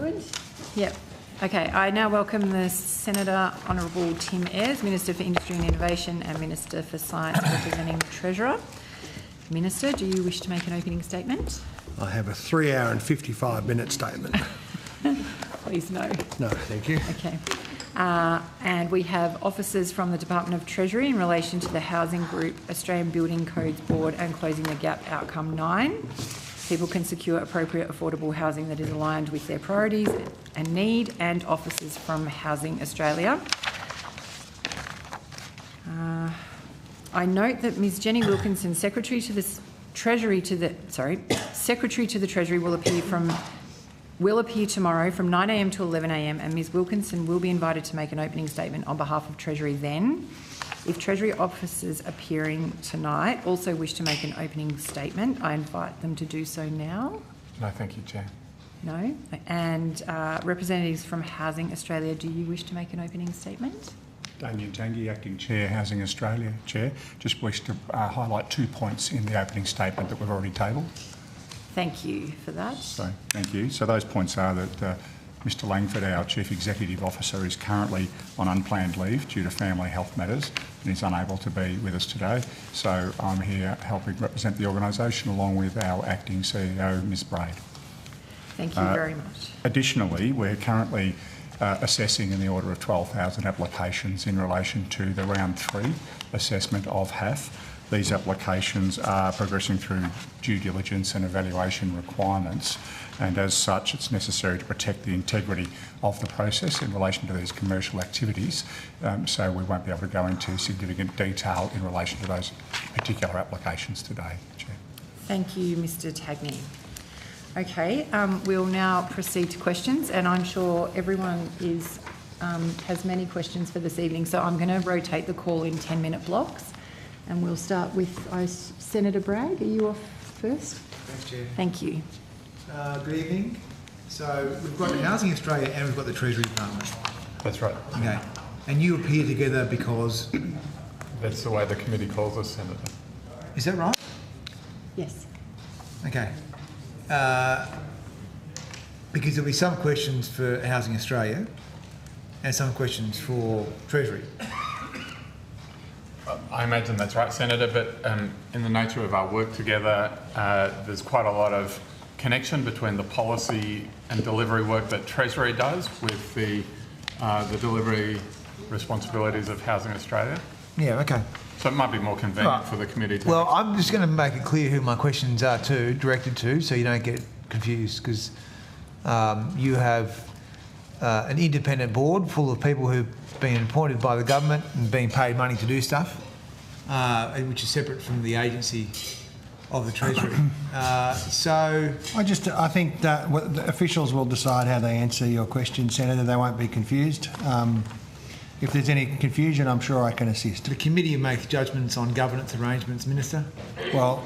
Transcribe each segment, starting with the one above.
Good. Yep. Okay, I now welcome the Senator Honourable Tim Ayres, Minister for Industry and Innovation and Minister for Science, representing the Treasurer. Minister, do you wish to make an opening statement? I have a 3 hour and 55-minute statement. Please no. No, thank you. Okay. And we have officers from the Department of Treasury in relation to the Housing Group Australian Building Codes Board and Closing the Gap Outcome 9. People can secure appropriate affordable housing that is aligned with their priorities and need, and officers from Housing Australia. I note that Ms Jenny Wilkinson, Secretary to the Treasury will appear tomorrow from 9 a.m. to 11 a.m, and Ms Wilkinson will be invited to make an opening statement on behalf of Treasury then. If Treasury officers appearing tonight also wish to make an opening statement, I invite them to do so now. No, thank you, Chair. No. And representatives from Housing Australia, do you wish to make an opening statement? Damien Jangi, Acting Chair, Housing Australia. Chair, just wish to highlight 2 points in the opening statement that we've already tabled. Thank you for that. So, thank you. So those points are that Mr Langford, our Chief Executive Officer, is currently on unplanned leave due to family health matters and is unable to be with us today. So I'm here helping represent the organisation along with our Acting CEO, Ms Braid. Thank you very much. Additionally, we're currently assessing in the order of 12,000 applications in relation to the round 3 assessment of HAF. These applications are progressing through due diligence and evaluation requirements, and as such it's necessary to protect the integrity of the process in relation to these commercial activities, so we won't be able to go into significant detail in relation to those particular applications today, Chair. Thank you, Mr Tagney. Okay, we'll now proceed to questions, and I'm sure everyone has many questions for this evening, so I'm going to rotate the call in 10-minute blocks. And we'll start with Senator Bragg. Are you off first? Thanks, Chair. Thank you. Good evening. So we've got Housing Australia and we've got the Treasury Department. That's right. Okay. And you appear together because... That's the way the committee calls us, Senator. Is that right? Yes. Okay. Because there'll be some questions for Housing Australia and some questions for Treasury. I imagine that's right, Senator, but in the nature of our work together, there's quite a lot of connection between the policy and delivery work that Treasury does with the delivery responsibilities of Housing Australia. Yeah, okay. So it might be more convenient for the committee to... Well, I'm just going to make it clear who my questions are directed to, so you don't get confused, because you have an independent board full of people who've been appointed by the government and being paid money to do stuff, which is separate from the agency of the Treasury. So I think that the officials will decide how they answer your question, Senator. They won't be confused. If there's any confusion, I'm sure I can assist. the committee makes judgments on governance arrangements, Minister? Well,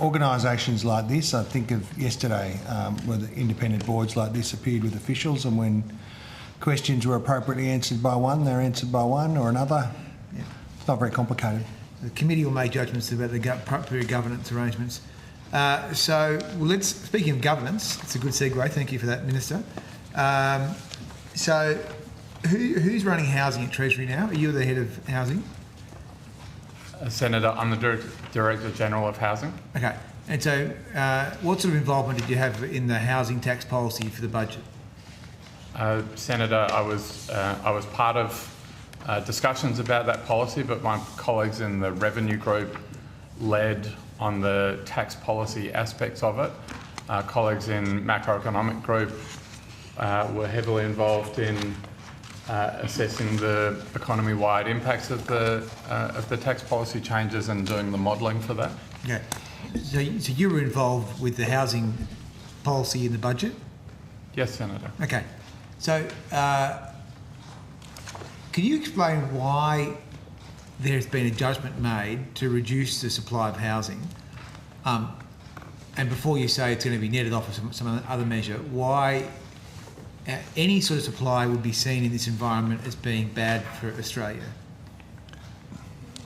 organisations like this, I think of yesterday, where the independent boards like this appeared with officials, and when questions were appropriately answered by one, they're answered by one or another. Yeah. It's not very complicated. The committee will make judgments about the appropriate governance arrangements. Speaking of governance, it's a good segue, thank you for that, Minister. So who's running housing at Treasury now? Are you the head of housing? Senator, I'm the Director General of Housing. Okay. And so what sort of involvement did you have in the housing tax policy for the budget? Senator, I was part of discussions about that policy, but my colleagues in the revenue group led on the tax policy aspects of it. Colleagues in macroeconomic group were heavily involved in assessing the economy-wide impacts of the tax policy changes and doing the modelling for that. Okay. So you were involved with the housing policy in the budget? Yes, Senator. Okay. So can you explain why there's been a judgment made to reduce the supply of housing, and before you say it's going to be netted off with some other measure, why any sort of supply would be seen in this environment as being bad for Australia?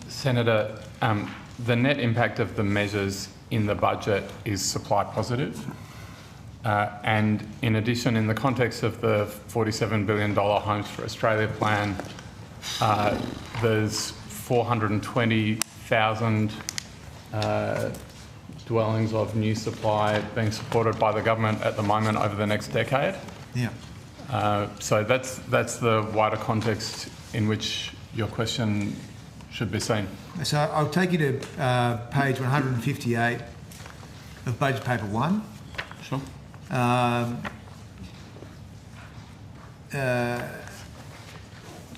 Senator, the net impact of the measures in the budget is supply positive. And in addition, in the context of the $47 billion Homes for Australia plan, there's 420,000 dwellings of new supply being supported by the government at the moment over the next decade. Yeah. So that's the wider context in which your question should be seen. So I'll take you to page 158 of budget paper 1. Sure.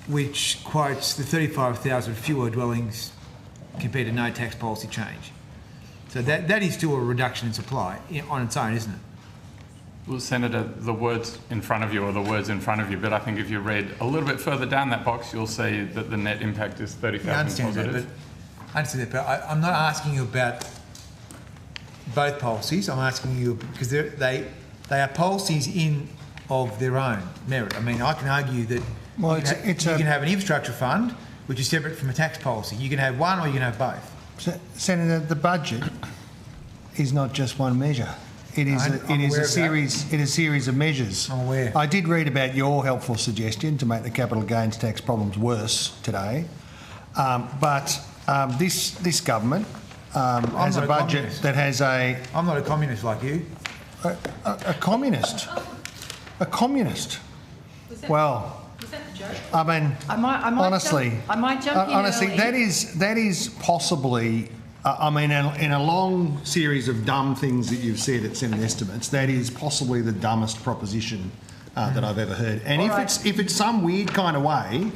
Which quotes the 35,000 fewer dwellings compared to no tax policy change. So that is still a reduction in supply on its own, isn't it? Well, Senator, the words in front of you are the words in front of you, but I think if you read a little bit further down that box, you'll see that the net impact is 30,000 I understand positive. I understand that, but I'm not asking you about both policies. I'm asking you because they are policies in of their own merit. I mean, I can argue that you can have an infrastructure fund which is separate from a tax policy. You can have one or you can have both. Senator, the budget is not just one measure. It is a series of measures. I'm aware. I did read about your helpful suggestion to make the capital gains tax problems worse today, but this government has a budget that has a. I'm not a communist like you. A communist. A communist. Was that the joke? I mean, honestly, that is possibly. I mean, in a long series of dumb things that you've said at Senate estimates, that is possibly the dumbest proposition that I've ever heard. And if it's some weird kind of way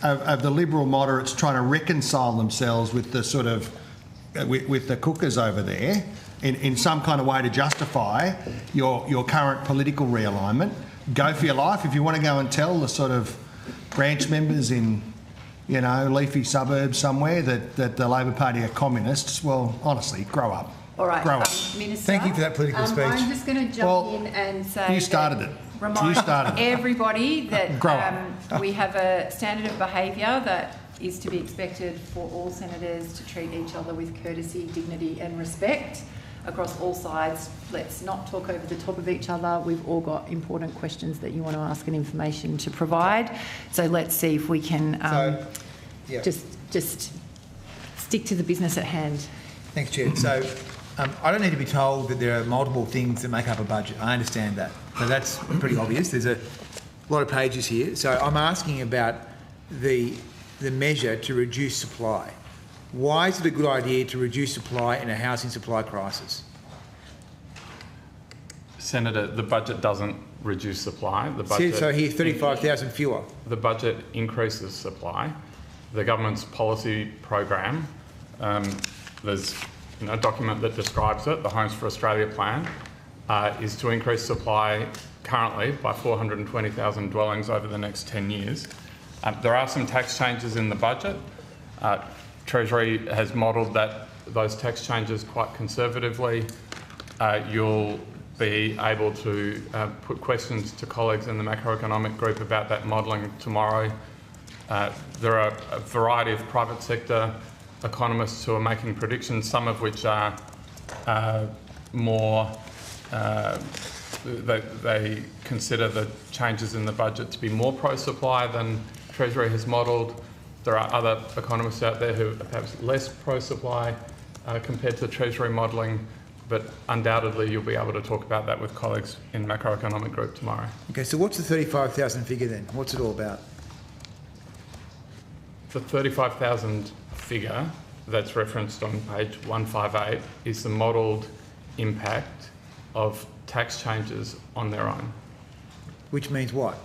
of the Liberal moderates trying to reconcile themselves with the sort of with the cookers over there in some kind of way to justify your current political realignment, go for your life. If you want to go and tell the sort of branch members in leafy suburbs somewhere that the Labor Party are communists, well, honestly, grow up. All right, grow up. Minister. Thank you for that political speech. I'm just going to jump in and say... You started it. Remind everybody that grow up. We have a standard of behaviour that is to be expected for all senators to treat each other with courtesy, dignity and respect across all sides. Let's not talk over the top of each other. We've all got important questions that you want to ask and information to provide. So let's see if we can just stick to the business at hand. Thanks, Chair. So I don't need to be told that there are multiple things that make up a budget. I understand that. So that's pretty obvious. There's a lot of pages here. So I'm asking about the measure to reduce supply. Why is it a good idea to reduce supply in a housing supply crisis? Senator, the budget doesn't reduce supply. The budget, so here, 35,000 fewer. The budget increases supply. The government's policy program, there's a document that describes it, the Homes for Australia plan, is to increase supply currently by 420,000 dwellings over the next 10 years. There are some tax changes in the budget. Treasury has modelled those tax changes quite conservatively. You'll be able to put questions to colleagues in the macroeconomic group about that modelling tomorrow. There are a variety of private sector economists who are making predictions, some of which are more, they consider the changes in the budget to be more pro-supply than Treasury has modelled. There are other economists out there who are perhaps less pro-supply compared to Treasury modelling, but undoubtedly you'll be able to talk about that with colleagues in macroeconomic group tomorrow. Okay, so what's the 35,000 figure then? What's it all about? The 35,000 figure that's referenced on page 158 is the modelled impact of tax changes on their own. Which means what?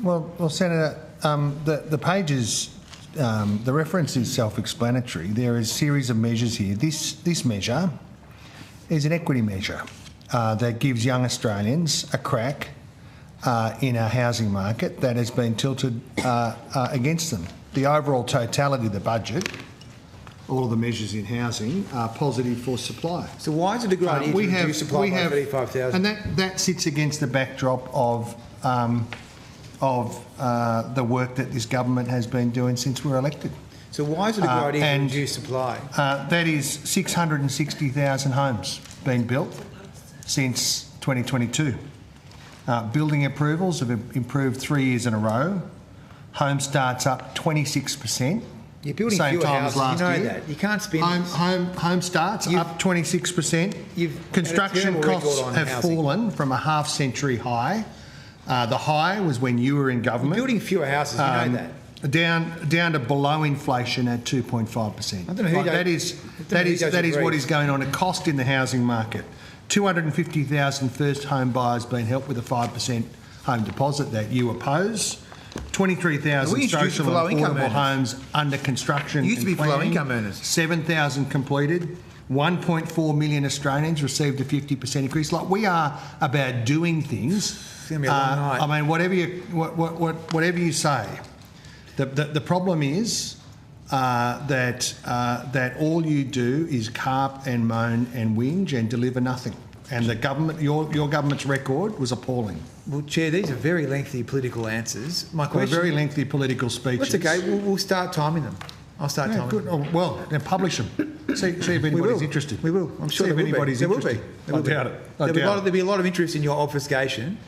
Well, Senator, the pages, the reference is self-explanatory. There is a series of measures here. This measure is an equity measure that gives young Australians a crack in a housing market that has been tilted against them. The overall totality of the budget, all of the measures in housing, are positive for supply. So why is it a good idea to reduce supply by 35,000? And that sits against the backdrop of the work that this government has been doing since we were elected. So why is it a good idea to and- reduce supply? That is 660,000 homes been built since 2022. Building approvals have improved 3 years in a row. Home starts up 26%. You're building Same fewer time as houses, last you know year. that. You can't spend... Home starts up 26%. Construction had a terrible costs record on have housing. fallen from a half-century high. The high was when you were in government. Building fewer houses, you know that. Down to below inflation at 2.5%. I don't know who that is what is going on. A cost in the housing market. 250,000 first home buyers being helped with a 5% home deposit that you oppose. 23,000 social and affordable homes under construction. It used to be for low-income earners. 7,000 completed. 1.4 million Australians received a 50% increase. Like, we are about doing things. It's going to be a long night. I mean, whatever you say. The problem is that all you do is carp and moan and whinge and deliver nothing. And the government, your government's record was appalling. Well, Chair, these are very lengthy political answers. My They're question... very lengthy political speeches. That's okay. We'll start timing them. I'll start timing Good. them. Oh, well, then publish them. See if anybody's interested. We will. I'm sure See if there will be. anybody's There will interested. be. I doubt it. There'll be a lot of interest in your obfuscation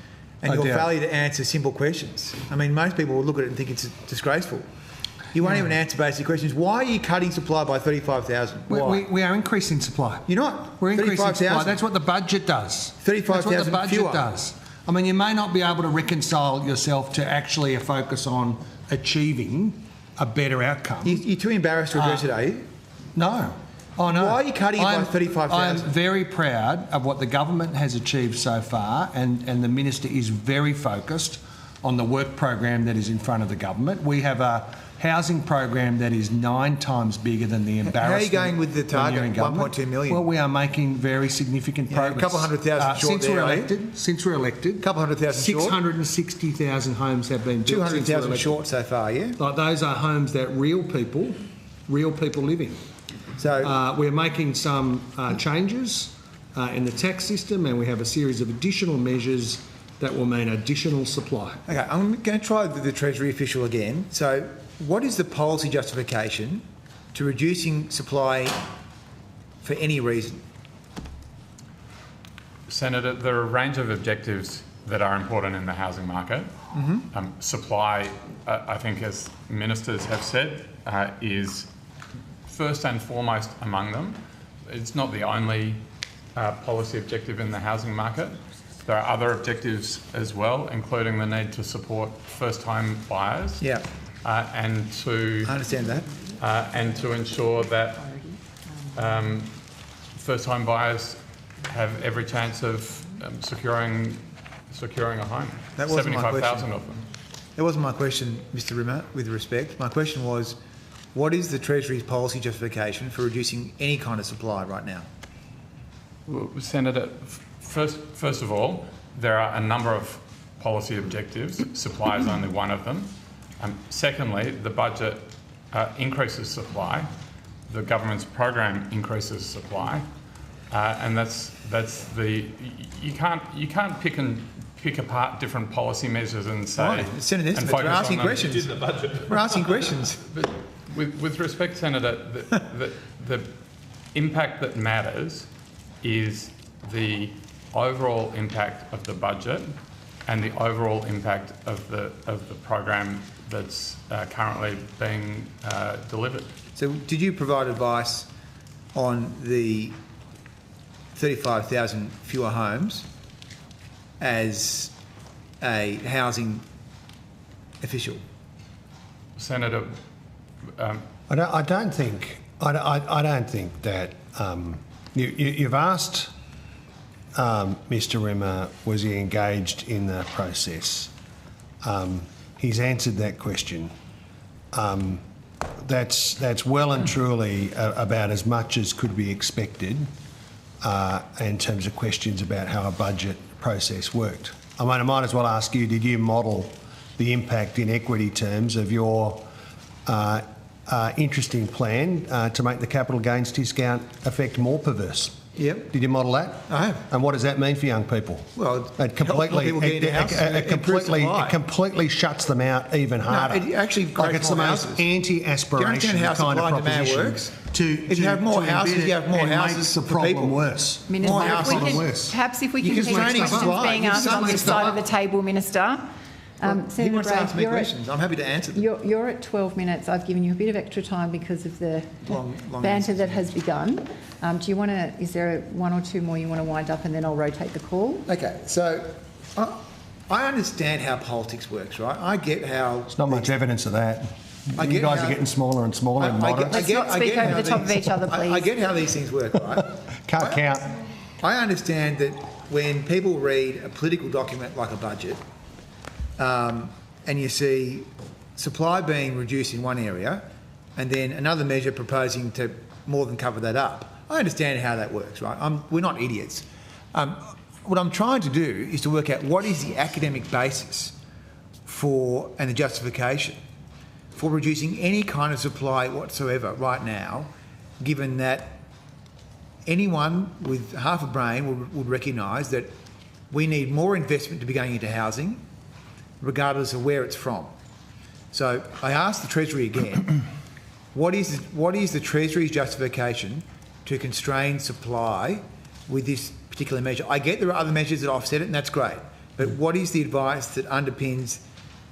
and I your doubt it. failure to answer simple questions. I mean, most people will look at it and think it's disgraceful. You won't even answer basic questions. Why are you cutting supply by 35,000? Why? We are increasing supply. You're not. We're increasing supply. 35,000. That's what the budget does. 35,000 That's what the budget fewer. does. I mean, you may not be able to reconcile yourself to actually a focus on achieving a better outcome. You're too embarrassed to address it, are you? No. Oh, no. Why are you cutting it by 35,000? I'm very proud of what the government has achieved so far, and the Minister is very focused on the work program that is in front of the government. We have a housing program that is 9 times bigger than the embarrassment. How are you going with the when you're in target, government. 1.2 million? Well, we are making very significant progress. a couple 100,000 short since there, are you? Since we're elected, A couple 100,000 short? 660,000 homes have been built. 200,000 short so far, yeah? Like, those are homes that real people live in. So We're making some changes in the tax system, and we have a series of additional measures that will mean additional supply. okay, I'm going to try the Treasury official again. So what is the policy justification to reducing supply for any reason? Senator, there are a range of objectives that are important in the housing market. Supply, I think, as ministers have said, is first and foremost among them. It's not the only policy objective in the housing market. There are other objectives as well, including the need to support first-time buyers. Yeah, And to I understand that. and to ensure that first-time buyers have every chance of securing a home. That wasn't my 75,000 question. of them. That wasn't my question, Mr Rimmer, with respect. My question was, what is the Treasury's policy justification for reducing any kind of supply right now? Well, Senator, first of all, there are a number of policy objectives. Supply is only one of them. Secondly, the budget increases supply. The government's program increases supply, and that's the you can't pick apart different policy measures and say. Right. Senator, and we're focus asking on them. questions. We're asking questions. But with respect, Senator, the impact that matters is the overall impact of the budget and the overall impact of the program that's currently being delivered. So did you provide advice on the 35,000 fewer homes as a housing official? Senator, I don't think that you've asked Mr Rimmer, was he engaged in the process? He's answered that question. That's well and truly about as much as could be expected in terms of questions about how a budget process worked. I mean, I might as well ask you, did you model the impact in equity terms of your interesting plan to make the capital gains discount effect more perverse? Yep. Did you model that? I have. And what does that mean for young people? Well, It completely, people get into houses, it completely, supply. it completely shuts them out even harder. it actually like it's the creates more most houses. Do you anti-aspiration understand how kind of supply and demand proposition. works? If you have more houses, you have more houses makes the for problem people. worse. Minister, More if houses we are can, worse. perhaps if we You can can keep training questions supply. being You asked on suddenly this side of the start- table, Minister. He Senator wants to Bragg, answer me questions. I'm happy to answer them. You're at 12 minutes. I've given you a bit of extra time because of the Long banter answers. that has begun. Do you want to, is there one or two more you want to wind up and then I'll rotate the call? Okay, so I understand how politics works, right? I get how... There's not much evidence of that. I You get guys how- are getting smaller and smaller and moderate. Let's not speak over the top of each other, please. I get how these things work, right? Can't count. I understand that when people read a political document like a budget, and you see supply being reduced in one area, and then another measure proposing to more than cover that up, I understand how that works, right? We're not idiots. What I'm trying to do is to work out what is the academic basis for and the justification for reducing any kind of supply whatsoever right now, given that anyone with half a brain would recognise that we need more investment to be going into housing, regardless of where it's from. So I asked the Treasury again, what is the Treasury's justification to constrain supply with this particular measure? I get there are other measures that offset it, and that's great. But what is the advice that underpins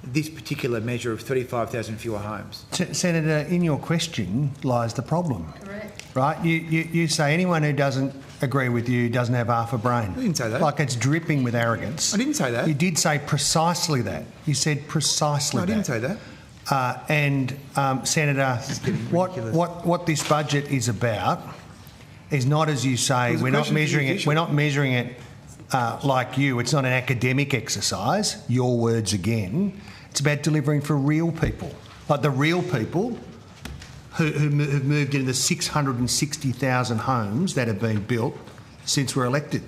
this particular measure of 35,000 fewer homes? Senator, in your question lies the problem. Correct. Right? You say anyone who doesn't agree with you doesn't have half a brain. I didn't say that. Like it's dripping with arrogance. I didn't say that. You did say precisely that. You said precisely No, I that. didn't say that. Senator, what this budget is about is not, as you say, Well, we're the not question is measuring it. official. We're not measuring it like you. It's not an academic exercise. Your words again. It's about delivering for real people, like the real people who've moved into the 660,000 homes that have been built since we're elected.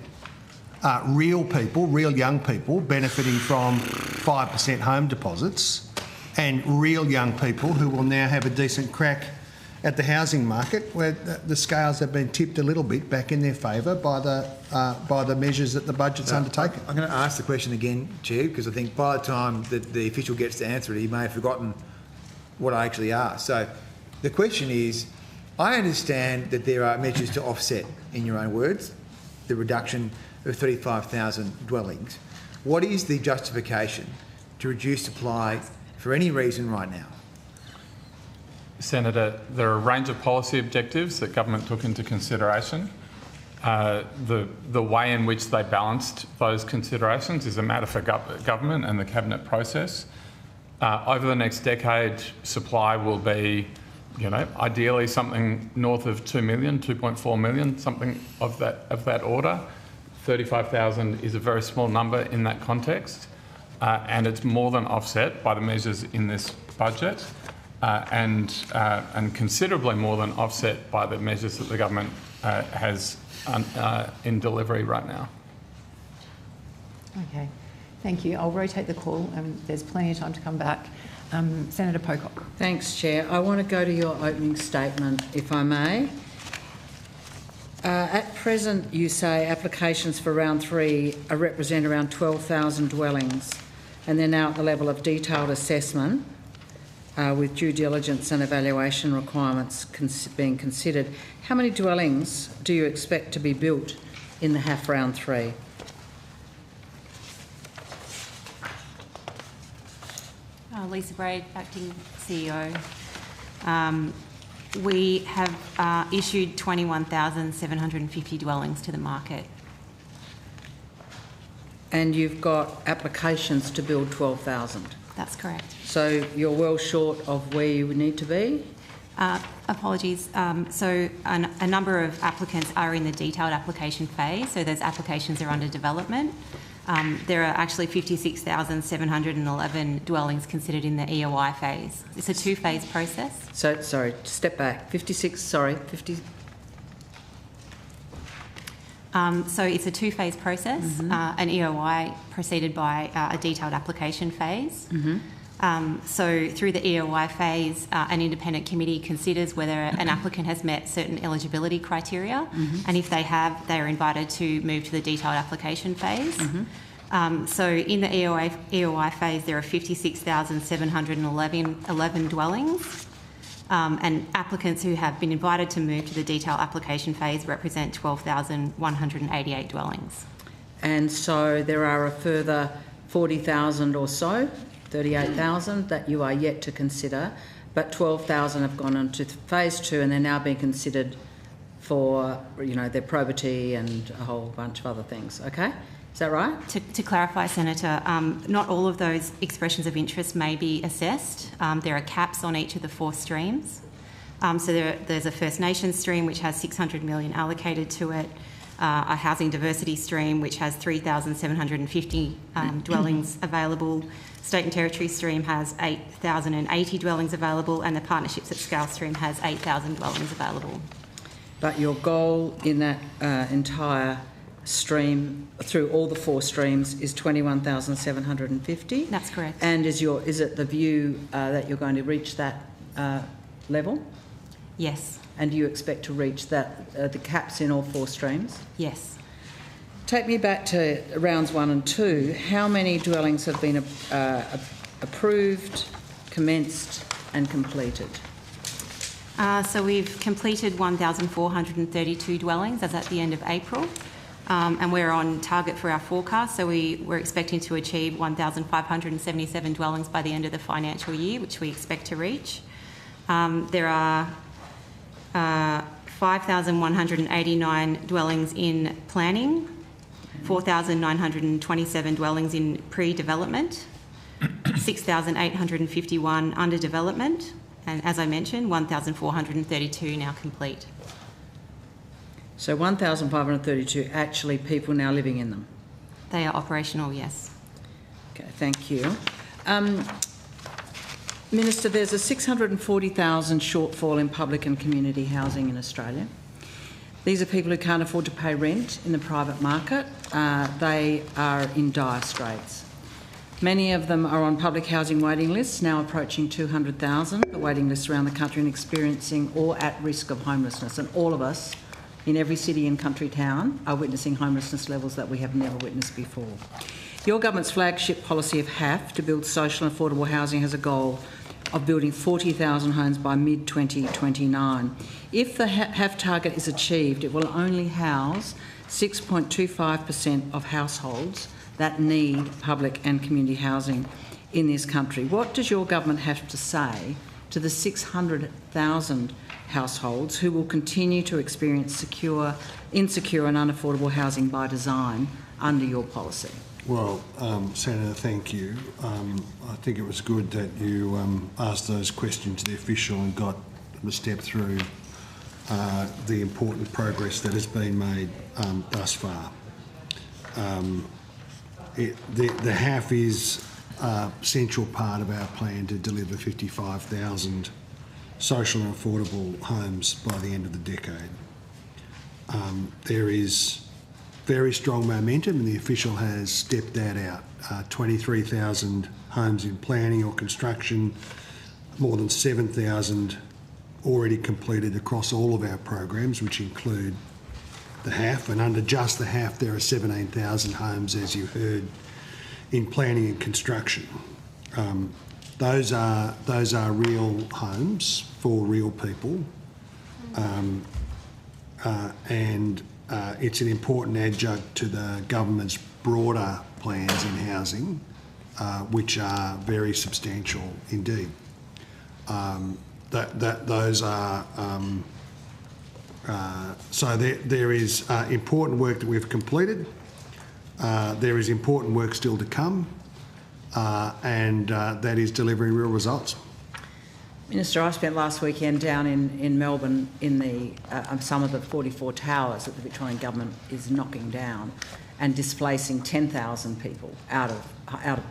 Real people, real young people benefiting from 5% home deposits, and real young people who will now have a decent crack at the housing market, where the scales have been tipped a little bit back in their favour by the measures that the budget's undertaken. I'm going to ask the question again, Chair, because I think by the time that the official gets to answer it, he may have forgotten what I actually asked. So the question is, I understand that there are measures to offset, in your own words, the reduction of 35,000 dwellings. What is the justification to reduce supply for any reason right now? Senator, there are a range of policy objectives that government took into consideration. The way in which they balanced those considerations is a matter for government and the cabinet process. Over the next decade, supply will be, ideally something north of 2 million, 2.4 million, something of that order. 35,000 is a very small number in that context, and it's more than offset by the measures in this budget. And considerably more than offset by the measures that the government has in delivery right now. Okay, thank you. I'll rotate the call. There's plenty of time to come back. Senator Pocock. Thanks, Chair. I want to go to your opening statement, if I may. At present, you say applications for round 3 represent around 12,000 dwellings, and they're now at the level of detailed assessment, with due diligence and evaluation requirements being considered. How many dwellings do you expect to be built in the HAF round 3? Lisa Braid, Acting CEO. We have issued 21,750 dwellings to the market. And you've got applications to build 12,000. That's correct. So you're well short of where you would need to be? Apologies. So a number of applicants are in the detailed application phase, so those applications are under development. There are actually 56,711 dwellings considered in the EOI phase. It's a 2-phase process. So, sorry, step back. 50. So it's a 2-phase process, an EOI preceded by a detailed application phase. So through the EOI phase, an independent committee considers whether an applicant has met certain eligibility criteria, and if they have, they are invited to move to the detailed application phase. So in the EOI phase, there are 56,711 dwellings, and applicants who have been invited to move to the detailed application phase represent 12,188 dwellings. And so there are a further 40,000 or so, 38,000 that you are yet to consider, but 12,000 have gone on to phase 2 and they're now being considered for, you know, their probity and a whole bunch of other things. Okay? Is that right? To clarify, Senator, not all of those expressions of interest may be assessed. There are caps on each of the 4 streams. So there's a First Nations stream which has 600 million allocated to it, a housing diversity stream which has 3,750 dwellings available. State and Territory stream has 8,080 dwellings available, and the Partnerships at Scale stream has 8,000 dwellings available. But your goal in that entire stream, through all the 4 streams, is 21,750? That's correct. And is it the view that you're going to reach that level? Yes. And do you expect to reach that, the caps in all 4 streams? Yes. Take me back to rounds 1 and 2. How many dwellings have been approved, commenced and completed? So we've completed 1,432 dwellings as at the end of April, and we're on target for our forecast. So we're expecting to achieve 1,577 dwellings by the end of the financial year, which we expect to reach. There are 5,189 dwellings in planning, 4,927 dwellings in pre-development, 6,851 under development, and as I mentioned, 1,432 now complete. So 1,532 actually people now living in them? They are operational, yes. Okay, thank you. Minister, there's a 640,000 shortfall in public and community housing in Australia. These are people who can't afford to pay rent in the private market. They are in dire straits. Many of them are on public housing waiting lists, now approaching 200,000, the waiting lists around the country, and experiencing or at risk of homelessness. And all of us in every city and country town are witnessing homelessness levels that we have never witnessed before. Your government's flagship policy of HAF to build social and affordable housing has a goal of building 40,000 homes by mid-2029. If the HAF target is achieved, it will only house 6.25% of households that need public and community housing in this country. What does your government have to say to the 600,000 households who will continue to experience insecure and unaffordable housing by design under your policy? Well, Senator, thank you. I think it was good that you asked those questions to the official and got them to step through the important progress that has been made thus far. The HAF is a central part of our plan to deliver 55,000 social and affordable homes by the end of the decade. There is very strong momentum, and the official has stepped that out. 23,000 homes in planning or construction, more than 7,000 already completed across all of our programs, which include the HAF, and under just the HAF there are 17,000 homes, as you heard, in planning and construction. Those are real homes for real people, and it's an important adjunct to the government's broader plans in housing, which are very substantial indeed. Those are so there is important work that we've completed. There is important work still to come, and that is delivering real results. Minister, I spent last weekend down in Melbourne in the some of the 44 towers that the Victorian government is knocking down and displacing 10,000 people out of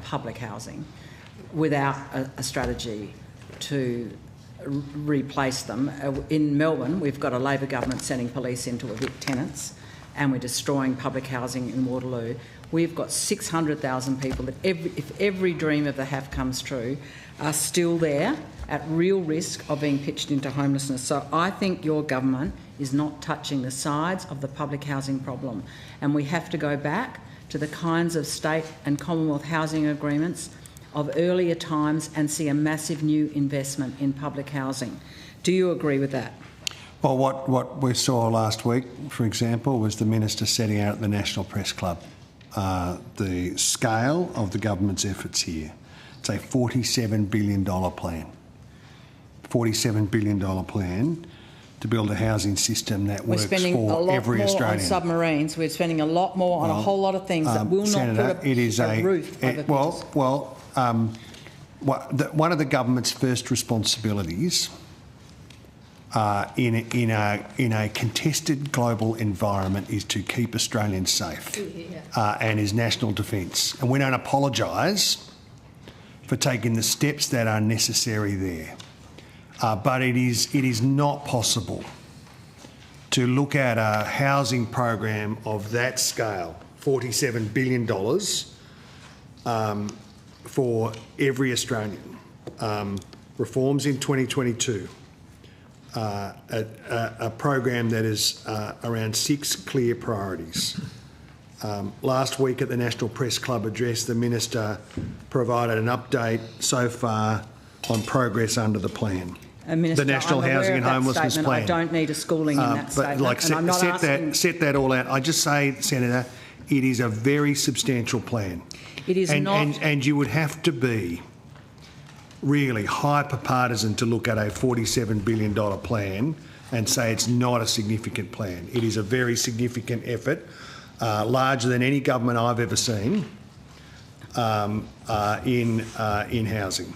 public housing without a strategy to replace them. In Melbourne, we've got a Labor government sending police in to evict tenants, and we're destroying public housing in Waterloo. we've got 600,000 people that, if every dream of the HAF comes true, are still there at real risk of being pitched into homelessness. So I think your government is not touching the sides of the public housing problem, and we have to go back to the kinds of state and Commonwealth housing agreements of earlier times and see a massive new investment in public housing. Do you agree with that? Well, what we saw last week, for example, was the Minister setting out at the National Press Club the scale of the government's efforts here. It's a $47 billion plan. $47 billion plan to build a housing system that works for every Australian. We're spending a lot more on submarines. We're spending a lot more on a whole lot of things that will Senator, not put a roof over people's... one of the government's first responsibilities in a contested global environment is to keep Australians safe and is national defence. And we don't apologise for taking the steps that are necessary there. But it is not possible to look at a housing program of that scale, $47 billion, for every Australian. Reforms in 2022, a program that is around 6 clear priorities. Last week at the National Press Club address, the Minister provided an update so far on progress under the plan. Minister, the National Housing and Homelessness Plan. I don't need a schooling in that statement. Set that all out. I just say, Senator, it is a very substantial plan. It is not. And you would have to be really hyper-partisan to look at a $47 billion plan and say it's not a significant plan. It is a very significant effort, larger than any government I've ever seen in housing.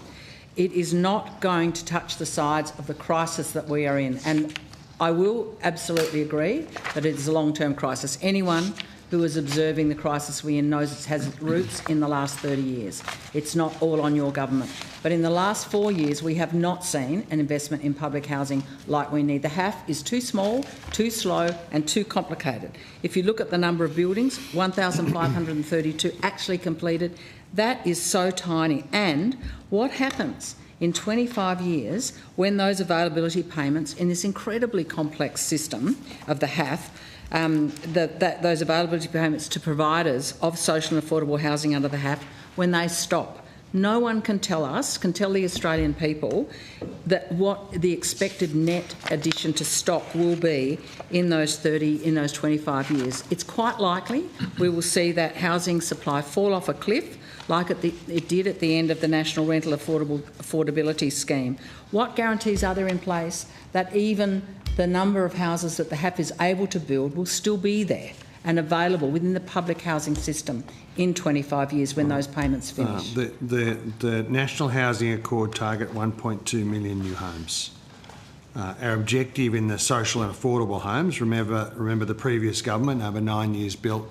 It is not going to touch the sides of the crisis that we are in. And I will absolutely agree that it is a long-term crisis. Anyone who is observing the crisis we're in knows it has roots in the last 30 years. It's not all on your government. But in the last 4 years, we have not seen an investment in public housing like we need. The HAF is too small, too slow and too complicated. If you look at the number of buildings, 1,532 actually completed, that is so tiny. And what happens in 25 years when those availability payments in this incredibly complex system of the HAF, those availability payments to providers of social and affordable housing under the HAF, when they stop? No one can tell the Australian people that what the expected net addition to stock will be in those 25 years. It's quite likely we will see that housing supply fall off a cliff like it did at the end of the National Rental Affordability Scheme. What guarantees are there in place that even the number of houses that the HAF is able to build will still be there and available within the public housing system in 25 years when those payments finish? The National Housing Accord target 1.2 million new homes. Our objective in the social and affordable homes, remember the previous government over 9 years built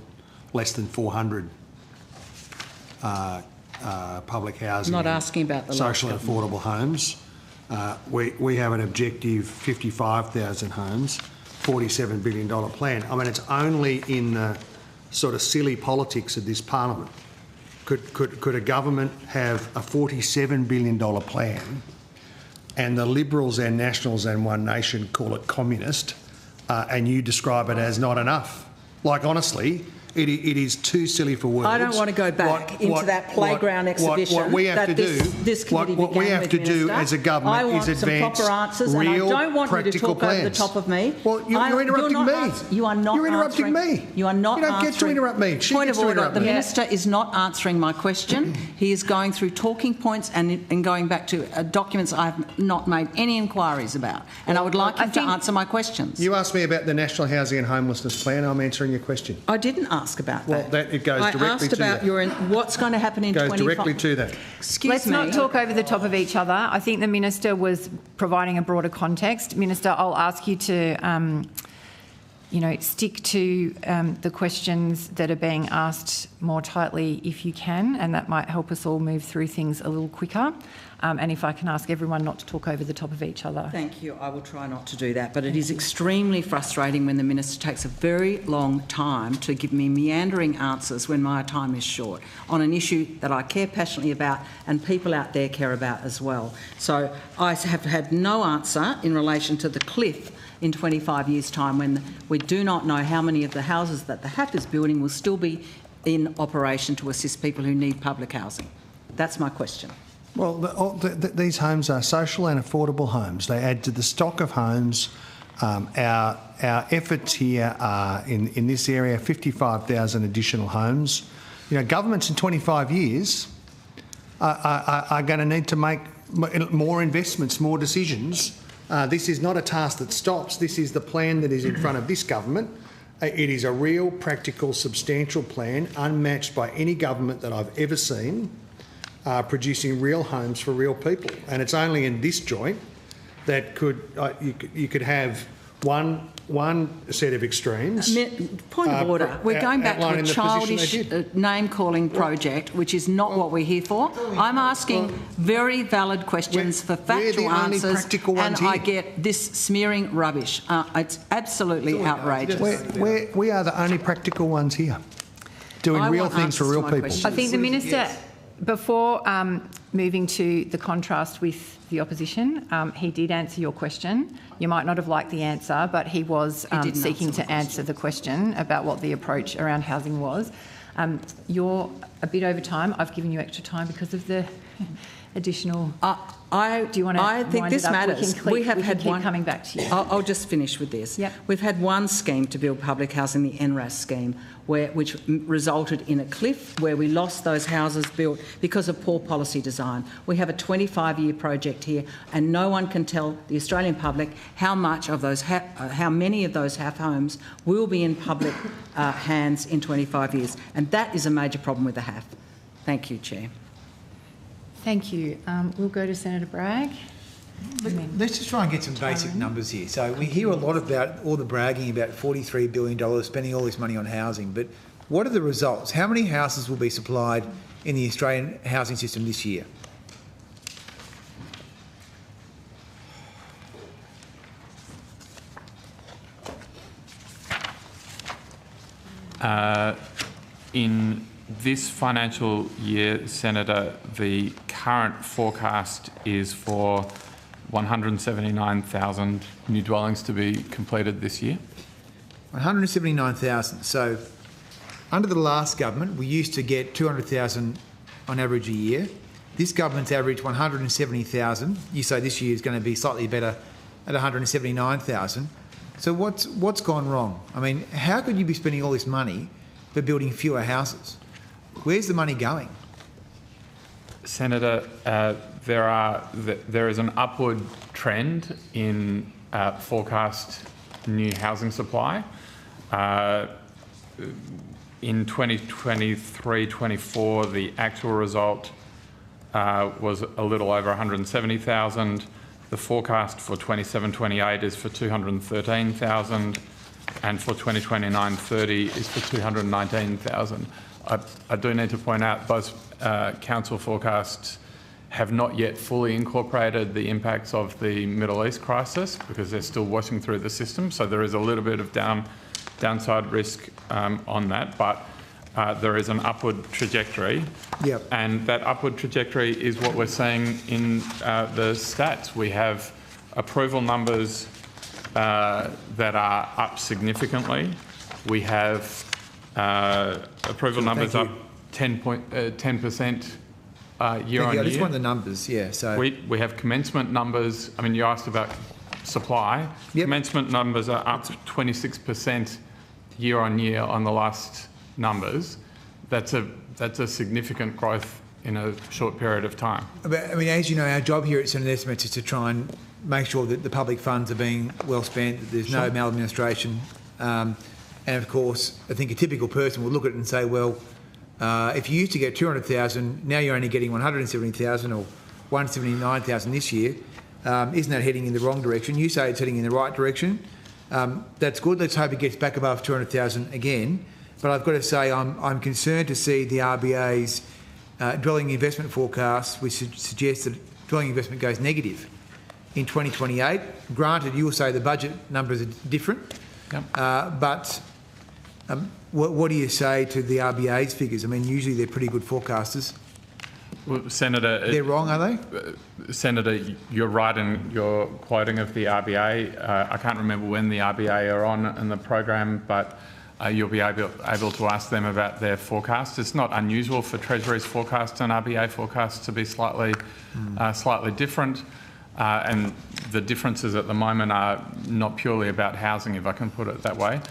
less than 400 public housing. I'm not asking about the social and affordable homes. We have an objective 55,000 homes, $47 billion plan. I mean, it's only in the sort of silly politics of this parliament could a government have a $47 billion plan and the Liberals and Nationals and One Nation call it communist, and you describe it as not enough. Like, honestly, it is too silly for words. I don't want to go back into that playground exhibition. What we have to do, what we have to do as a government is advance some proper answers, real, and I don't want you to talk plans. over the top of me. Well, you're interrupting me. You are not. You're interrupting me. You are not. You don't get to interrupt me. Point of order. The minister is not answering my question. He is going through talking points and going back to documents I have not made any inquiries about, and I would like him to answer my questions. You asked me about the National Housing and Homelessness Plan. I'm answering your question. I didn't ask about that. It goes directly to that. I asked about what's going to happen in 25... Goes directly to that. Let's not talk over the top of each other. I think the Minister was providing a broader context. Minister, I'll ask you to stick to the questions that are being asked more tightly if you can, and that might help us all move through things a little quicker. And if I can ask everyone not to talk over the top of each other. Thank you. I will try not to do that, but it is extremely frustrating when the Minister takes a very long time to give me meandering answers when my time is short on an issue that I care passionately about and people out there care about as well. So I have had no answer in relation to the cliff in 25 years' time when we do not know how many of the houses that the HAF is building will still be in operation to assist people who need public housing. That's my question. Well, these homes are social and affordable homes. They add to the stock of homes. Our efforts here are in this area 55,000 additional homes. Governments in 25 years are going to need to make more investments, more decisions. This is not a task that stops. This is the plan that is in front of this government. It is a real, practical, substantial plan, unmatched by any government that I've ever seen, producing real homes for real people. And it's only in this joint that you could have one set of extremes. Point of order. We're going back to a childish name-calling project, which is not what we're here for. I'm asking very valid questions for factual answers, and I get this smearing rubbish. It's absolutely outrageous. We are the only practical ones here, doing real things for real people. I think the Minister, before moving to the contrast with the opposition, he did answer your question. You might not have liked the answer, but he was seeking to answer the question about what the approach around housing was. You're a bit over time. I've given you extra time because of the additional... Do you want to I think this matters. We have had one coming back to you. I'll just finish with this. Yep. We've had one scheme to build public housing, the NRAS scheme, which resulted in a cliff where we lost those houses built because of poor policy design. We have a 25-year project here, and no one can tell the Australian public how many of those HAF homes will be in public hands in 25 years, and that is a major problem with the HAF. Thank you, Chair. Thank you. We'll go to Senator Bragg. Let's just try and get some basic numbers here. So we hear a lot about all the bragging about $43 billion, spending all this money on housing, but what are the results? How many houses will be supplied in the Australian housing system this year? In this financial year, Senator, the current forecast is for 179,000 new dwellings to be completed this year. 179,000. So under the last government, we used to get 200,000 on average a year. This government's averaged 170,000. You say this year is going to be slightly better at 179,000. So what's gone wrong? I mean, how could you be spending all this money for building fewer houses? Where's the money going? Senator, there is an upward trend in forecast new housing supply. In 2023-24, the actual result was a little over 170,000. The forecast for 27-28 is for 213,000, and for 2029-30 is for 219,000. I do need to point out those council forecasts have not yet fully incorporated the impacts of the Middle East crisis because they're still washing through the system. So there is a little bit of downside risk on that, but there is an upward trajectory. Yep. And that upward trajectory is what we're seeing in the stats. We have approval numbers that are up significantly. We have approval numbers up 10% year on year. I just want the numbers, yeah. So we have commencement numbers. I mean, you asked about supply. Yep. Commencement numbers are up 26% year on year on the last numbers. That's a significant growth in a short period of time. But, I mean, as you know, our job here at Senate Estimates is to try and make sure that the public funds are being well spent, that there's no maladministration. And of course, I think a typical person will look at it and say, well, if you used to get 200,000, now you're only getting 170,000 or 179,000 this year. Isn't that heading in the wrong direction? You say it's heading in the right direction. That's good. Let's hope it gets back above 200,000 again. But I've got to say I'm concerned to see the RBA's dwelling investment forecast, which suggests that dwelling investment goes negative in 2028. Granted, you will say the budget numbers are different, but what do you say to the RBA's figures? I mean, usually they're pretty good forecasters. Well, Senator, they're wrong, are they? Senator, you're right in your quoting of the RBA. I can't remember when the RBA are on in the program, but you'll be able to ask them about their forecast. It's not unusual for Treasury's forecast and RBA forecasts to be slightly different, and the differences at the moment are not purely about housing, if I can put it that way.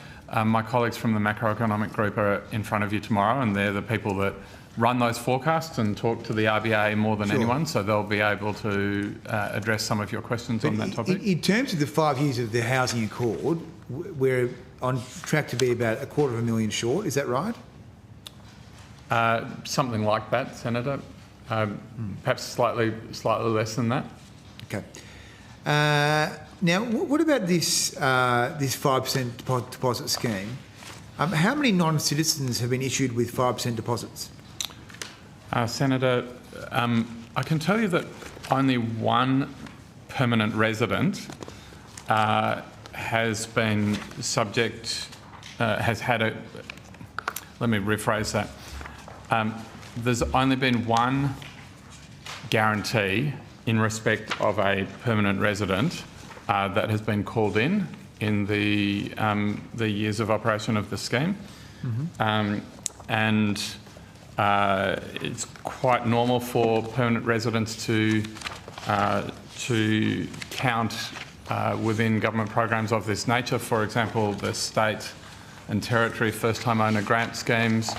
My colleagues from the macroeconomic group are in front of you tomorrow, and they're the people that run those forecasts and talk to the RBA more than anyone, so they'll be able to address some of your questions on that topic. In terms of the 5 years of the Housing Accord, we're on track to be about 250,000 short, is that right? Something like that, Senator. Perhaps slightly less than that. Okay. Now, what about this 5% deposit scheme? How many non-citizens have been issued with 5% deposits? Senator, I can tell you that only one permanent resident has been subject, has had a, let me rephrase that. There's only been one guarantee in respect of a permanent resident that has been called in the years of operation of the scheme. And it's quite normal for permanent residents to count within government programs of this nature. For example, the state and territory first-time owner grant schemes,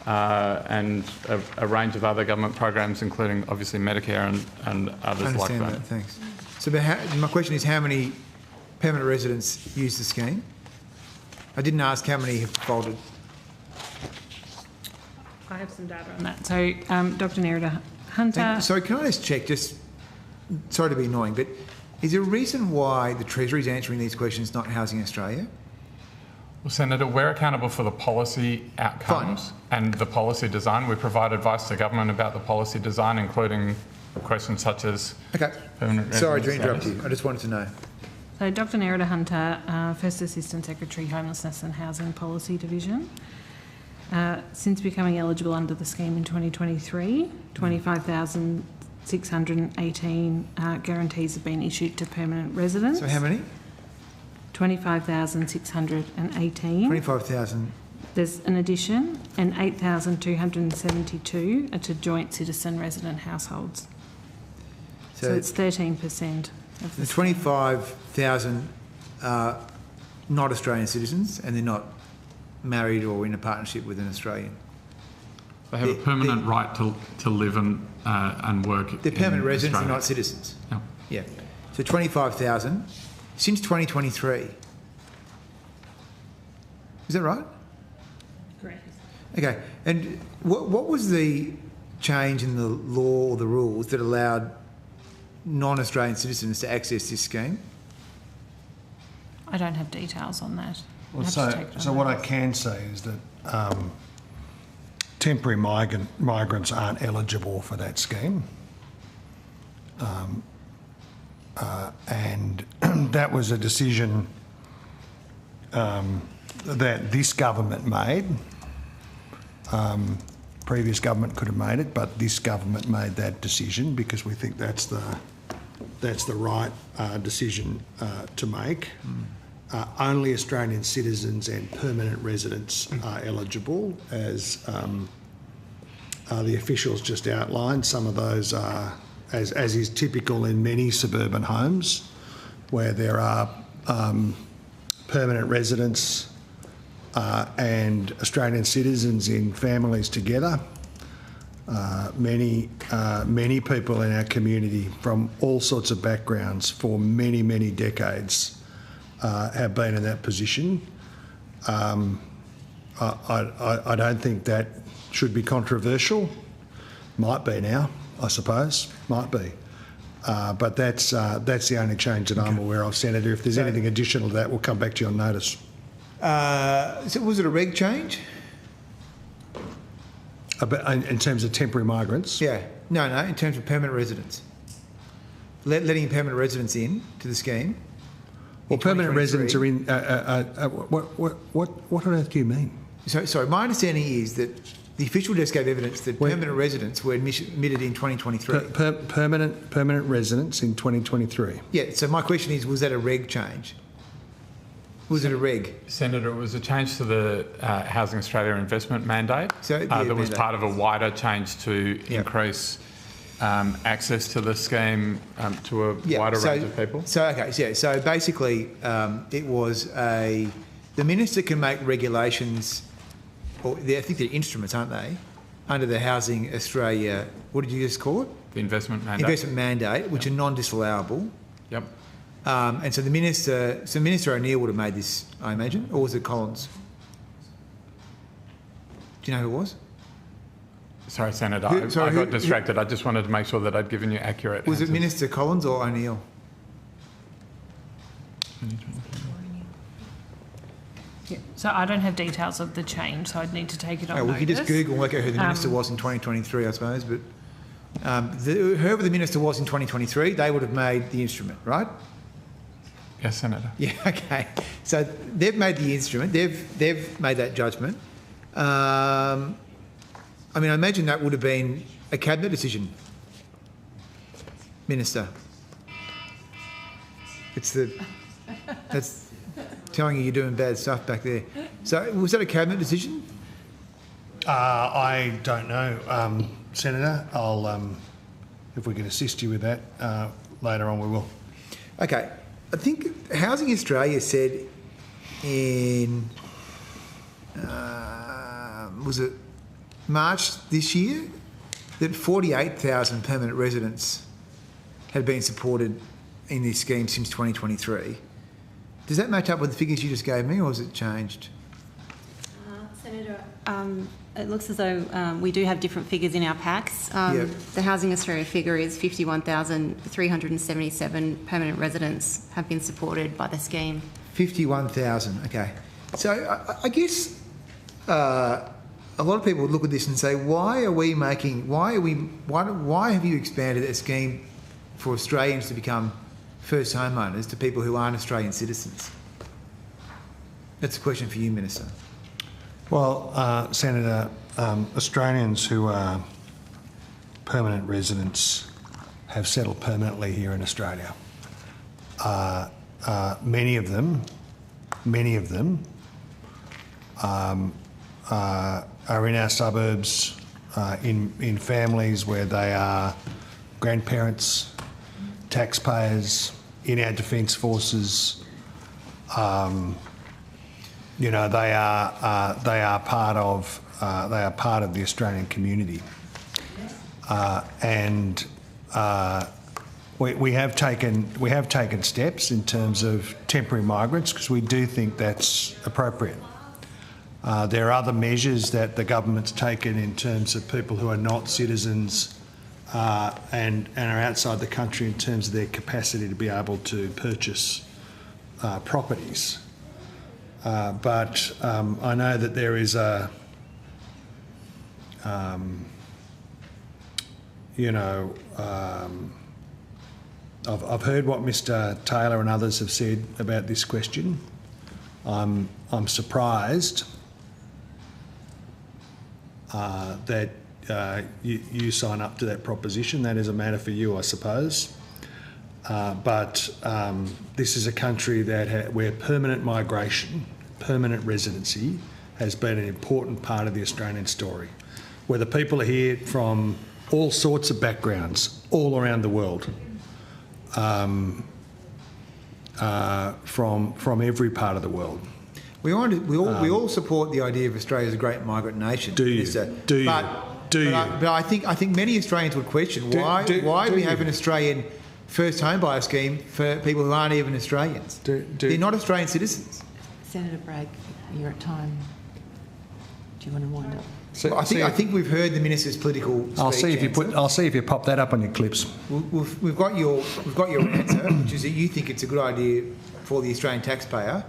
and a range of other government programs, including obviously Medicare and others like that. I understand that, thanks. So my question is, how many permanent residents use the scheme? I didn't ask how many have folded. I have some data on that. So, Dr. Nerida Hunter. Sorry, can I just check, sorry to be annoying, but is there a reason why the Treasury is answering these questions, not Housing Australia? Well, Senator, we're accountable for the policy outcomes and the policy design. We provide advice to government about the policy design, including questions such as permanent residence. Sorry to interrupt you. I just wanted to know. So, Dr. Nerida Hunter, First Assistant Secretary, Homelessness and Housing Policy Division. Since becoming eligible under the scheme in 2023, 25,618 guarantees have been issued to permanent residents. So how many? 25,618. 25,000. There's an addition, and 8,272 are to joint citizen resident households. So it's 13% of the 25,000 are not Australian citizens, and they're not married or in a partnership with an Australian. They have a permanent right to live and work. They're permanent residents, Australia. they're not citizens. Yeah. Yeah. So 25,000 since 2023. Is that right? Correct. Okay. And what was the change in the law or the rules that allowed non-Australian citizens to access this scheme? I don't have details on that. Well, so what I can say is that temporary migrants aren't eligible for that scheme. And that was a decision that this government made. Previous government could have made it, but this government made that decision because we think that's the right decision to make. Only Australian citizens and permanent residents are eligible, as the officials just outlined. Some of those are, as is typical in many suburban homes, where there are permanent residents and Australian citizens in families together. Many people in our community from all sorts of backgrounds for many, many decades have been in that position. I don't think that should be controversial. Might be now, I suppose. Might be. But that's the only change that I'm aware of, Senator. If there's anything additional to that, we'll come back to you on notice. So was it a reg change? In terms of temporary migrants? Yeah. No, in terms of permanent residents. Letting permanent residents in to the scheme. Well, permanent residents are in... what on earth do you mean? Sorry, my understanding is that the official desk gave evidence that permanent residents were admitted in 2023. Permanent residents in 2023. Yeah, so my question is, was that a reg change? Was it a reg? Senator, it was a change to the Housing Australia investment mandate. So that was part of a wider change to increase access to the scheme to a wider range of people. So basically, it was the minister can make regulations, or I think they're instruments, aren't they, under the Housing Australia. What did you just call it? The investment mandate. Investment mandate, which are non-disallowable. Yep. And so Minister O'Neill would have made this, I imagine, or was it Collins? Do you know who it was? Sorry, Senator, I got distracted. I just wanted to make sure that I'd given you accurate Was answers. it Minister Collins or O'Neill? Yeah. So I don't have details of the change, so I'd need to take it on We notice. can just Google and work out who the minister was in 2023, I suppose. But whoever the minister was in 2023, they would have made the instrument, right? Yes, Senator. Yeah, okay. So they've made the instrument. They've made that judgment. I mean, I imagine that would have been a cabinet decision, Minister. That's telling you you're doing bad stuff back there. So was that a cabinet decision? I don't know, Senator. I'll, if we can assist you with that later on, we will. Okay. I think Housing Australia said in, was it March this year, that 48,000 permanent residents had been supported in this scheme since 2023. Does that match up with the figures you just gave me, or has it changed? Senator, it looks as though we do have different figures in our packs. The Housing Australia figure is 51,377 permanent residents have been supported by the scheme. 51,000, okay. So I guess a lot of people would look at this and say, why have you expanded a scheme for Australians to become first homeowners to people who aren't Australian citizens? That's a question for you, Minister. Well, Senator, Australians who are permanent residents have settled permanently here in Australia. Many of them are in our suburbs, in families where they are grandparents, taxpayers, in our defence forces. You know, they are part of the Australian community, and we have taken steps in terms of temporary migrants because we do think that's appropriate. There are other measures that the government's taken in terms of people who are not citizens and are outside the country in terms of their capacity to be able to purchase properties. But I know that there is I've heard what Mr. Taylor and others have said about this question. I'm surprised that you sign up to that proposition. That is a matter for you, I suppose. But this is a country where permanent migration, permanent residency has been an important part of the Australian story, where the people are here from all sorts of backgrounds, all around the world, from every part of the world. We all support the idea of Australia as a great migrant nation. Do you? But I think many Australians would question why we have an Australian first home buyer scheme for people who aren't even Australians. They're not Australian citizens. Senator Bragg, you're at time. Do you want to wind up? I think we've heard the minister's political speech. I'll see if you pop that up on your clips. We've got your answer, which is that you think it's a good idea for the Australian taxpayer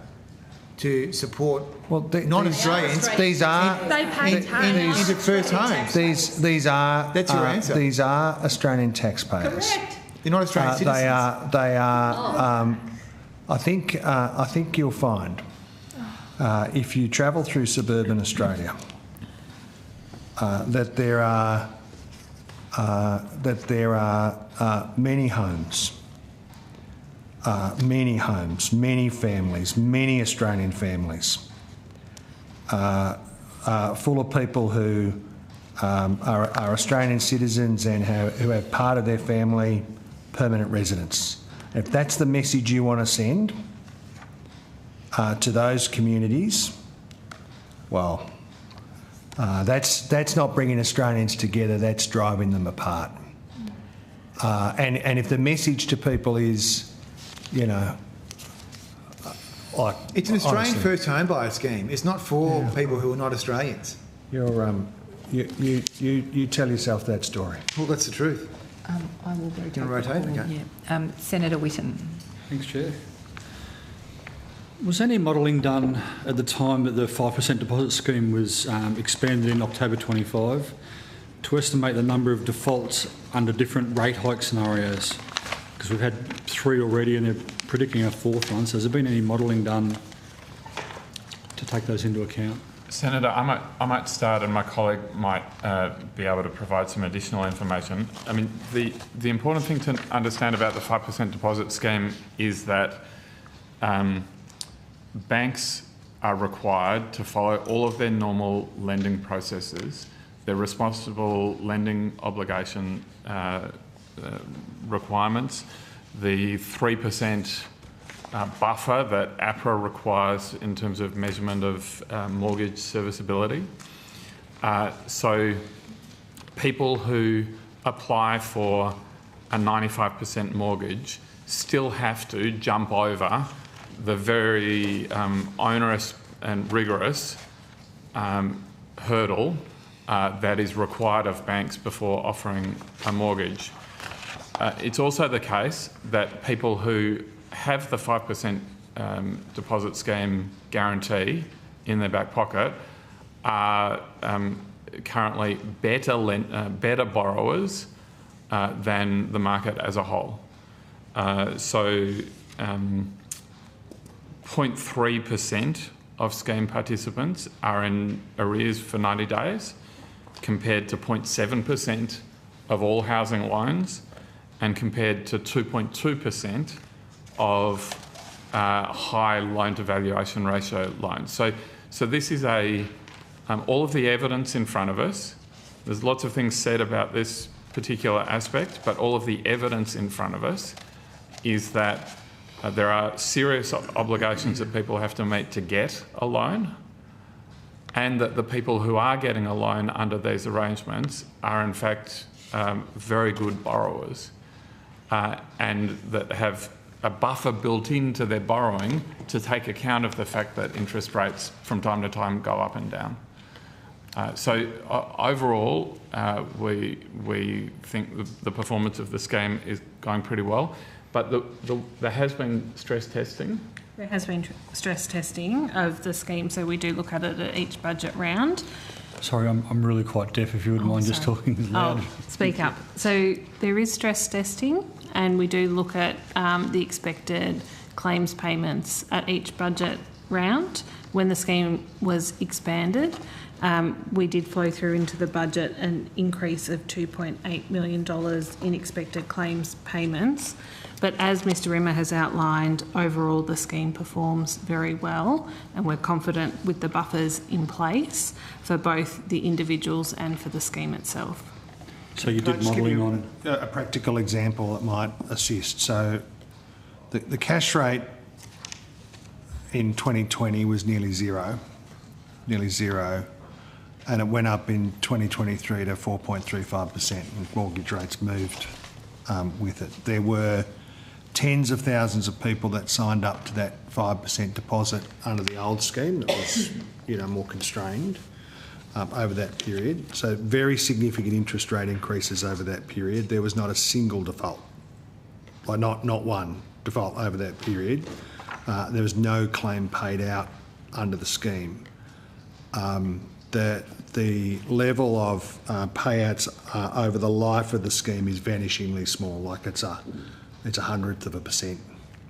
to support non-Australians. These are They pay tax. into first homes. these are That's your answer. These are Australian taxpayers. Correct. They're not Australian citizens. They are. I think you'll find if you travel through suburban Australia that there are many homes, many families, many Australian families full of people who are Australian citizens and who have part of their family permanent residents. If that's the message you want to send to those communities, well, that's not bringing Australians together, that's driving them apart. And if the message to people is, you know, like... It's an Australian honestly, first home buyer scheme. It's not for people who are not Australians. you tell yourself that story. Well, that's the truth. I will rotate. Do you want to rotate? the Okay. call, yeah. Senator Whitten. Thanks, Chair. Was any modelling done at the time that the 5% deposit scheme was expanded in October 25 to estimate the number of defaults under different rate hike scenarios? Because we've had 3 already and they're predicting a 4th one. So has there been any modelling done to take those into account? Senator, I might start, and my colleague might be able to provide some additional information. I mean, the important thing to understand about the 5% deposit scheme is that banks are required to follow all of their normal lending processes, their responsible lending obligation requirements, the 3% buffer that APRA requires in terms of measurement of mortgage serviceability. So people who apply for a 95% mortgage still have to jump over the very onerous and rigorous hurdle that is required of banks before offering a mortgage. It's also the case that people who have the 5% deposit scheme guarantee in their back pocket are currently better borrowers than the market as a whole. 0.3% of scheme participants are in arrears for 90 days compared to 0.7% of all housing loans and compared to 2.2% of high loan to valuation ratio loans. So this is all of the evidence in front of us. There's lots of things said about this particular aspect, but all of the evidence in front of us is that there are serious obligations that people have to meet to get a loan, and that the people who are getting a loan under these arrangements are in fact very good borrowers and that have a buffer built into their borrowing to take account of the fact that interest rates from time to time go up and down. Overall, we think the performance of the scheme is going pretty well, but there has been stress testing. There has been stress testing of the scheme, so we do look at it at each budget round. Sorry, I'm really quite deaf, if you wouldn't mind just talking loud. Speak up. So there is stress testing, and we do look at the expected claims payments at each budget round. When the scheme was expanded, we did flow through into the budget an increase of $2.8 million in expected claims payments. But as Mr Rimmer has outlined, overall the scheme performs very well, and we're confident with the buffers in place for both the individuals and for the scheme itself. So you did modelling on... A practical example that might assist. So the cash rate in 2020 was nearly zero, and it went up in 2023 to 4.35%, and mortgage rates moved with it. There were tens of thousands of people that signed up to that 5% deposit under the old scheme that was, more constrained. over that period. So very significant interest rate increases over that period. There was not a single default, like not one default over that period. There was no claim paid out under the scheme. The level of payouts over the life of the scheme is vanishingly small. Like it's a 100%,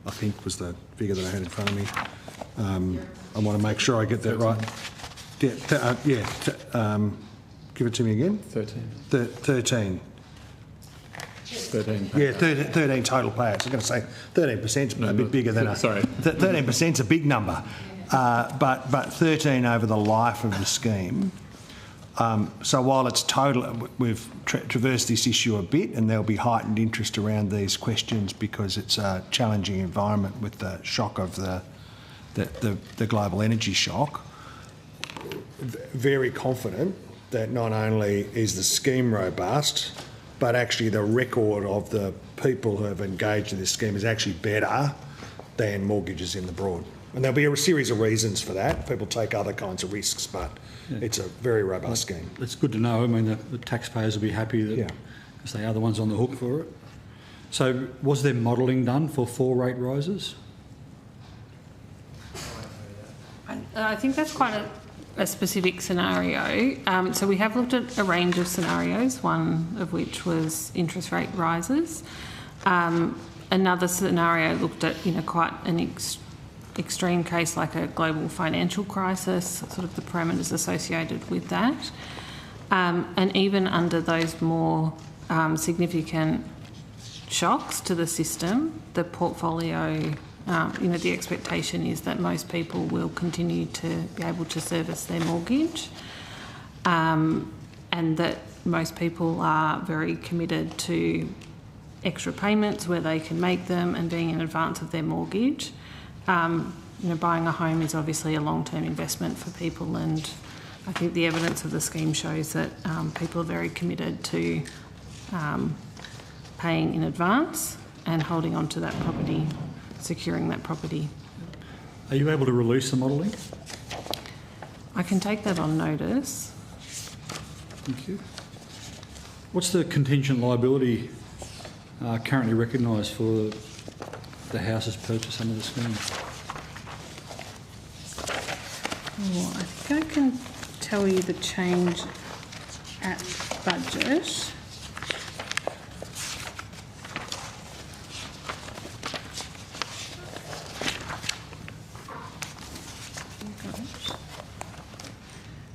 I think was the figure that I had in front of me. I want to make sure I get that right. Give it to me again. 13. 13. 13. Yeah, 13 total payouts. I was going to say 13% a bit bigger than sorry. 13% a big number, but 13 over the life of the scheme. So while it's total, we've traversed this issue a bit, and there'll be heightened interest around these questions because it's a challenging environment with the shock of the global energy shock. Very confident that not only is the scheme robust, but actually the record of the people who have engaged in this scheme is actually better than mortgages in the broad. And there'll be a series of reasons for that. People take other kinds of risks, but it's a very robust scheme. It's good to know. I mean, the taxpayers will be happy that because they are the ones on the hook for it. So was there modelling done for 4 rate rises? I think that's quite a specific scenario. So we have looked at a range of scenarios, one of which was interest rate rises. Another scenario looked at, quite an extreme case like a global financial crisis, sort of the parameters associated with that. And even under those more significant shocks to the system, the portfolio, the expectation is that most people will continue to be able to service their mortgage, and that most people are very committed to extra payments where they can make them and being in advance of their mortgage. Buying a home is obviously a long-term investment for people, and I think the evidence of the scheme shows that people are very committed to paying in advance and holding on to that property, securing that property. Are you able to release the modelling? I can take that on notice. Thank you. What's the contingent liability currently recognised for the houses purchased under the scheme? Oh, I think I can tell you the change at budget.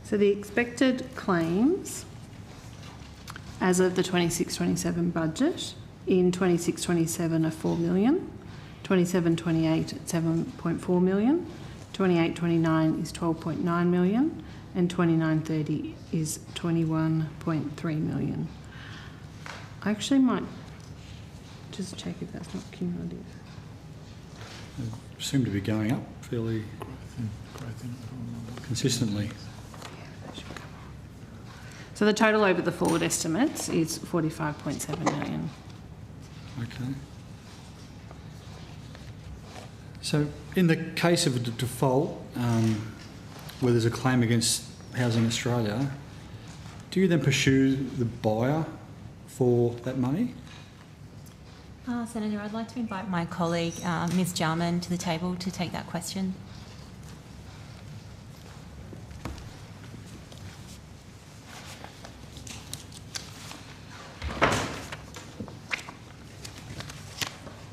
So the expected claims as of the 26-27 budget in 26-27 are 4 million, 27-28 at 7.4 million, 28-29 is 12.9 million, and 29-30 is 21.3 million. I actually might just check if that's not cumulative. They seem to be going up fairly consistently. So the total over the forward estimates is 45.7 million. Okay. So in the case of a default, where there's a claim against Housing Australia, do you then pursue the buyer for that money? Senator, I'd like to invite my colleague, Ms Jarman, to the table to take that question.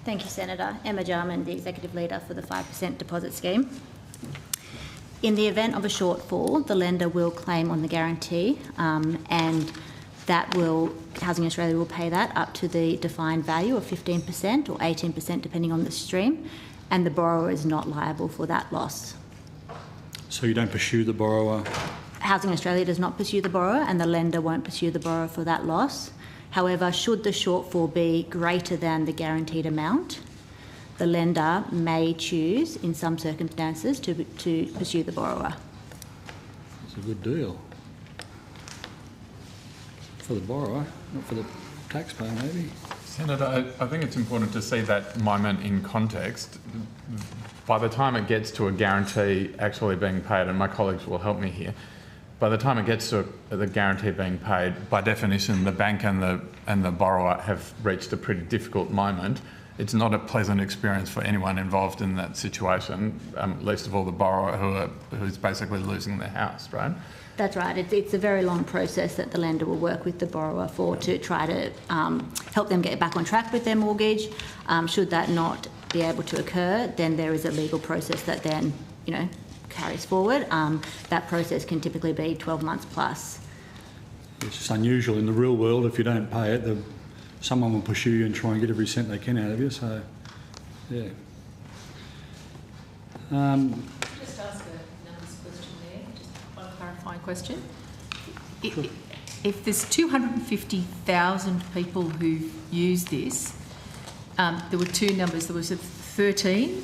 Thank you, Senator. Emma Jarman, the Executive Leader for the 5% Deposit Scheme. In the event of a shortfall, the lender will claim on the guarantee, and that will, Housing Australia will pay that up to the defined value of 15% or 18% depending on the stream, and the borrower is not liable for that loss. So you don't pursue the borrower? Housing Australia does not pursue the borrower, and the lender won't pursue the borrower for that loss. However, should the shortfall be greater than the guaranteed amount, the lender may choose, in some circumstances, to pursue the borrower. It's a good deal. For the borrower, not for the taxpayer, maybe. Senator, I think it's important to see that moment in context. By the time it gets to a guarantee actually being paid, and my colleagues will help me here, by the time it gets to the guarantee being paid, by definition, the bank and the borrower have reached a pretty difficult moment. It's not a pleasant experience for anyone involved in that situation, least of all the borrower who's basically losing their house, right? That's right. It's a very long process that the lender will work with the borrower for to try to help them get back on track with their mortgage. Should that not be able to occur, then there is a legal process that then, carries forward. That process can typically be 12 months plus. It's just unusual in the real world. If you don't pay it, someone will pursue you and try and get every cent they can out of you. So, yeah. Just ask another question there, just one clarifying question. Sure. If there's 250,000 people who use this, there were two numbers. There was a 13.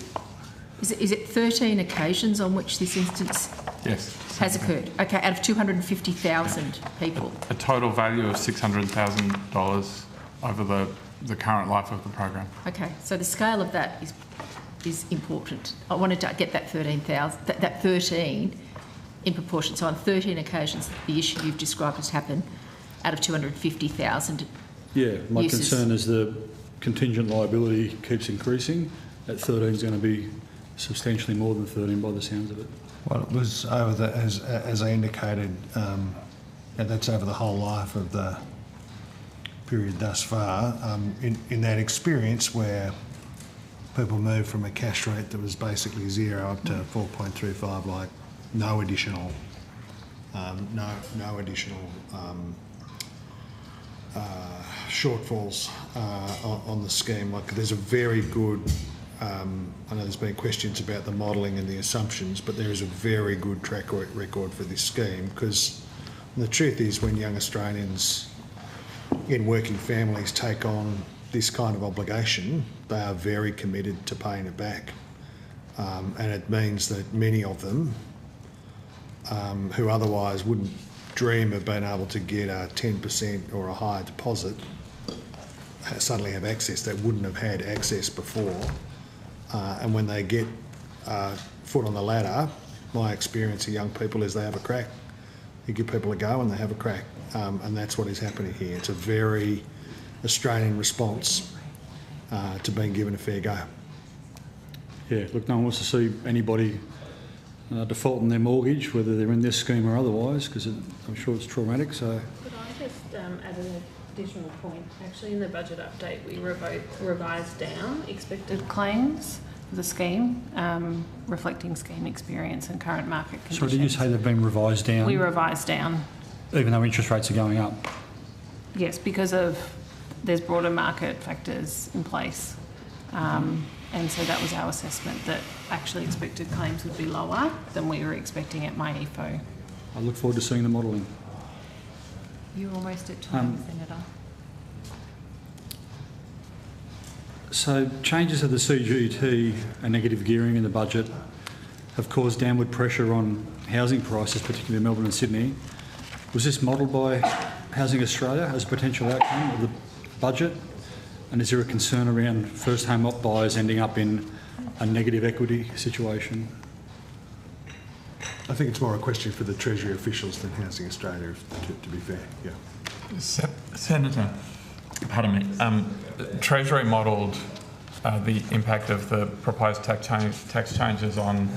Is it 13 occasions on which this instance has occurred? Okay, out of 250,000 people. A total value of $600,000 over the current life of the program. Okay, so the scale of that is important. I wanted to get that 13,000, that 13 in proportion. So on 13 occasions, the issue you've described has happened out of 250,000 Yeah, my uses. concern is the contingent liability keeps increasing. That 13 is going to be substantially more than 13 by the sounds of it. Well, it was over as I indicated, that's over the whole life of the period thus far. In that experience where people moved from a cash rate that was basically zero up to 4.35, like no additional shortfalls on the scheme. Like there's a very good. I know there's been questions about the modelling and the assumptions, but there is a very good track record for this scheme because the truth is when young Australians in working families take on this kind of obligation, they are very committed to paying it back. And it means that many of them who otherwise wouldn't dream of being able to get a 10% or a higher deposit suddenly have access that wouldn't have had access before. And when they get foot on the ladder, my experience of young people is they have a crack. You give people a go and they have a crack. And that's what is happening here. It's a very Australian response to being given a fair go. Yeah, look, no one wants to see anybody default on their mortgage, whether they're in this scheme or otherwise, because I'm sure it's traumatic. So, could I just add an additional point? Actually, in the budget update, we revised down expected claims for the scheme, reflecting scheme experience and current market conditions. sorry, did you say they've been revised down? We revised down. Even though interest rates are going up? Yes, because there's broader market factors in place. And so that was our assessment, that actually expected claims would be lower than we were expecting at MyEFO. I look forward to seeing the modelling. You're almost at time, Senator. So changes to the CGT and negative gearing in the budget have caused downward pressure on housing prices, particularly in Melbourne and Sydney. Was this modelled by Housing Australia as a potential outcome of the budget? And is there a concern around first home buyers ending up in a negative equity situation? I think it's more a question for the Treasury officials than Housing Australia, to be fair. Yeah. Senator, pardon me. Treasury modelled the impact of the proposed tax changes on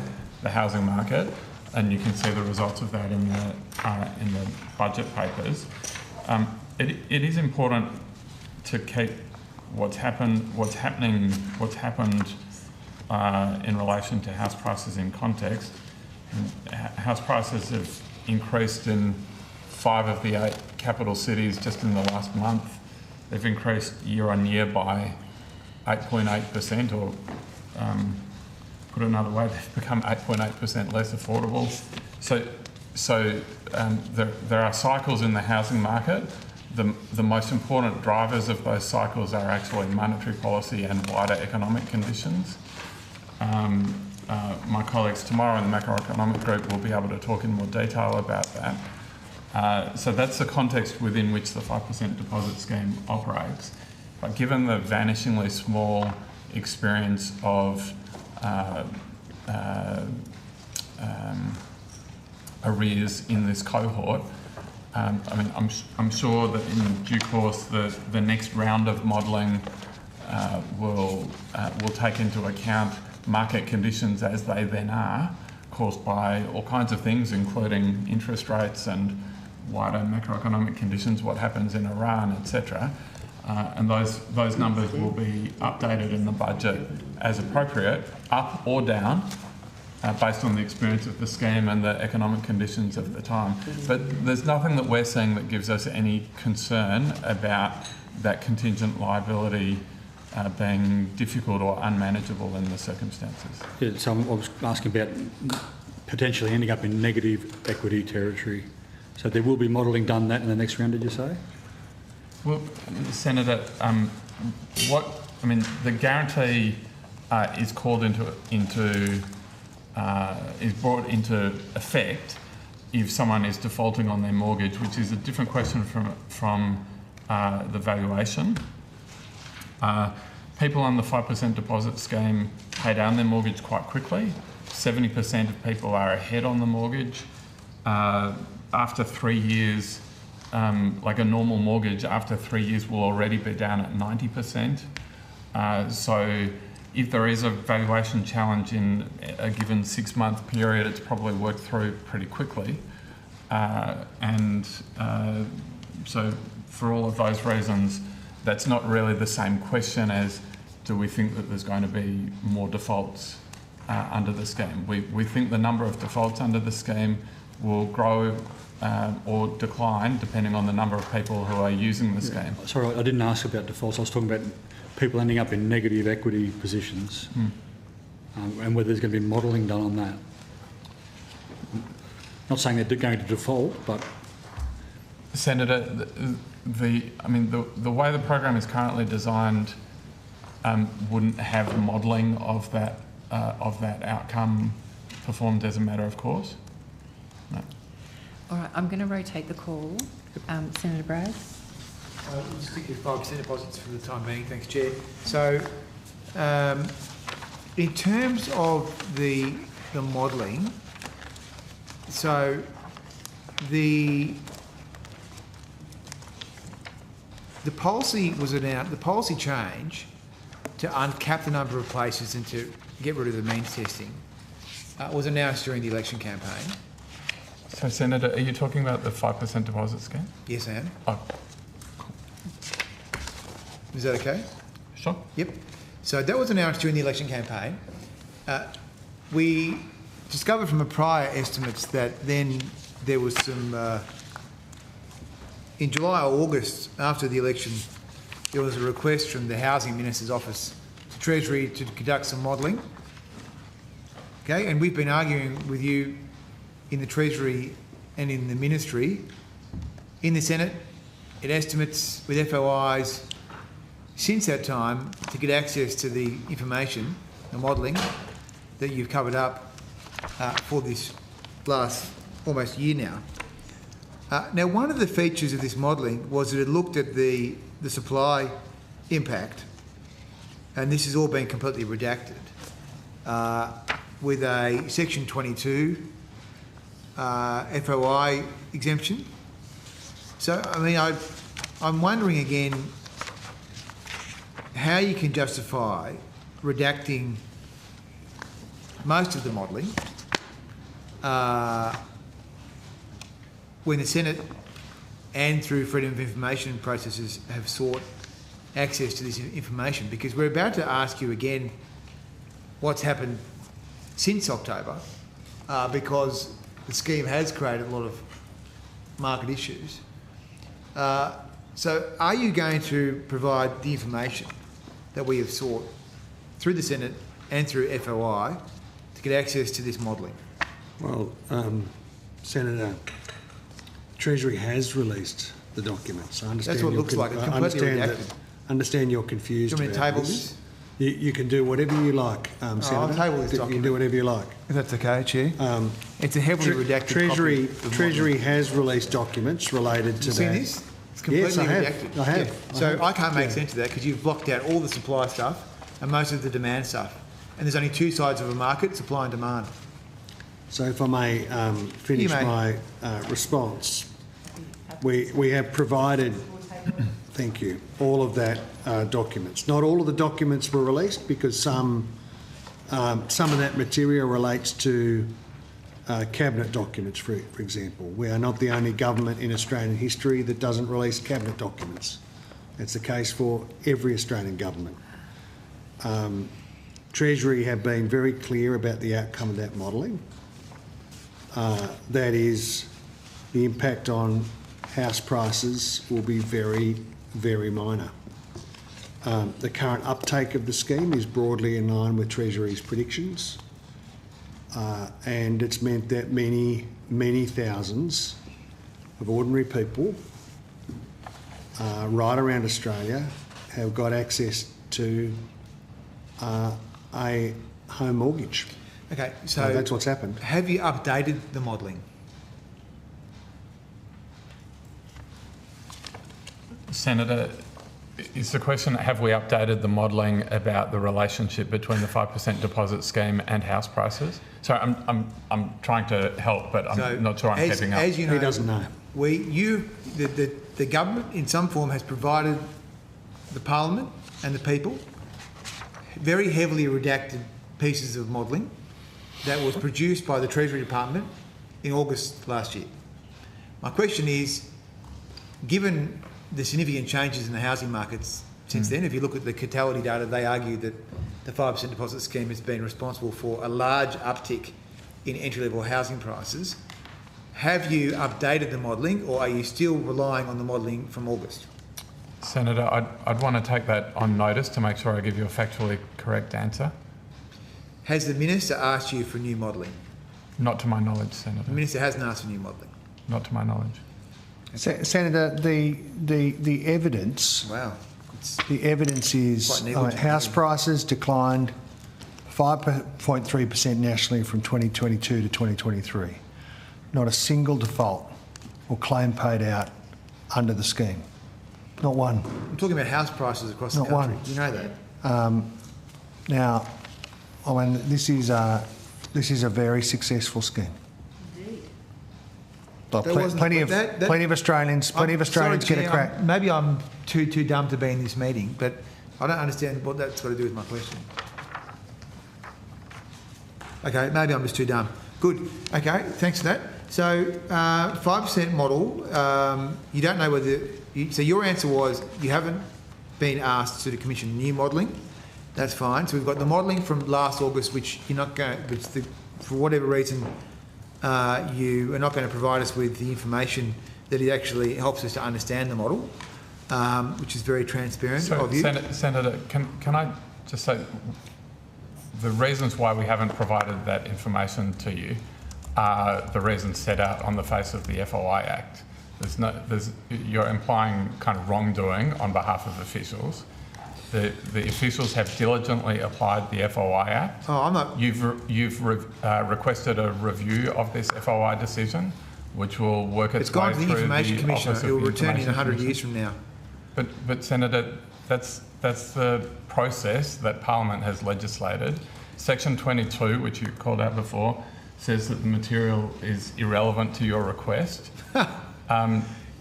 the housing market, and you can see the results of that in the budget papers. It is important to keep what's happened in relation to house prices in context. House prices have increased in 5 of the 8 capital cities just in the last month. They've increased year on year by 8.8%, or put another way, they've become 8.8% less affordable. So there are cycles in the housing market. The most important drivers of those cycles are actually monetary policy and wider economic conditions. My colleagues tomorrow in the macroeconomic group will be able to talk in more detail about that. So that's the context within which the 5% deposit scheme operates. But given the vanishingly small experience of arrears in this cohort. I mean, I'm sure that in due course the next round of modelling will take into account market conditions as they then are, caused by all kinds of things, including interest rates and wider macroeconomic conditions, what happens in Iran, etc. And those numbers will be updated in the budget as appropriate, up or down, based on the experience of the scheme and the economic conditions of the time. But there's nothing that we're seeing that gives us any concern about that contingent liability being difficult or unmanageable in the circumstances. Yeah, so I was asking about potentially ending up in negative equity territory. So there will be modelling done that in the next round, did you say? Well, Senator, the guarantee is called is brought into effect if someone is defaulting on their mortgage, which is a different question from the valuation. People on the 5% deposit scheme pay down their mortgage quite quickly. 70% of people are ahead on the mortgage. After 3 years, like a normal mortgage, after 3 years will already be down at 90%. So if there is a valuation challenge in a given 6-month period, it's probably worked through pretty quickly. So for all of those reasons, that's not really the same question as do we think that there's going to be more defaults under the scheme. We think the number of defaults under the scheme will grow or decline depending on the number of people who are using the scheme. Sorry, I didn't ask about defaults. I was talking about people ending up in negative equity positions and whether there's going to be modelling done on that. Not saying that they're going to default, but... Senator, the way the program is currently designed wouldn't have modelling of that outcome performed as a matter of course. No. All right, I'm going to rotate the call. Senator Bragg. We'll stick with 5% deposits for the time being, thanks, Chair. So, in terms of the modelling, so the policy was announced, the policy change to uncap the number of places and to get rid of the means testing was announced during the election campaign. So, Senator, are you talking about the 5% deposit scheme? Yes, I am. Oh. Is that okay? Sure. Yep. So that was announced during the election campaign. We discovered from a prior estimates that then there was some... in July or August, after the election, there was a request from the Housing Minister's Office to Treasury to conduct some modelling. Okay, and we've been arguing with you in the Treasury and in the Ministry, in the Senate, it estimates with FOIs since that time to get access to the information, the modelling that you've covered up for this last almost year now. Now, one of the features of this modelling was that it looked at the supply impact, and this has all been completely redacted, with a Section 22 FOI exemption. So, I mean, I'm wondering again how you can justify redacting most of the modelling when the Senate and through freedom of information processes have sought access to this information, because we're about to ask you again what's happened since October, because the scheme has created a lot of market issues. So are you going to provide the information that we have sought through the Senate and through FOI to get access to this modelling? Well, Senator, Treasury has released the documents. I understand. That's what it looks like. It's completely redacted. Understand you're confused. Do you want me to table this? You can do whatever you like, Senator. I'll table this document. You can do whatever you like. If that's okay, Chair. It's a heavily redacted copy. Treasury has released documents related to that. Have you seen this? It's completely redacted. I have. Yeah. So I can't make sense of that because you've blocked out all the supply stuff and most of the demand stuff. And there's only two sides of a market, supply and demand. So if I may finish You may. my response, we have provided, thank you, all of that documents. Not all of the documents were released because some of that material relates to cabinet documents, for example. We are not the only government in Australian history that doesn't release cabinet documents. It's the case for every Australian government. Treasury have been very clear about the outcome of that modelling. That is, the impact on house prices will be very, very minor. The current uptake of the scheme is broadly in line with Treasury's predictions, and it's meant that many, many thousands of ordinary people right around Australia have got access to a home mortgage. Okay, So that's what's happened. have you updated the modelling? Senator, is the question, have we updated the modelling about the relationship between the 5% deposit scheme and house prices? So I'm trying to help, but I'm not sure I'm keeping up. As you know, He doesn't know. The government in some form has provided the Parliament and the people very heavily redacted pieces of modelling that was produced by the Treasury Department in August last year. My question is, given the significant changes in the housing markets since then, if you look at the Catality data, they argue that the 5% deposit scheme has been responsible for a large uptick in entry-level housing prices. Have you updated the modelling, or are you still relying on the modelling from August? Senator, I'd want to take that on notice to make sure I give you a factually correct answer. Has the Minister asked you for new modelling? Not to my knowledge, Senator. The Minister hasn't asked for new modelling. Not to my knowledge. Senator, the evidence. Wow. The evidence is Quite negligent, house isn't it? prices declined 5.3% nationally from 2022 to 2023. Not a single default or claim paid out under the scheme. Not one. I'm talking about house prices across the Not country. one. Do you know that? Now, I mean, this is a very successful scheme. Like, That wasn't- plenty of that- plenty of Australians Sorry, get a Chair, crack. maybe I'm too dumb to be in this meeting, but I don't understand what that's got to do with my question. Okay, maybe I'm just too dumb. Good. Okay, thanks for that. So, 5% model, you don't know whether... so your answer was you haven't been asked to commission new modelling. That's fine. So we've got the modelling from last August, which you're not going... for whatever reason, you are not going to provide us with the information that it actually helps us to understand the model, which is very transparent So, of you. Senator, can I just say the reasons why we haven't provided that information to you are the reasons set out on the face of the FOI Act. You're implying kind of wrongdoing on behalf of officials. The officials have diligently applied the FOI Act. Oh, I'm not... You've requested a review of this FOI decision, which will work its It's gone way to the through Information the Commissioner. Office It of will the return in Information 100 Commissioner. years from now. But Senator, that's the process that Parliament has legislated. Section 22, which you called out before, says that the material is irrelevant to your request.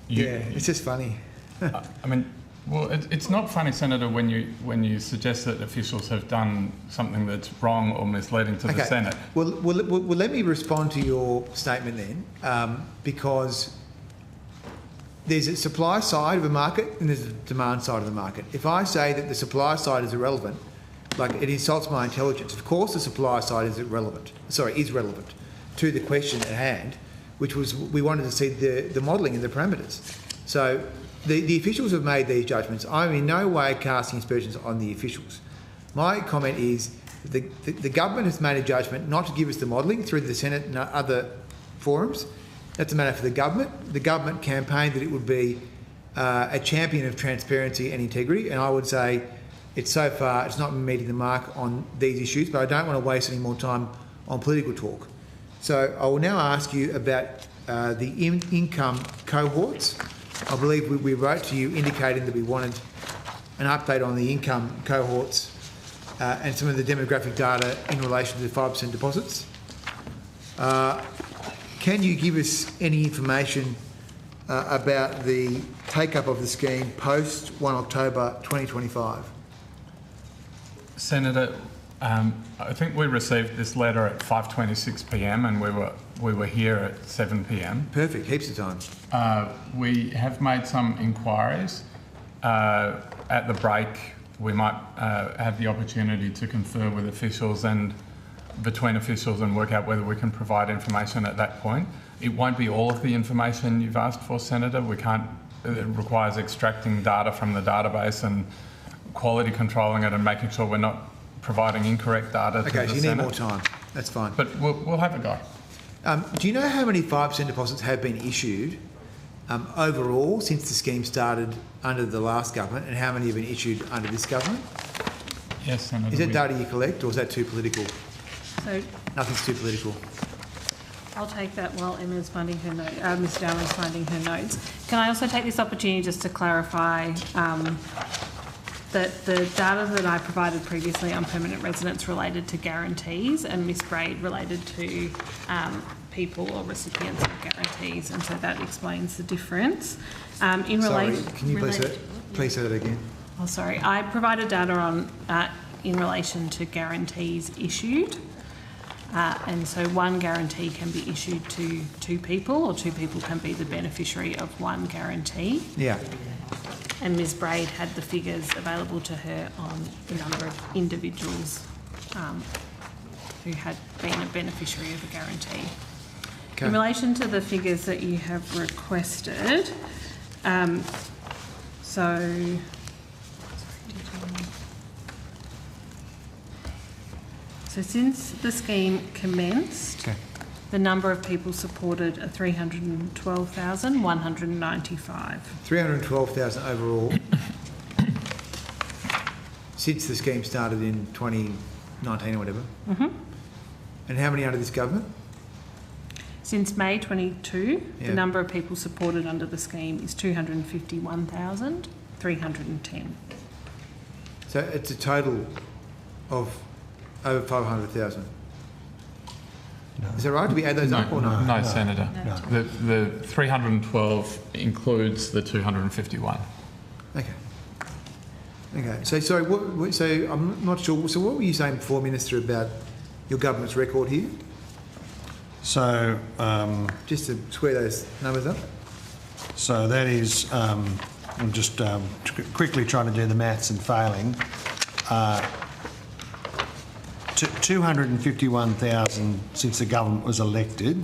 It's just funny. I mean, well, it's not funny, Senator, when you suggest that officials have done something that's wrong or misleading to the Senate. Well, let me respond to your statement then, because there's a supply side of a market and there's a demand side of the market. If I say that the supply side is irrelevant, like it insults my intelligence. Of course, the supply side is relevant to the question at hand, which was we wanted to see the modelling and the parameters. So the officials have made these judgments. I'm in no way casting aspersions on the officials. My comment is the government has made a judgment not to give us the modelling through the Senate and other forums. That's a matter for the government. The government campaigned that it would be a champion of transparency and integrity, and I would say it's not meeting the mark on these issues, but I don't want to waste any more time on political talk. So I will now ask you about the income cohorts. I believe we wrote to you indicating that we wanted an update on the income cohorts and some of the demographic data in relation to the 5% deposits. Can you give us any information about the take-up of the scheme post 1 October 2025? Senator, I think we received this letter at 5:26 p.m. and we were here at 7 p.m. Perfect, heaps of time. We have made some inquiries. At the break, we might have the opportunity to confer with officials and between officials and work out whether we can provide information at that point. It won't be all of the information you've asked for, Senator. We can't. It requires extracting data from the database and quality controlling it and making sure we're not providing incorrect data to the Senate. Okay, so you need more time. That's fine. But we'll have a go. Do you know how many 5% deposits have been issued overall since the scheme started under the last government, and how many have been issued under this government? Yes, Senator. Is that data you collect, or is that too political? So Nothing's too political. I'll take that while Emma's finding her note. Ms. Darwin's finding her notes. Can I also take this opportunity just to clarify that the data that I provided previously on permanent residents related to guarantees, and Ms. Braid related to people or recipients of guarantees, and so that explains the difference. Sorry, can you please say that again? Oh, sorry. I provided data on in relation to guarantees issued. And so one guarantee can be issued to two people, or two people can be the beneficiary of one guarantee. Yeah. And Ms. Braid had the figures available to her on the number of individuals who had been a beneficiary of a guarantee. Okay. In relation to the figures that you have requested, So since the scheme commenced, the number of people supported are 312,195. 312,000 overall since the scheme started in 2019 or whatever. Mm-hmm. And how many under this government? Since May 22, the number of people supported under the scheme is 251,310. So it's a total of over 500,000. No. Is that right? Do we add those up or not? No, Senator. No. The 312 includes the 251. Okay. Okay. So sorry. So I'm not sure. So what were you saying before, Minister, about your government's record here? So just to square those numbers up. So that is. I'm just quickly trying to do the maths and failing. 251,000 since the government was elected.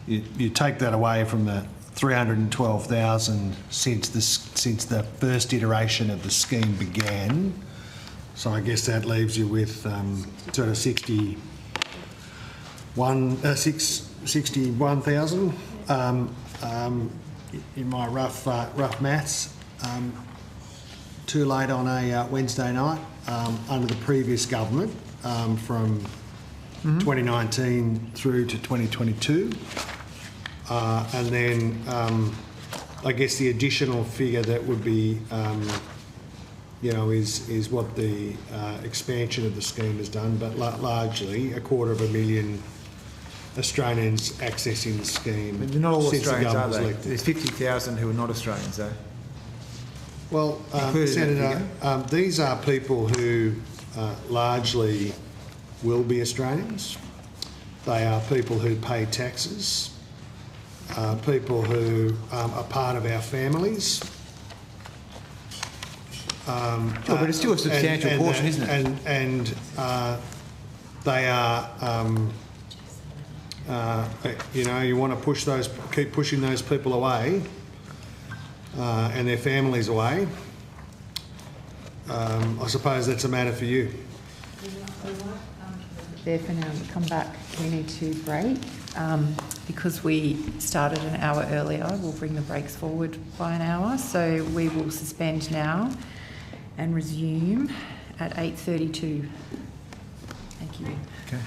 You take that away from the 312,000 since the first iteration of the scheme began. So I guess that leaves you with sort of 61,000 in my rough maths. Too late on a Wednesday night under the previous government from 2019 through to 2022. And then I guess the additional figure that would be, is what the expansion of the scheme has done, but largely 250,000 Australians accessing the scheme. But not all since Australians, the are government was they? elected. There's 50,000 who are not Australians, though. Well, Senator, these are people who largely will be Australians. They are people who pay taxes, people who are part of our families. But it's still a substantial portion, isn't it? And they are, you want to keep pushing those people away. And their families away. I suppose that's a matter for you. There for now. We'll come back. We need to break because we started an hour earlier. We'll bring the breaks forward by an hour. So we will suspend now and resume at 8:32. Thank you. Okay.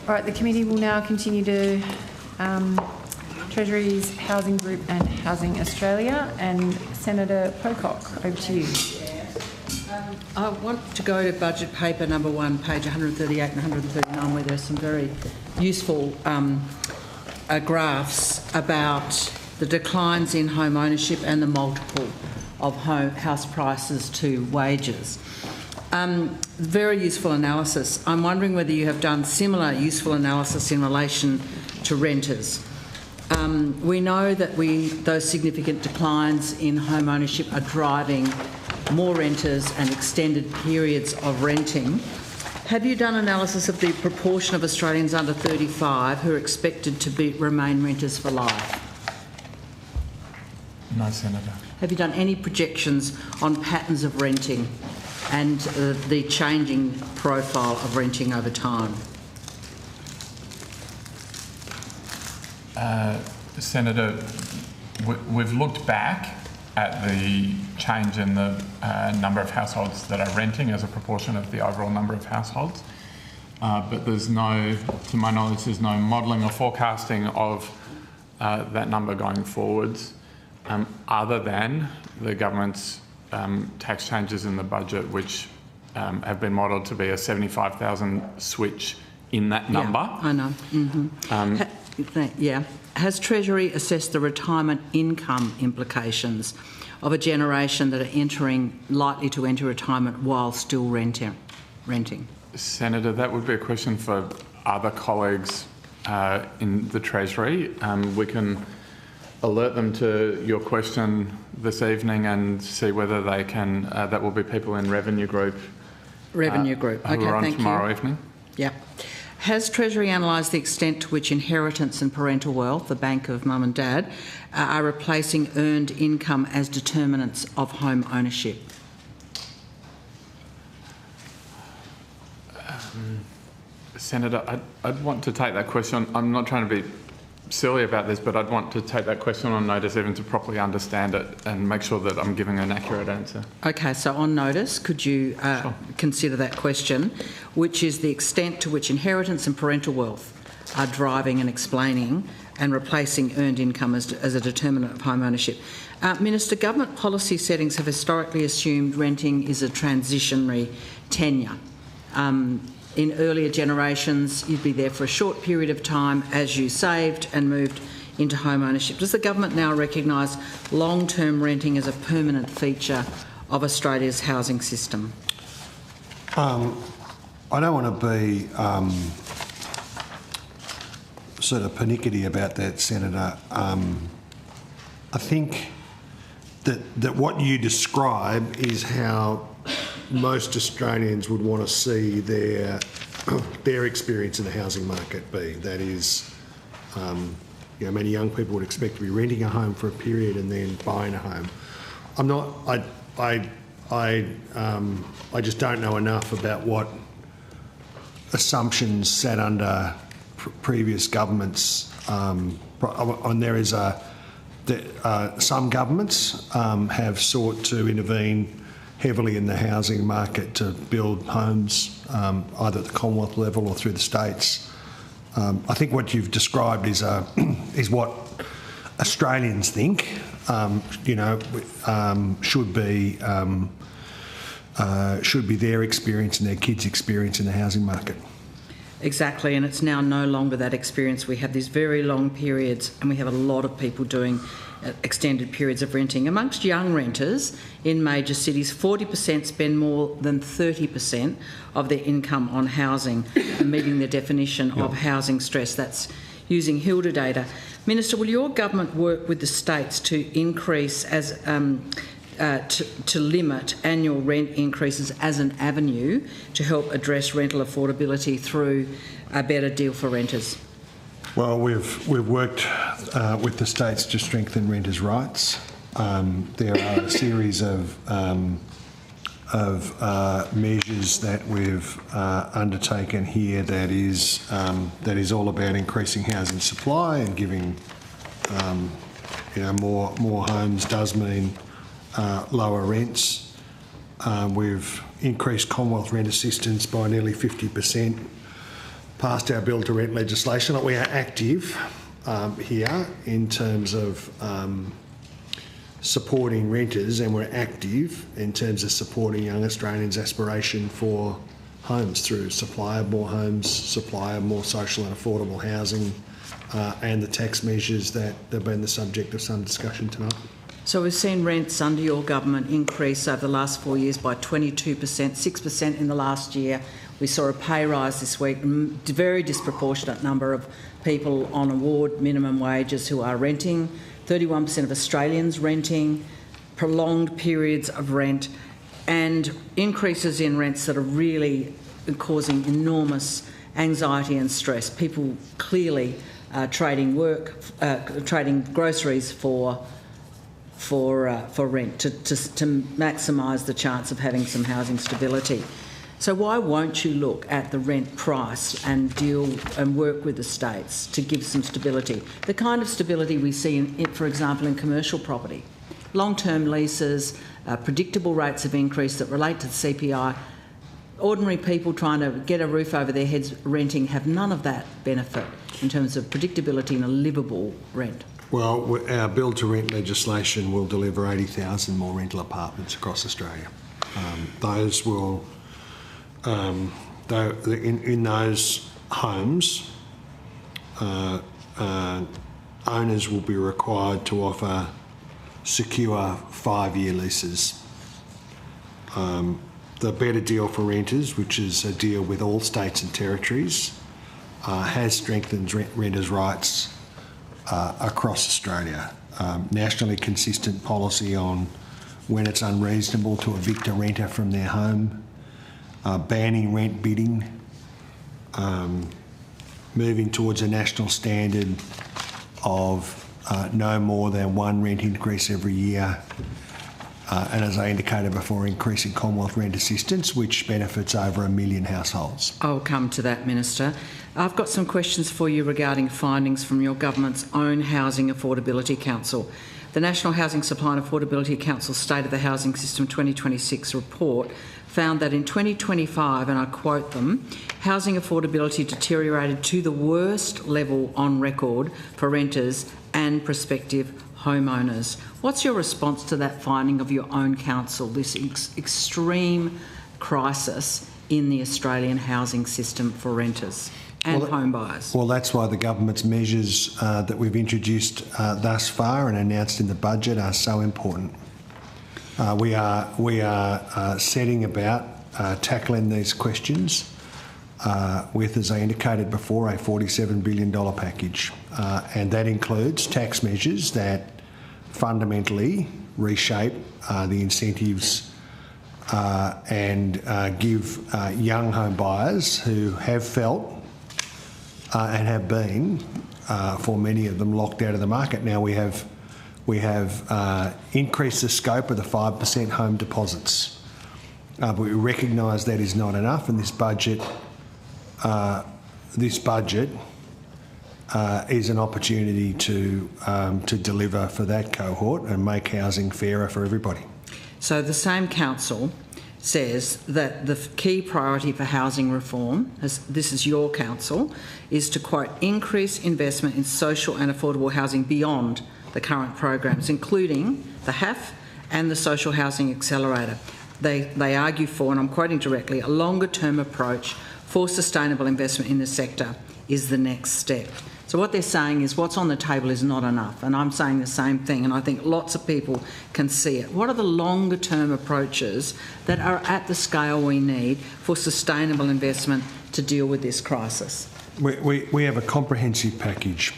All right, the committee will now continue to Treasury's Housing Group and Housing Australia. And Senator Pocock, over to you. I want to go to budget paper number 1, page 138 and 139, where there's some very useful graphs about the declines in home ownership and the multiple of house prices to wages. Very useful analysis. I'm wondering whether you have done similar useful analysis in relation to renters. We know that those significant declines in home ownership are driving more renters and extended periods of renting. Have you done analysis of the proportion of Australians under 35 who are expected to remain renters for life? No, Senator. Have you done any projections on patterns of renting and the changing profile of renting over time? Senator, we've looked back at the change in the number of households that are renting as a proportion of the overall number of households. But there's no, to my knowledge, there's no modelling or forecasting of that number going forwards, other than the government's tax changes in the budget, which have been modelled to be a 75,000 switch in that number. Yeah, I know. Yeah. Has Treasury assessed the retirement income implications of a generation that are likely to enter retirement while still renting? Senator, that would be a question for other colleagues in the Treasury. We can alert them to your question this evening and see whether they can. That will be people in Revenue Group. Revenue Group. Okay, who are on thank tomorrow you. evening. Yep. Has Treasury analysed the extent to which inheritance and parental wealth, the bank of mum and dad, are replacing earned income as determinants of home ownership? Senator, I'd want to take that question. I'm not trying to be silly about this, but I'd want to take that question on notice even to properly understand it and make sure that I'm giving an accurate answer. Okay, so on notice, could you consider that question, which is the extent to which inheritance and parental wealth are driving and explaining and replacing earned income as a determinant of home ownership? Minister, government policy settings have historically assumed renting is a transitionary tenure. In earlier generations, you'd be there for a short period of time as you saved and moved into home ownership. Does the government now recognise long-term renting as a permanent feature of Australia's housing system? I don't want to be sort of pernickety about that, Senator. I think that what you describe is how most Australians would want to see their experience in the housing market be. That is, many young people would expect to be renting a home for a period and then buying a home. I just don't know enough about what assumptions sat under previous governments. And there is some governments have sought to intervene heavily in the housing market to build homes, either at the Commonwealth level or through the states. I think what you've described is what Australians think, should be their experience and their kids' experience in the housing market. Exactly, and it's now no longer that experience. We have these very long periods and we have a lot of people doing extended periods of renting. Amongst young renters in major cities, 40% spend more than 30% of their income on housing, meeting the definition of housing stress. That's using Hilda data. Minister, will your government work with the states to increase to limit annual rent increases as an avenue to help address rental affordability through a better deal for renters? Well, we've worked with the states to strengthen renters' rights. There are a series of measures that we've undertaken here that is all about increasing housing supply and giving more homes does mean lower rents. We've increased Commonwealth rent assistance by nearly 50%, passed our build to rent legislation. Like, we are active here in terms of supporting renters, and we're active in terms of supporting young Australians' aspiration for homes through supply of more homes, supply of more social and affordable housing, and the tax measures that have been the subject of some discussion tonight. So we've seen rents under your government increase over the last 4 years by 22%, 6% in the last year. We saw a pay rise this week, a very disproportionate number of people on award minimum wages who are renting, 31% of Australians renting, prolonged periods of rent, and increases in rents that are really causing enormous anxiety and stress. People clearly trading groceries for rent to maximise the chance of having some housing stability. So why won't you look at the rent price and deal and work with the states to give some stability? The kind of stability we see, for example, in commercial property. Long-term leases, predictable rates of increase that relate to the CPI. Ordinary people trying to get a roof over their heads renting have none of that benefit in terms of predictability and a livable rent. Well, our build to rent legislation will deliver 80,000 more rental apartments across Australia. Those will, in those homes, owners will be required to offer secure 5-year leases. The Better Deal for Renters, which is a deal with all states and territories, has strengthened renters' rights across Australia. Nationally consistent policy on when it's unreasonable to evict a renter from their home, banning rent bidding, moving towards a national standard of no more than one rent increase every year, and as I indicated before, increasing Commonwealth rent assistance, which benefits over 1 million households. I'll come to that, Minister. I've got some questions for you regarding findings from your government's own Housing Affordability Council. The National Housing Supply and Affordability Council State of the Housing System 2026 report found that in 2025, and I quote them, housing affordability deteriorated to the worst level on record for renters and prospective homeowners. What's your response to that finding of your own council, this extreme crisis in the Australian housing system for renters and home buyers? Well, that's why the government's measures that we've introduced thus far and announced in the budget are so important. We are setting about tackling these questions with, as I indicated before, a $47 billion package. And that includes tax measures that fundamentally reshape the incentives and give young home buyers who have felt and have been, for many of them, locked out of the market. Now we have increased the scope of the 5% home deposits, but we recognise that is not enough, and this budget is an opportunity to deliver for that cohort and make housing fairer for everybody. So the same council says that the key priority for housing reform, as this is your council, is to, quote, increase investment in social and affordable housing beyond the current programs, including the HAF and the Social Housing Accelerator. They argue for, and I'm quoting directly, a longer-term approach for sustainable investment in the sector is the next step. So what they're saying is what's on the table is not enough, and I'm saying the same thing, and I think lots of people can see it. What are the longer-term approaches that are at the scale we need for sustainable investment to deal with this crisis? We have a comprehensive package,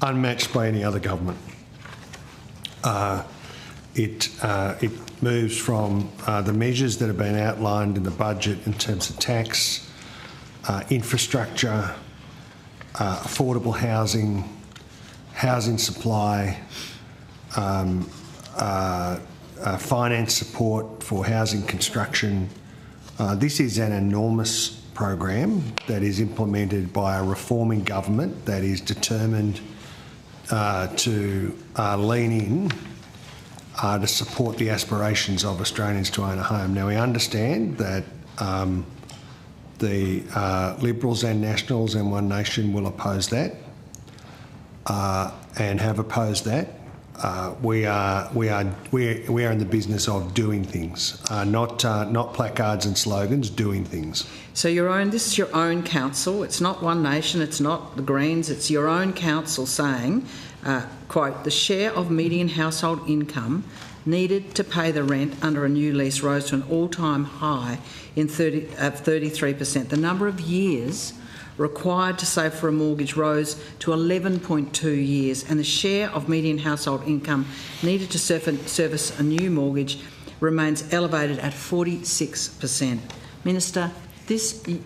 unmatched by any other government. It moves from the measures that have been outlined in the budget in terms of tax, infrastructure, affordable housing, housing supply, finance support for housing construction. This is an enormous program that is implemented by a reforming government that is determined to lean in to support the aspirations of Australians to own a home. Now, we understand that the Liberals and Nationals and One Nation will oppose that and have opposed that. We are in the business of doing things, not placards and slogans. Doing things. So this is your own council. It's not One Nation. It's not the Greens. It's your own council saying, quote, the share of median household income needed to pay the rent under a new lease rose to an all-time high of 33%. The number of years required to save for a mortgage rose to 11.2 years, and the share of median household income needed to service a new mortgage remains elevated at 46%. Minister,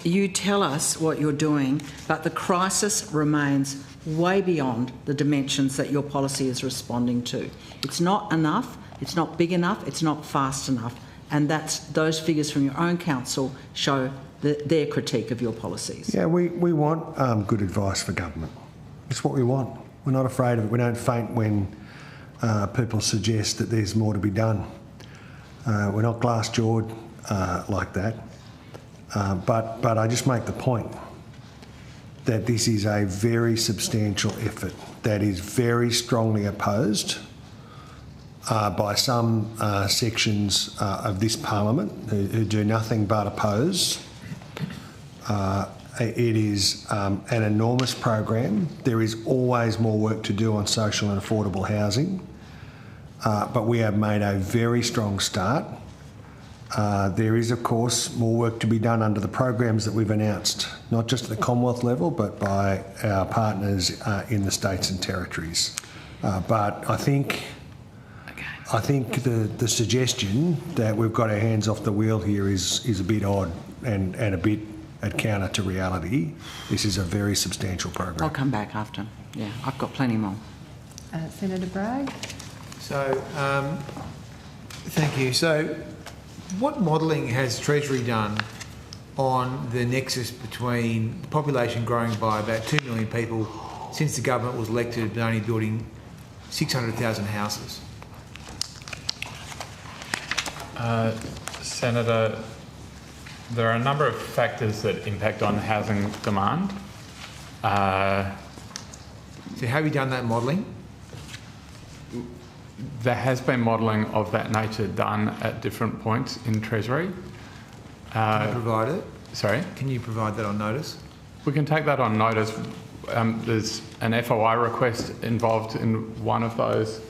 you tell us what you're doing, but the crisis remains way beyond the dimensions that your policy is responding to. It's not enough, it's not big enough, it's not fast enough, and those figures from your own council show their critique of your policies. Yeah, we want good advice for government. It's what we want. We're not afraid of it. We don't faint when people suggest that there's more to be done. We're not glass-jawed like that. But I just make the point that this is a very substantial effort that is very strongly opposed by some sections of this parliament who do nothing but oppose. It is an enormous program. There is always more work to do on social and affordable housing, but we have made a very strong start. There is, of course, more work to be done under the programs that we've announced, not just at the Commonwealth level, but by our partners in the states and territories. But I think the suggestion that we've got our hands off the wheel here is a bit odd and a bit at counter to reality. This is a very substantial program. I'll come back after. Yeah, I've got plenty more. Senator Bragg. So, thank you. So, what modelling has Treasury done on the nexus between the population growing by about 2 million people since the government was elected and only building 600,000 houses? Senator, there are a number of factors that impact on housing demand. So have you done that modelling? There has been modelling of that nature done at different points in Treasury. Can you provide it? Sorry? Can you provide that on notice? We can take that on notice. There's an FOI request involved in one of those.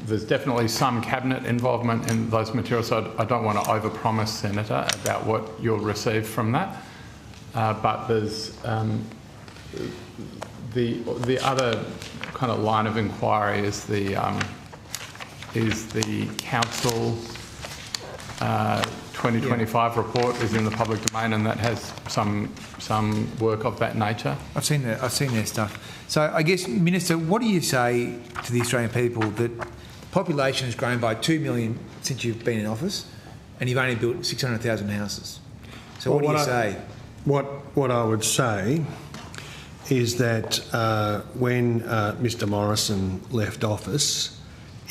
There's definitely some cabinet involvement in those materials, so I don't want to overpromise, Senator, about what you'll receive from that. But there's the other kind of line of inquiry is the council 2025 report is in the public domain, and that has some work of that nature. I've seen their stuff. So I guess, Minister, what do you say to the Australian people that the population has grown by 2 million since you've been in office, and you've only built 600,000 houses? So what do you say? What I would say is that when Mr Morrison left office,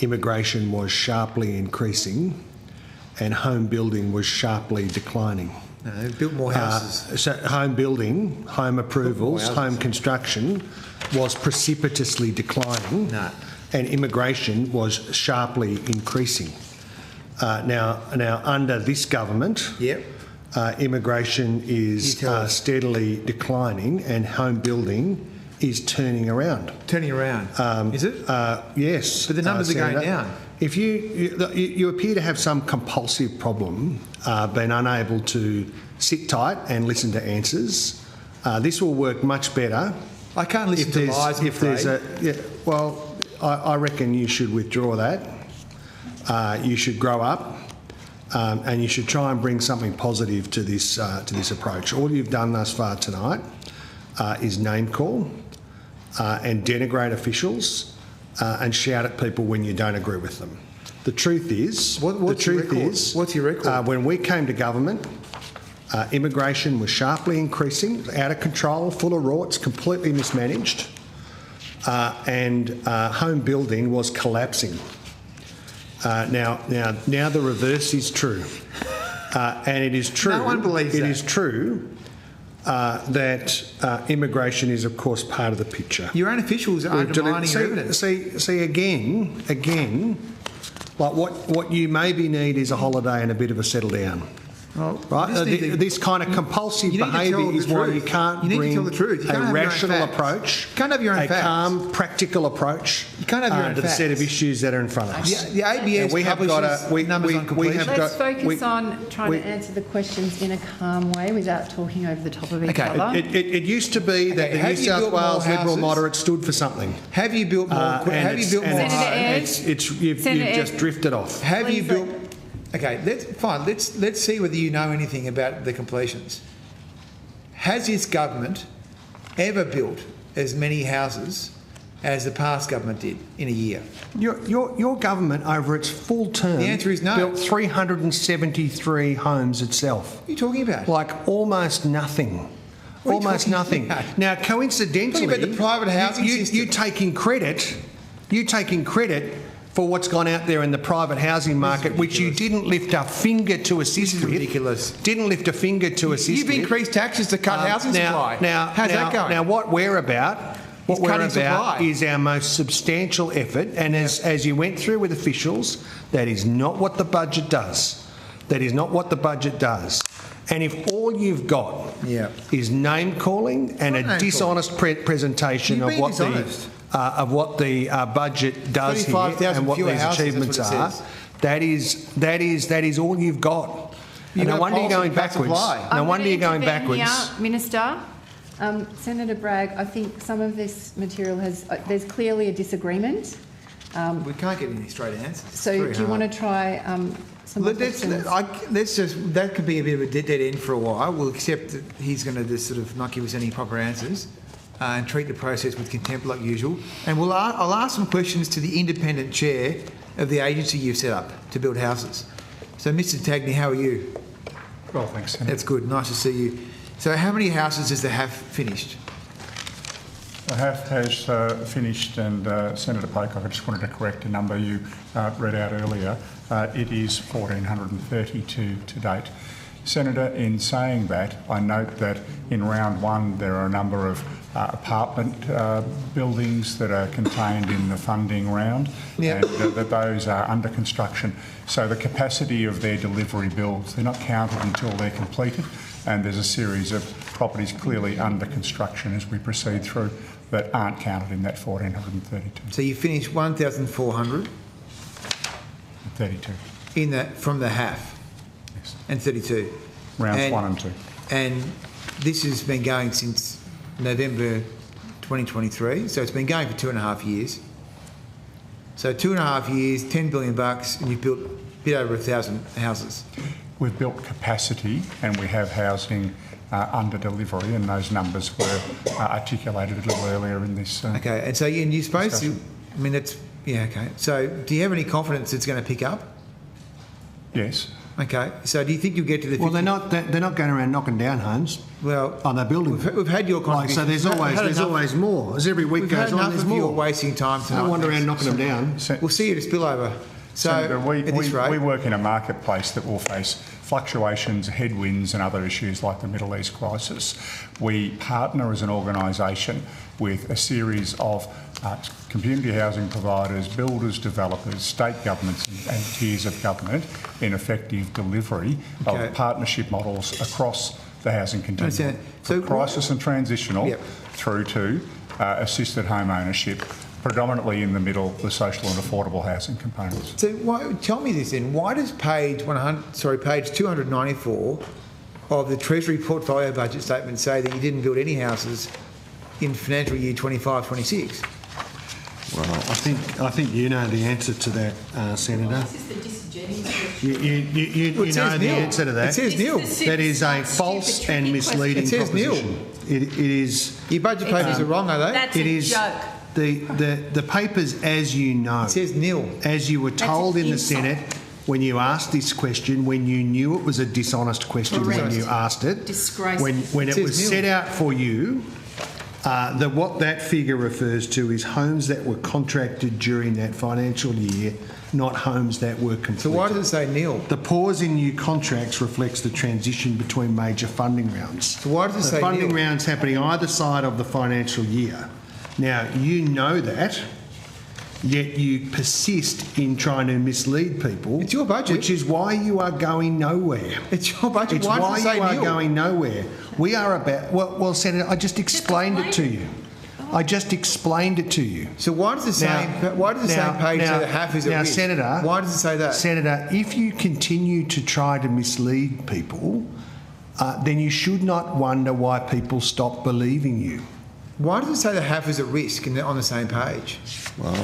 immigration was sharply increasing and home building was sharply declining. No, they've built more houses. So home building, home approvals, home construction was precipitously declining. No. And immigration was sharply increasing. Now under this government, yep. Immigration is steadily declining, and home building is turning around. Turning around, is it? Yes. But the numbers are going down. If you appear to have some compulsive problem, being unable to sit tight and listen to answers, this will work much better. I can't listen to lies. If there's I reckon you should withdraw that. You should grow up. And you should try and bring something positive to this approach. All you've done thus far tonight is name call and denigrate officials and shout at people when you don't agree with them. The truth is, what's your record? When we came to government, immigration was sharply increasing, out of control, full of rorts, completely mismanaged. and home building was collapsing. Now the reverse is true, and it is true. No one believes it that. is true that immigration is, of course, part of the picture. Your own officials are undermining your evidence. See again, like what you maybe need is a holiday and a bit of a settle down. Well, right? This kind of compulsive behaviour is why you can't bring a rational approach, you can't have your own a facts. calm, practical approach You can't have your own to the set of facts. issues that are in front of us. The ABS publishes numbers on completion. Let's focus on trying to answer the questions in a calm way without talking over the top of each other. It used to be that the New South Wales Liberal moderate stood for something. Have you built more? Have you built more? You've just drifted off. Have you built? Okay, let's see whether you know anything about the completions. Has this government ever built as many houses as the past government did in a year? Your government, over its full term, the answer is no. Built 373 homes itself. What are you talking about? Like almost nothing. Almost nothing. About? Now, coincidentally, about the private housing system. You taking credit for what's gone out there in the private housing market, which you didn't lift a finger to assist with. Ridiculous. Didn't lift a finger to assist with. You've increased taxes to cut housing supply. How's that going? Now, what we're about is our most substantial effort, and as you went through with officials, that is not what the budget does. That is not what the budget does. And if all you've got is name calling and a dishonest presentation of what the budget does here and what these achievements are, that is all you've got. And no wonder you're going backwards. No wonder you're going backwards. Minister, Senator Bragg, I think some of this material there's clearly a disagreement. We can't get any straight answers. So do you want to try some that could be a bit of a dead end for a while. We'll accept that he's going to just sort of not give us any proper answers and treat the process with contempt like usual. And I'll ask some questions to the independent chair of the agency you've set up to build houses. So, Mr. Tagney, how are you? Well, thanks, Senator. That's good. Nice to see you. So how many houses does the HAF finished? The HAF has finished, and Senator Pocock, I just wanted to correct a number you read out earlier. It is 1,432 to date. Senator, in saying that, I note that in round one there are a number of apartment buildings that are contained in the funding round, and that those are under construction. So the capacity of their delivery builds, they're not counted until they're completed, and there's a series of properties clearly under construction as we proceed through that aren't counted in that 1,432. So you finished 1,400? 32. From the HAF? Yes. And 32? Rounds 1 and 2. And this has been going since November 2023, so it's been going for 2.5 years. So 2.5 years, $10 billion, and you've built a bit over 1,000 houses. We've built capacity and we have housing under delivery, and those numbers were articulated a little earlier in this. Okay, and so you're supposed to, I mean, that's, okay. So do you have any confidence it's going to pick up? Yes. Okay, so do you think you'll get to the 50? Well, they're not going around knocking down homes. Well, they're building. We've had your contribution. So there's always more. As every week goes on, there's more. You're wasting time tonight. Don't wander around knocking them down. We'll see you to spillover. So Senator, we work in a marketplace that will face fluctuations, headwinds and other issues like the Middle East crisis. We partner as an organisation with a series of community housing providers, builders, developers, state governments and tiers of government in effective delivery of partnership models across the housing continuum. So crisis and transitional through to assisted home ownership, predominantly in the middle, the social and affordable housing components. So tell me this then, why does page 294 of the Treasury portfolio budget statement say that you didn't build any houses in financial year 25-26? Well, I think you know the answer to that, Senator. You know the answer to that. It says nil. That is a false and misleading proposition. It is. Your budget papers are wrong, are they? That's a joke. The papers, as you know, it says nil. As you were told in the Senate when you asked this question, when you knew it was a dishonest question when you asked it, when it was set out for you What that figure refers to is homes that were contracted during that financial year, not homes that were completed. So why does it say nil? The pause in new contracts reflects the transition between major funding rounds. So why does it say the funding nil? rounds happening either side of the financial year. Now, you know that, yet you persist in trying to mislead people. It's your budget. Which is why you are going nowhere. It's your budget. It's why why does it say you are nil? going nowhere. We are about... Well, Senator, I just explained it to you. I just explained it to you. So why does the same page say that half is at risk? Senator, why does it say that? Senator, if you continue to try to mislead people, then you should not wonder why people stop believing you. Why does it say that half is at risk on the same page? Well,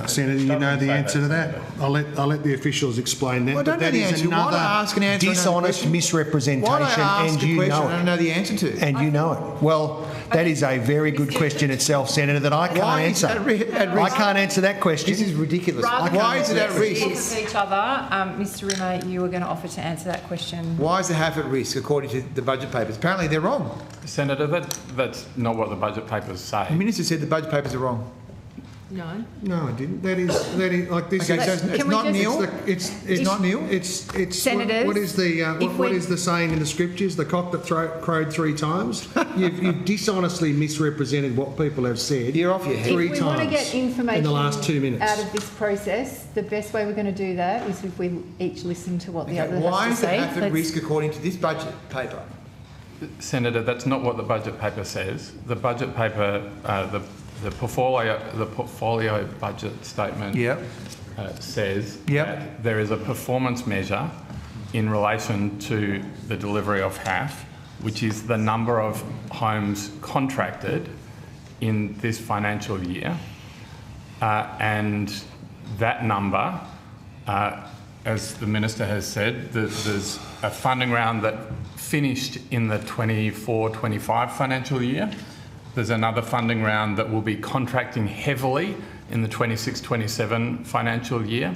Senator, you know the answer to that. I'll let the officials explain that. Well, I don't but know that the is answer. Why don't I ask an answer? Dishonest misrepresentation, Why don't I ask and a you question know I don't know the answer to? And you know it. Well, that is a very good question itself, Senator, that I can't answer. At risk? I can't answer that question. This is ridiculous. Rather Why is it at risk? Of each other, Mr. Rimmer, you were going to offer to answer that question. Why is the half at risk according to the budget papers? Apparently they're wrong. Senator, that's not what the budget papers say. The Minister said the budget papers are wrong. No. No, I didn't. That is like this. Okay, is, so it's not nil. It's not nil. It's Senators, what is the what is the saying in the scriptures? The cock that crowed 3 times. You've dishonestly misrepresented what people have said. You're off your head. 3 If we times want to get information in the last 2 minutes. out of this process, the best way we're going to do that is if we each listen to what the other Why has is to the say. half at risk according to this budget paper? Senator, that's not what the budget paper says. The budget paper, the portfolio budget statement says that there is a performance measure in relation to the delivery of HAF, which is the number of homes contracted in this financial year. And that number, as the Minister has said, there's a funding round that finished in the 24-25 financial year. There's another funding round that will be contracting heavily in the 26-27 financial year.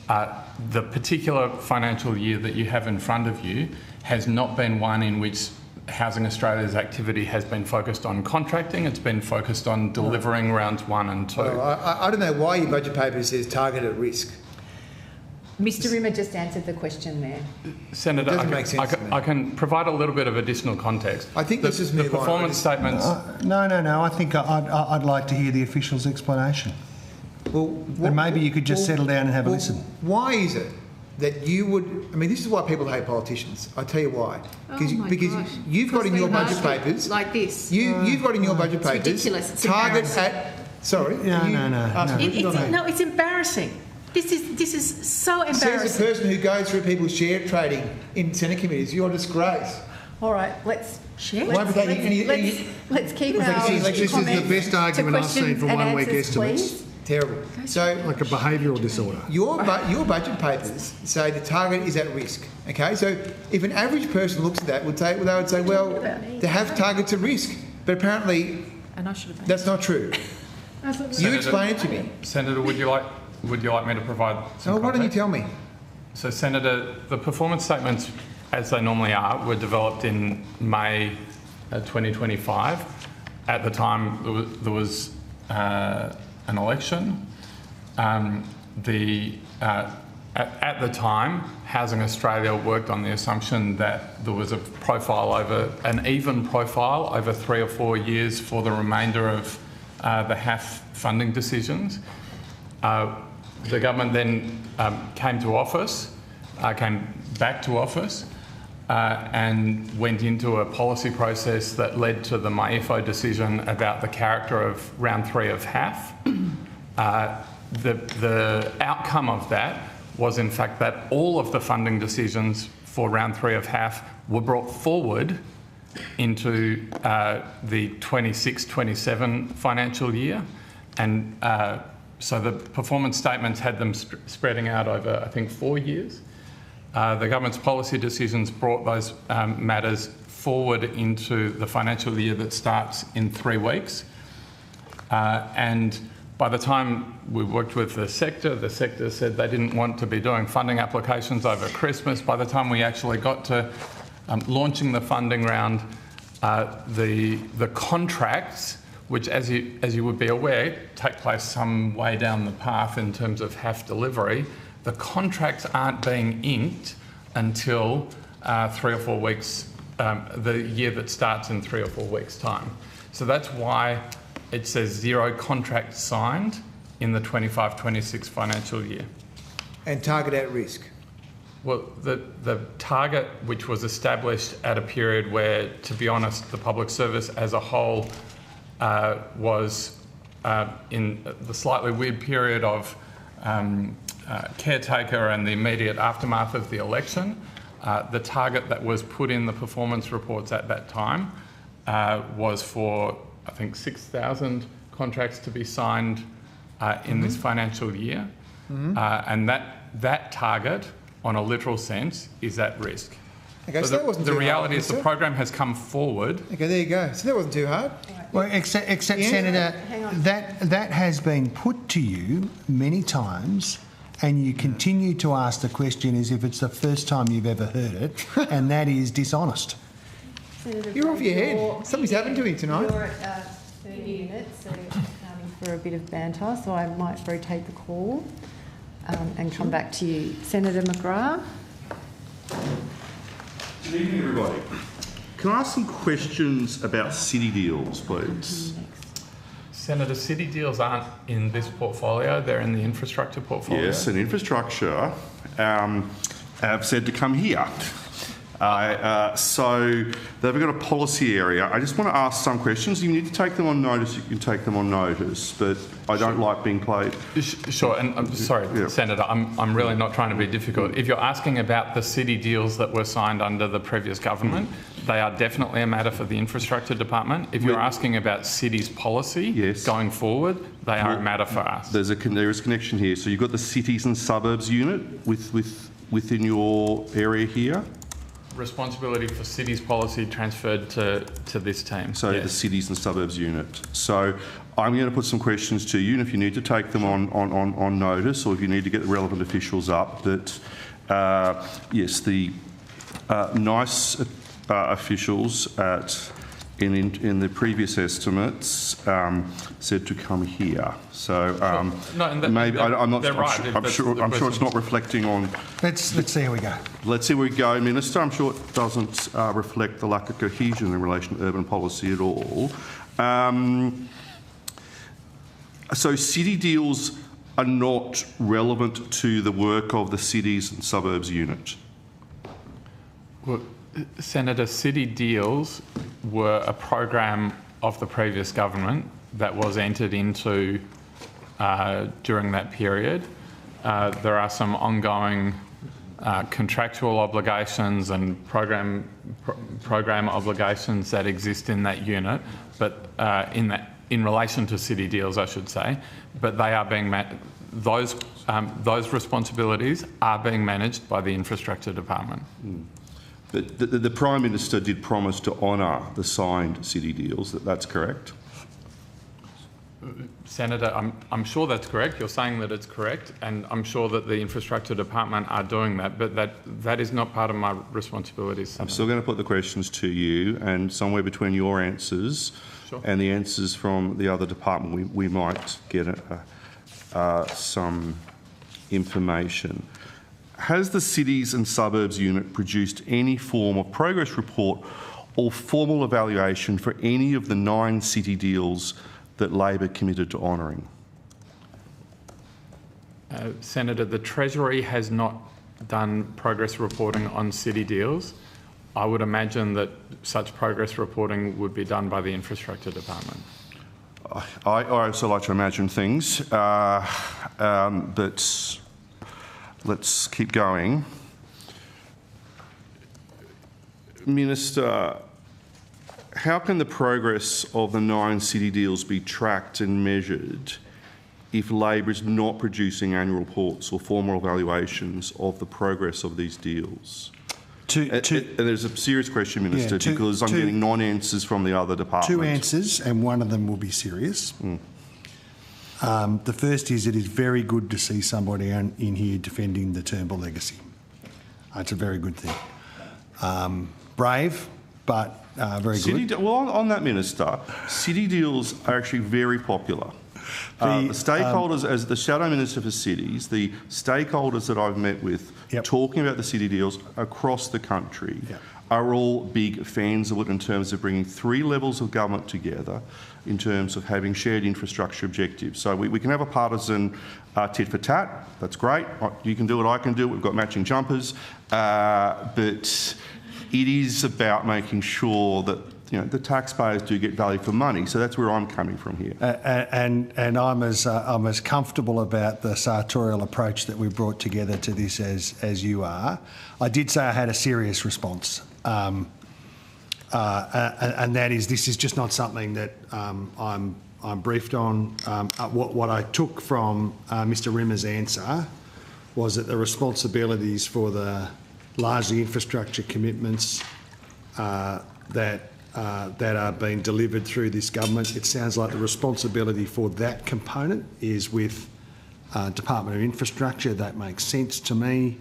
The particular financial year that you have in front of you has not been one in which Housing Australia's activity has been focused on contracting. It's been focused on delivering rounds 1 and 2. Well, I don't know why your budget paper says target at risk. Mr. Rimmer just answered the question there. Senator, I can provide a little bit of additional context. I think this is the performance statements. No. I think I'd like to hear the official's explanation. Well, and maybe you could just settle down and have a listen. Why is it that you would? I mean, this is why people hate politicians. I'll tell you why. Because you've got in your budget papers like this. You've got in your budget papers ridiculous. It's target embarrassing. at. Sorry. No, it's embarrassing. This is so embarrassing. Says the person who goes through people's share trading in Senate committees. You're a disgrace. All right, let's keep our This is the best argument I've seen for 1 week estimates. Terrible. So, like a behavioural disorder. Your budget papers say the target is at risk. Okay, so if an average person looks at that, they would say, well, the HAF target's at risk, but apparently that's not true. You explain it to me, Senator. Would you like me to provide some why don't you context? tell me? So, Senator, the performance statements, as they normally are, were developed in May 2025. At the time, there was an election. At the time, Housing Australia worked on the assumption that there was an even profile over 3 or 4 years for the remainder of the HAF funding decisions. The government then came back to office and went into a policy process that led to the MyEFO decision about the character of round 3 of HAF. The outcome of that was in fact that all of the funding decisions for round 3 of HAF were brought forward into the 26-27 financial year, and so the performance statements had them spreading out over, I think, 4 years. The government's policy decisions brought those matters forward into the financial year that starts in 3 weeks. And by the time we worked with the sector said they didn't want to be doing funding applications over Christmas. By the time we actually got to launching the funding round, the contracts which, as you would be aware, take place some way down the path in terms of HAF delivery, the contracts aren't being inked until 3 or 4 weeks, the year that starts in 3 or 4 weeks' time. So that's why it says 0 contracts signed in the 25-26 financial year. And target at risk. Well, the target, which was established at a period where, to be honest, the public service as a whole was in the slightly weird period of caretaker and the immediate aftermath of the election, the target that was put in the performance reports at that time was for, I think, 6,000 contracts to be signed in this financial year. And that target, on a literal sense, is at risk. Okay, so that wasn't the too reality hard, is the program has come forward. Okay, there you go. So that wasn't too hard. Well, except Senator, that has been put to you many times, and you continue to ask the question as if it's the first time you've ever heard it, and that is dishonest. You're off your head. Something's happened to you tonight. You're at 30 minutes, so accounting for a bit of banter, so I might rotate the call and come back to you. Senator McGrath. Good evening, everybody. Can I ask some questions about city deals, please? Senator, city deals aren't in this portfolio, they're in the infrastructure portfolio. Yes, and infrastructure have said to come here. So they've got a policy area. I just want to ask some questions. You need to take them on notice, you can take them on notice, but I don't like being played. Sure, and I'm sorry, yeah. Senator, I'm really not trying to be difficult. If you're asking about the city deals that were signed under the previous government, they are definitely a matter for the infrastructure department. If you're asking about cities policy going forward, they are a matter for us. There is a connection here. So you've got the cities and suburbs unit within your area here. Responsibility for cities policy transferred to this team. So the cities and suburbs unit. So I'm going to put some questions to you, and if you need to take them on notice, or if you need to get the relevant officials up, that yes, the NICE officials in the previous estimates said to come here. So maybe I'm not. I'm sure it's not reflecting on. Let's see how we go. Let's see where we go, Minister. I'm sure it doesn't reflect the lack of cohesion in relation to urban policy at all. So city deals are not relevant to the work of the cities and suburbs unit. Well, Senator, city deals were a program of the previous government that was entered into during that period. There are some ongoing contractual obligations and program obligations that exist in that unit, but in relation to city deals, I should say, but they are being those responsibilities are being managed by the infrastructure department. But the Prime Minister did promise to honour the signed city deals. That's correct? Senator, I'm sure that's correct. You're saying that it's correct, and I'm sure that the infrastructure department are doing that, but that is not part of my responsibilities, Senator. I'm still going to put the questions to you, and somewhere between your answers and the answers from the other department, we might get some information. Has the Cities and Suburbs Unit produced any form of progress report or formal evaluation for any of the 9 city deals that Labor committed to honouring? Senator, the Treasury has not done progress reporting on city deals. I would imagine that such progress reporting would be done by the Infrastructure Department. I also like to imagine things, but let's keep going. Minister, how can the progress of the 9 city deals be tracked and measured if Labor is not producing annual reports or formal evaluations of the progress of these deals? And there's a serious question, Minister, because I'm getting non-answers from the other departments. 2 answers, and one of them will be serious. The first is it is very good to see somebody in here defending the Turnbull legacy. It's a very good thing. Brave, but very good. Well, on that, Minister, city deals are actually very popular. The stakeholders, as the Shadow Minister for Cities, the stakeholders that I've met with talking about the city deals across the country are all big fans of it in terms of bringing three levels of government together in terms of having shared infrastructure objectives. So we can have a partisan tit for tat, that's great. You can do it, I can do it, we've got matching jumpers, but it is about making sure that the taxpayers do get value for money. So that's where I'm coming from here. And I'm as comfortable about the sartorial approach that we brought together to this as you are. I did say I had a serious response, and that is this is just not something that I'm briefed on. What I took from Mr. Rimmer's answer was that the responsibilities for the largely infrastructure commitments that are being delivered through this government, it sounds like the responsibility for that component is with Department of Infrastructure. That makes sense to me.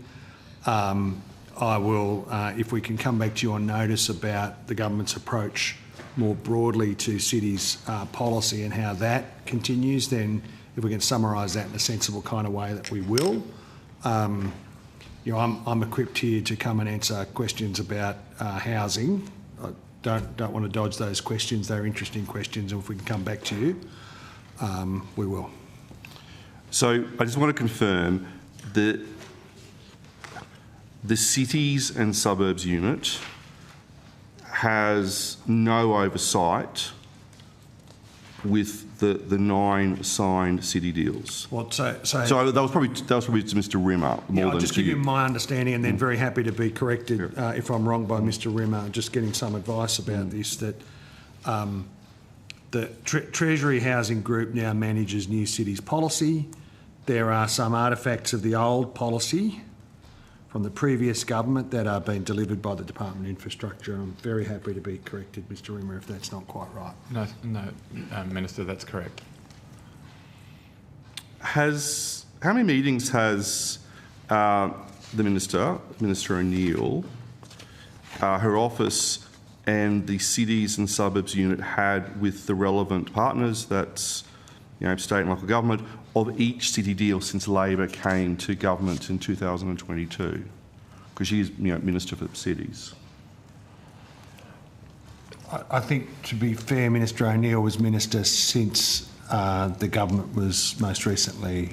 I will, if we can come back to you on notice about the government's approach more broadly to cities' policy and how that continues, then if we can summarise that in a sensible kind of way, that we will. I'm equipped here to come and answer questions about housing. Don't want to dodge those questions. They're interesting questions, and if we can come back to you, we will. So I just want to confirm that the Cities and Suburbs Unit has no oversight with the 9 signed city deals. So that was probably to Mr. Rimmer more than I'll just to give you my understanding, and then very happy to be corrected if I'm wrong by Mr. Rimmer. Just getting some advice about this, that the Treasury Housing Group now manages New Cities policy. There are some artefacts of the old policy from the previous government that are being delivered by the Department of Infrastructure. I'm very happy to be corrected, Mr. Rimmer, if that's not quite right. No, Minister, that's correct. How many meetings has the Minister O'Neill, her office and the Cities and Suburbs Unit had with the relevant partners, that's state and local government, of each city deal since Labor came to government in 2022? Because she is Minister for Cities. I think, to be fair, Minister O'Neill was Minister since the government was most recently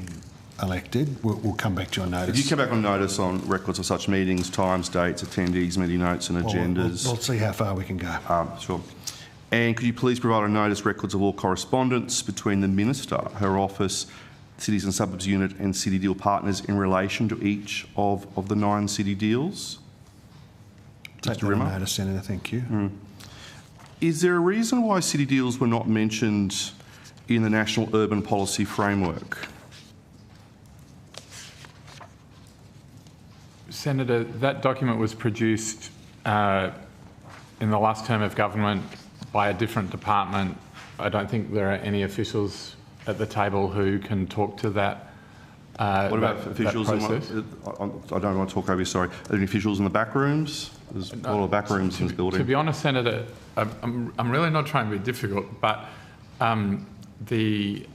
elected. We'll come back to you on notice. If you come back on notice on records of such meetings, times, dates, attendees, meeting notes and agendas. We'll see how far we can go. Sure. And could you please provide a notice records of all correspondence between the Minister, her office, Cities and Suburbs Unit and City Deal partners in relation to each of the 9 city deals? Take that on notice, Senator, thank you. Is there a reason why city deals were not mentioned in the National Urban Policy Framework? Senator, that document was produced in the last term of government by a different department. I don't think there are any officials at the table who can talk to that. What about officials? I don't want to talk over you, sorry. Are there any officials in the back rooms? There's a lot of back rooms in this building. To be honest, Senator, I'm really not trying to be difficult, but the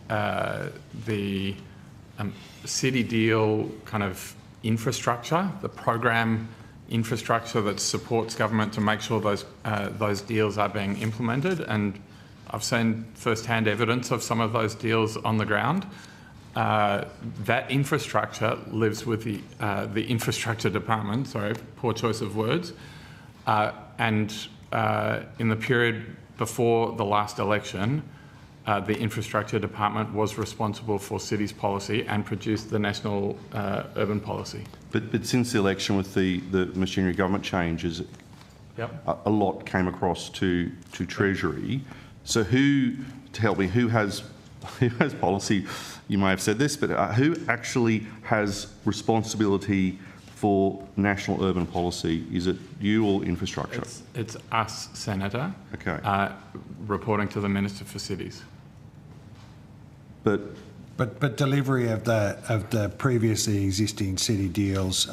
city deal kind of infrastructure, the program infrastructure that supports government to make sure those deals are being implemented, and I've seen first-hand evidence of some of those deals on the ground. That infrastructure lives with the infrastructure department, sorry, poor choice of words, and in the period before the last election, the infrastructure department was responsible for cities policy and produced the national urban policy. But since the election with the machinery government changes, a lot came across to Treasury. So who has policy? You may have said this, but who actually has responsibility for national urban policy? Is it you or infrastructure? It's us, Senator. Okay. Reporting to the Minister for Cities. But But delivery of the previously existing city deals,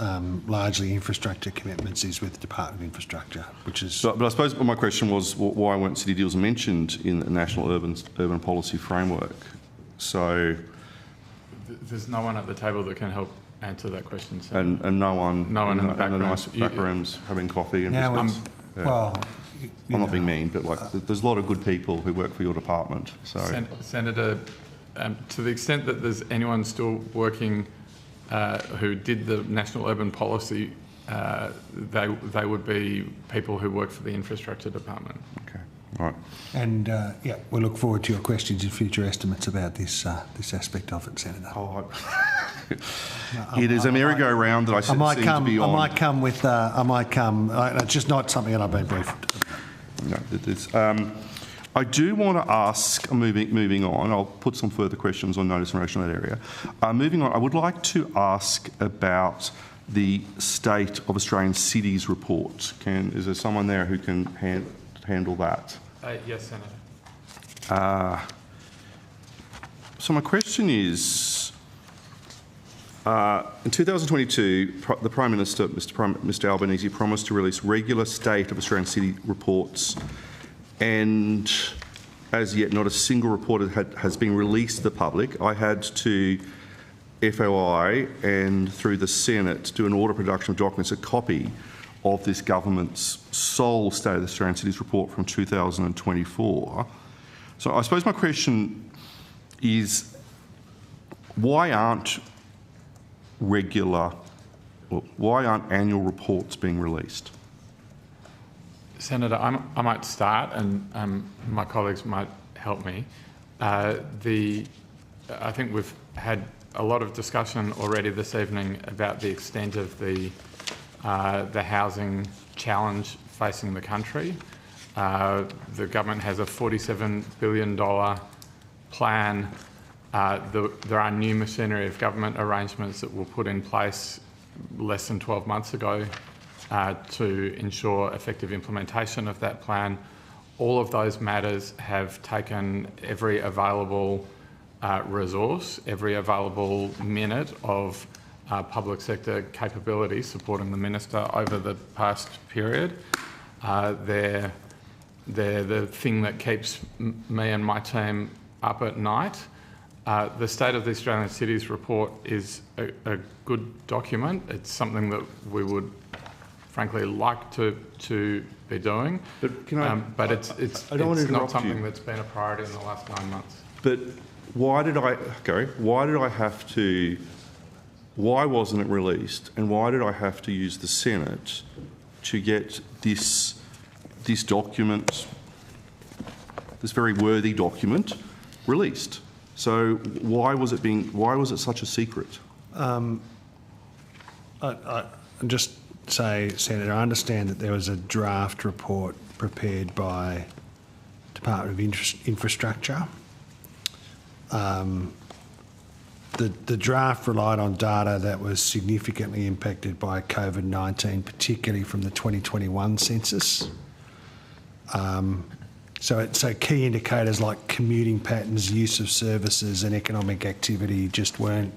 largely infrastructure commitments, is with the Department of Infrastructure, which is. But I suppose my question was, why weren't city deals mentioned in the National Urban Policy Framework? So. There's no one at the table that can help answer that question. So. And no one in the back in the room. nice back rooms having coffee. And Now well, I'm not being mean, but like, there's a lot of good people who work for your department. So, Senator, to the extent that there's anyone still working who did the National Urban Policy, they would be people who work for the Infrastructure Department. Okay, all right. And yeah, we look forward to your questions and future estimates about this this aspect of it, Senator. Oh, it is a merry-go-round that I seem to be on. I might come with. It's just not something that I've been briefed. No, it is. I do want to ask, moving on, I'll put some further questions on notice in relation to that area. Moving on, I would like to ask about the State of Australian Cities report. Is there someone there who can handle that? Yes, Senator. So my question is, in 2022, the Prime Minister, Mr Albanese, promised to release regular State of Australian City reports, and as yet not a single report has been released to the public. I had to FOI and through the Senate do an order production of documents, a copy of this government's sole State of Australian Cities report from 2024. So I suppose my question is, why aren't annual reports being released? Senator, I might start, and my colleagues might help me. I think we've had a lot of discussion already this evening about the extent of the housing challenge facing the country. The government has a $47 billion plan. There are new machinery of government arrangements that were put in place less than 12 months ago to ensure effective implementation of that plan. All of those matters have taken every available resource, every available minute of public sector capability supporting the Minister over the past period. They're the thing that keeps me and my team up at night. The State of the Australian Cities report is a good document. It's something that we would frankly like to be doing, but it's not something that's been a priority in the last 9 months. But why wasn't it released, and why did I have to use the Senate to get this document, this very worthy document, released? So why was it such a secret? I just say, Senator, I understand that there was a draft report prepared by Department of Infrastructure. The draft relied on data that was significantly impacted by COVID-19, particularly from the 2021 census. So key indicators like commuting patterns, use of services and economic activity just weren't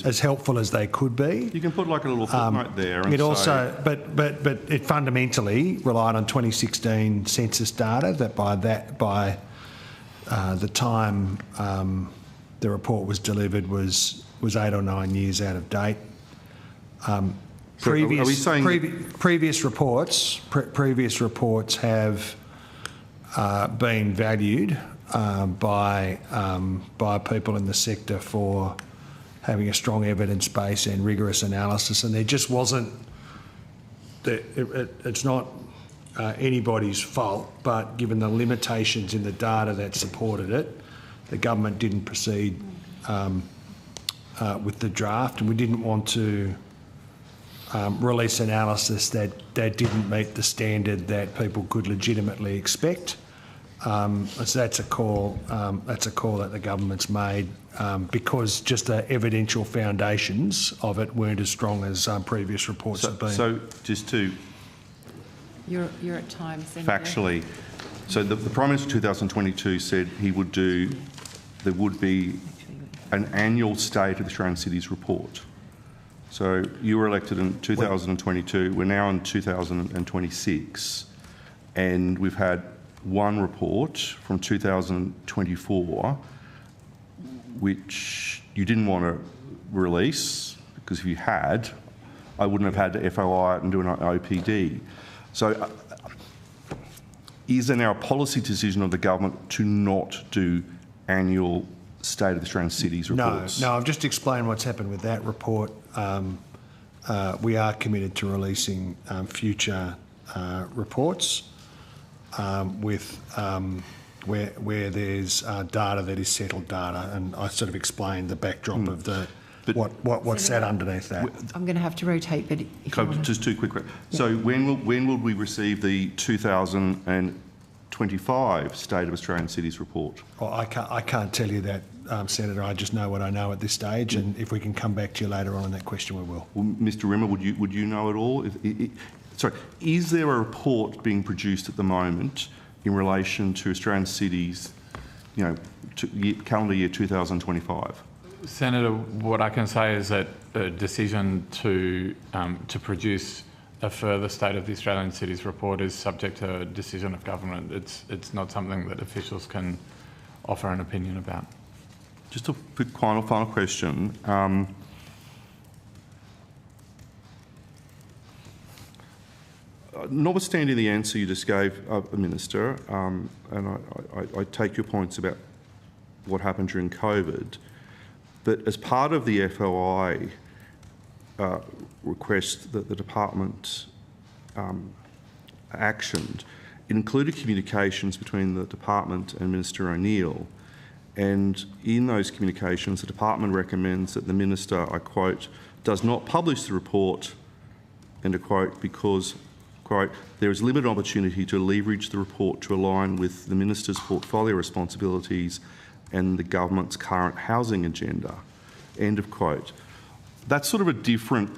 as helpful as they could be. You can put like a little footnote there. And but it fundamentally relied on 2016 census data that by the time the report was delivered was 8 or 9 years out of date. Previous reports have been valued by people in the sector for having a strong evidence base and rigorous analysis, and there just wasn't. It's not anybody's fault, but given the limitations in the data that supported it, the government didn't proceed with the draft, and we didn't want to release analysis that didn't meet the standard that people could legitimately expect. So that's a call. That's a call that the government's made because just the evidential foundations of it weren't as strong as previous reports have been. So just to you're at time, Senator. factually, So the Prime Minister 2022 said there would be an annual State of the Australian Cities report. So you were elected in 2022, we're now in 2026, and we've had one report from 2024 which you didn't want to release, because if you had, I wouldn't have had to FOI it and do an OPD. So is there now a policy decision of the government to not do annual State of the Australian Cities reports? No, I've just explained what's happened with that report. We are committed to releasing future reports with where there's data that is settled data, and I sort of explained the backdrop of the what's sat underneath that. I'm going to have to rotate, but if you want just two quick questions. So when will we receive the 2025 State of Australian Cities report? Well, I can't tell you that, Senator. I just know what I know at this stage, and if we can come back to you later on that question, we will. Well, Mr. Rimmer, would you know at all? Sorry, is there a report being produced at the moment in relation to Australian cities, calendar year 2025? Senator, what I can say is that a decision to produce a further State of the Australian Cities report is subject to a decision of government. It's not something that officials can offer an opinion about. Just a quick final question. Notwithstanding the answer you just gave, Minister, and I take your points about what happened during COVID, but as part of the FOI request that the department actioned, it included communications between the department and Minister O'Neill, and in those communications the department recommends that the Minister, I quote, does not publish the report, end of quote, because, quote, there is limited opportunity to leverage the report to align with the Minister's portfolio responsibilities and the government's current housing agenda, end of quote. That's sort of a different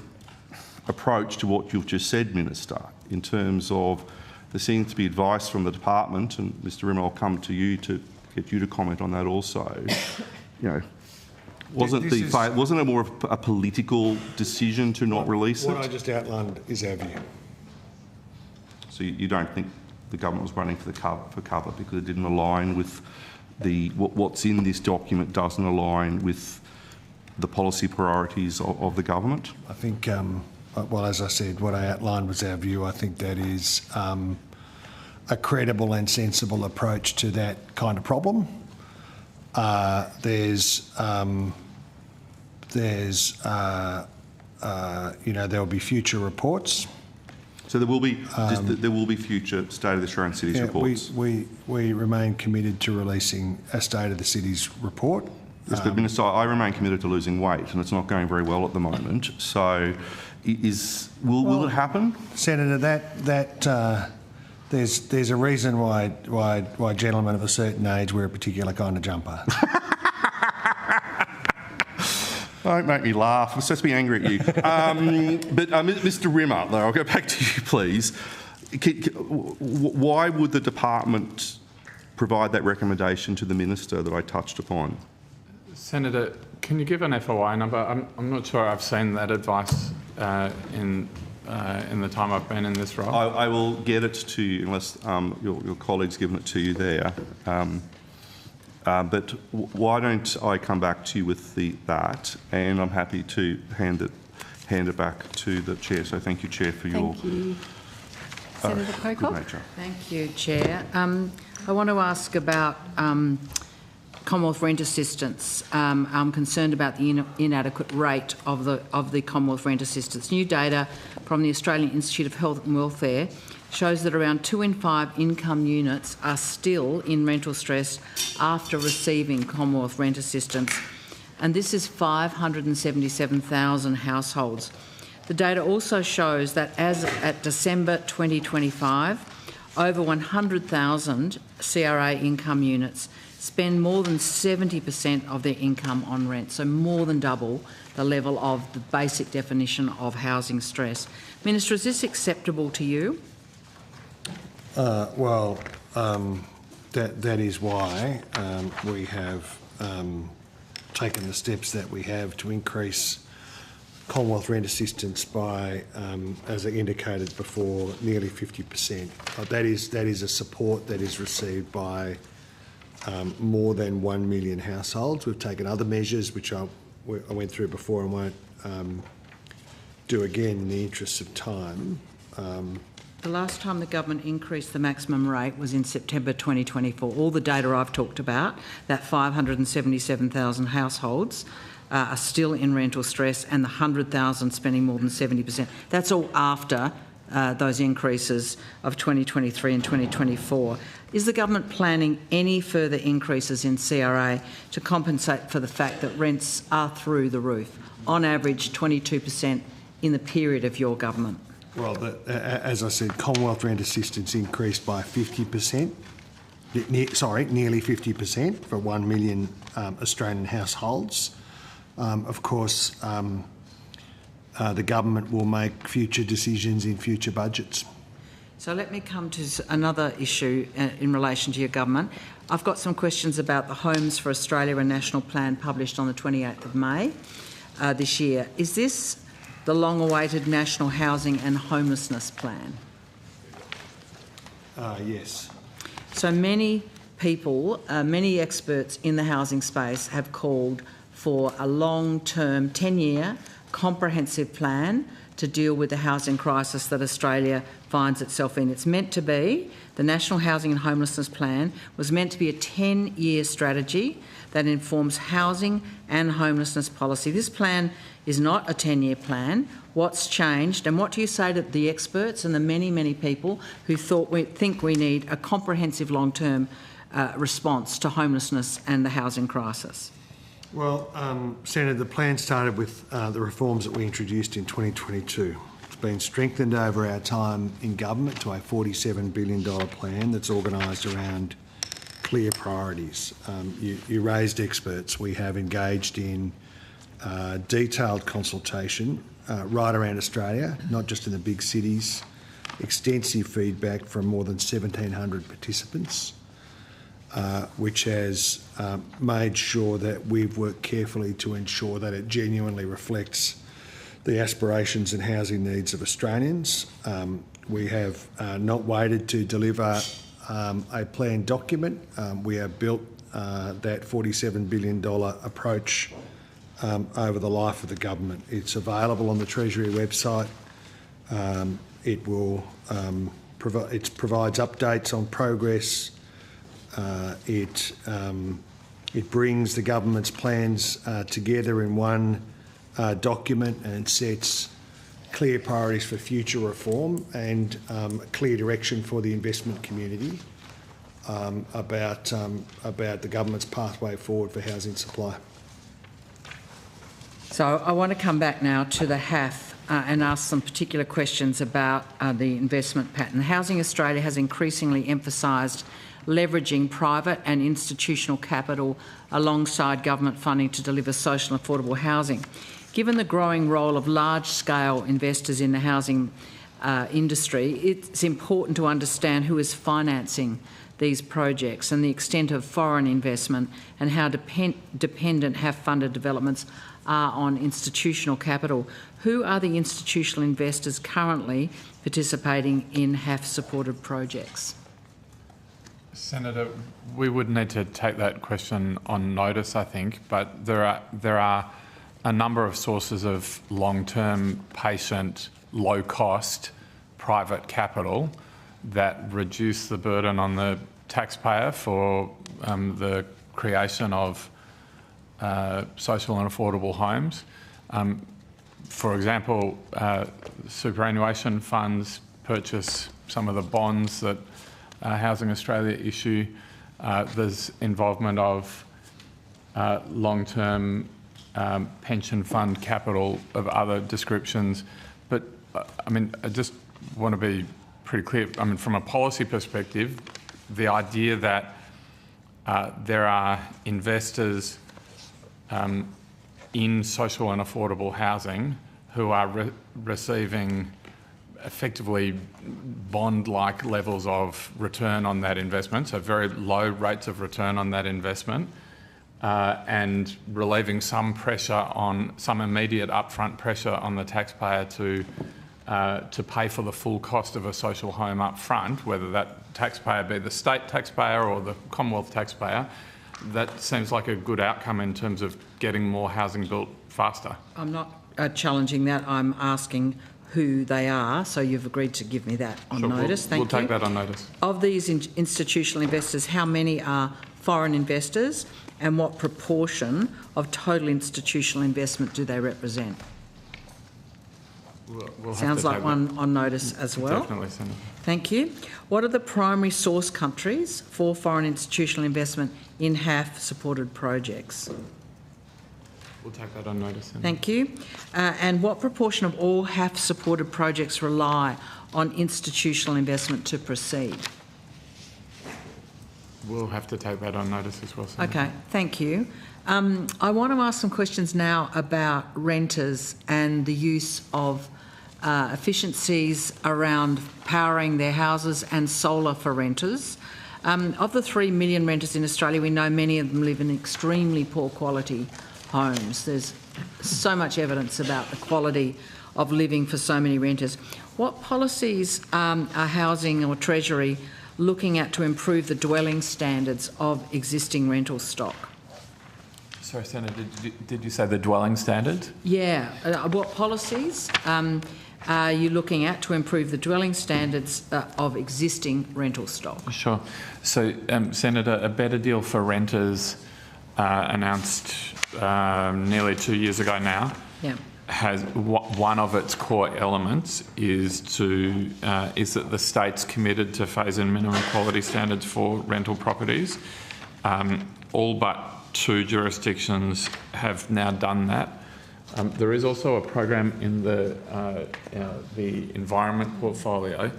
approach to what you've just said, Minister, in terms of there seems to be advice from the department, and Mr. Rimmer, I'll come to you to get you to comment on that also. Wasn't it more of a political decision to not release it? What I just outlined is our view. So you don't think the government was running for cover because it didn't align with what's in this document doesn't align with the policy priorities of the government? I think, well, as I said, what I outlined was our view. I think that is a credible and sensible approach to that kind of problem. There'll be future reports. So there will be future State of the Australian Cities reports. We remain committed to releasing a State of the Cities report. Yes, but Minister, I remain committed to losing weight, and it's not going very well at the moment. So, will it happen, Senator? There's a reason why gentlemen of a certain age wear a particular kind of jumper. Don't make me laugh. I'm supposed to be angry at you. But Mr. Rimmer, though, I'll go back to you, please. Why would the department provide that recommendation to the Minister that I touched upon? Senator, can you give an FOI number? I'm not sure I've seen that advice in the time I've been in this role. I will get it to you unless your colleague's given it to you there. But why don't I come back to you with that, and I'm happy to hand it back to the Chair. So thank you, Chair, for your Senator Pocock. good nature. Thank you, Chair. I want to ask about Commonwealth rent assistance. I'm concerned about the inadequate rate of the Commonwealth rent assistance. New data from the Australian Institute of Health and Welfare shows that around 2 in 5 income units are still in rental stress after receiving Commonwealth rent assistance, and this is 577,000 households. The data also shows that as at December 2025, over 100,000 CRA income units spend more than 70% of their income on rent, so more than double the level of the basic definition of housing stress. Minister, is this acceptable to you? That is why we have taken the steps that we have to increase Commonwealth rent assistance by, as I indicated before, nearly 50%. That is a support that is received by more than 1 million households. We've taken other measures, which I went through before and won't do again in the interest of time. The last time the government increased the maximum rate was in September 2024. All the data I've talked about, that 577,000 households are still in rental stress, and the 100,000 spending more than 70%. That's all after those increases of 2023 and 2024. Is the government planning any further increases in CRA to compensate for the fact that rents are through the roof, on average 22% in the period of your government? Well, as I said, Commonwealth rent assistance increased by 50%, nearly 50% for 1 million Australian households. Of course, the government will make future decisions in future budgets. So let me come to another issue in relation to your government. I've got some questions about the Homes for Australia and National Plan published on the 28th of May this year. Is this the long-awaited National Housing and Homelessness Plan? Yes. So many people, many experts in the housing space have called for a long-term, 10-year, comprehensive plan to deal with the housing crisis that Australia finds itself in. It's meant to be, the National Housing and Homelessness Plan was meant to be a 10-year strategy that informs housing and homelessness policy. This plan is not a 10-year plan. What's changed, and what do you say to the experts and the many, many people who think we need a comprehensive long-term response to homelessness and the housing crisis? Well, Senator, the plan started with the reforms that we introduced in 2022. It's been strengthened over our time in government to a $47 billion plan that's organised around clear priorities. You raised experts. We have engaged in detailed consultation right around Australia, not just in the big cities, extensive feedback from more than 1,700 participants, which has made sure that we've worked carefully to ensure that it genuinely reflects the aspirations and housing needs of Australians. We have not waited to deliver a planned document. We have built that $47 billion approach over the life of the government. It's available on the Treasury website. It provides updates on progress. It brings the government's plans together in one document and sets clear priorities for future reform and a clear direction for the investment community about the government's pathway forward for housing supply. So I want to come back now to the HAF and ask some particular questions about the investment pattern. Housing Australia has increasingly emphasised leveraging private and institutional capital alongside government funding to deliver social and affordable housing. Given the growing role of large-scale investors in the housing industry, it's important to understand who is financing these projects and the extent of foreign investment and how dependent HAF-funded developments are on institutional capital. Who are the institutional investors currently participating in HAF-supported projects? Senator, we would need to take that question on notice, I think, but there are a number of sources of long-term, patient, low-cost private capital that reduce the burden on the taxpayer for the creation of social and affordable homes. For example, superannuation funds purchase some of the bonds that Housing Australia issue. There's involvement of long-term pension fund capital of other descriptions. But, I mean, I just want to be pretty clear. I mean, from a policy perspective, the idea that there are investors in social and affordable housing who are receiving effectively bond-like levels of return on that investment, so very low rates of return on that investment, and relieving some immediate upfront pressure on the taxpayer to pay for the full cost of a social home up front, whether that taxpayer be the state taxpayer or the Commonwealth taxpayer. That seems like a good outcome in terms of getting more housing built faster. I'm not challenging that. I'm asking who they are, so you've agreed to give me that on notice. Thank you. We'll take that on notice. Of these institutional investors, how many are foreign investors, and what proportion of total institutional investment do they represent? We'll Sounds like one on notice as well. Definitely, Senator. Thank you. What are the primary source countries for foreign institutional investment in HAF-supported projects? We'll take that on notice. Senator. Thank you. And what proportion of all HAF-supported projects rely on institutional investment to proceed? We'll have to take that on notice as well, Senator. Okay, thank you. I want to ask some questions now about renters and the use of efficiencies around powering their houses and solar for renters. Of the 3 million renters in Australia, we know many of them live in extremely poor quality homes. There's so much evidence about the quality of living for so many renters. What policies are Housing or Treasury looking at to improve the dwelling standards of existing rental stock? Sorry, Senator, did you say the dwelling standard? Yeah. What policies are you looking at to improve the dwelling standards of existing rental stock? Sure. So, Senator, A Better Deal for Renters, announced nearly 2 years ago now, has one of its core elements is that the state's committed to phase in minimum quality standards for rental properties. All but 2 jurisdictions have now done that. There is also a program in the environment portfolio.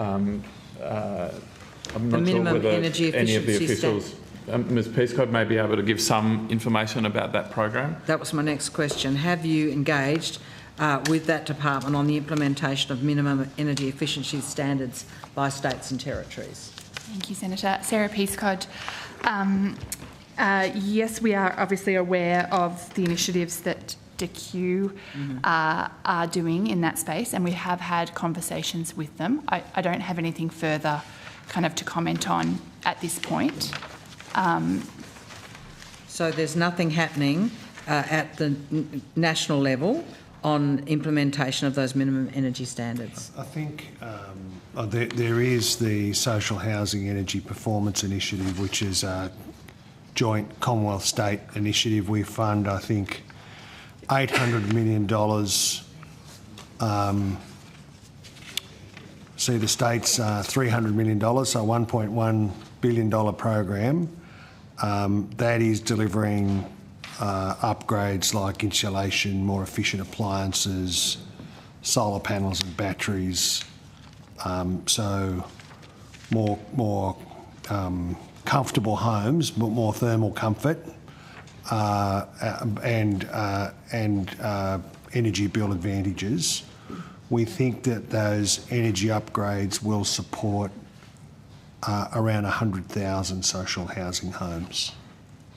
I'm not sure whether any of the officials, Ms Peacecoat may be able to give some information about that program. That was my next question. Have you engaged with that department on the implementation of minimum energy efficiency standards by states and territories? Thank you, Senator. Sarah Peacecoat. Yes, we are obviously aware of the initiatives that DQ are doing in that space, and we have had conversations with them. I don't have anything further kind of to comment on at this point. So there's nothing happening at the national level on implementation of those minimum energy standards? I think there is the Social Housing Energy Performance Initiative, which is a joint Commonwealth State initiative. We fund, I think, $800 million. See the state's $300 million, so $1.1 billion program. That is delivering upgrades like insulation, more efficient appliances, solar panels and batteries, so more comfortable homes, but more thermal comfort, and energy bill advantages. We think that those energy upgrades will support around 100,000 social housing homes.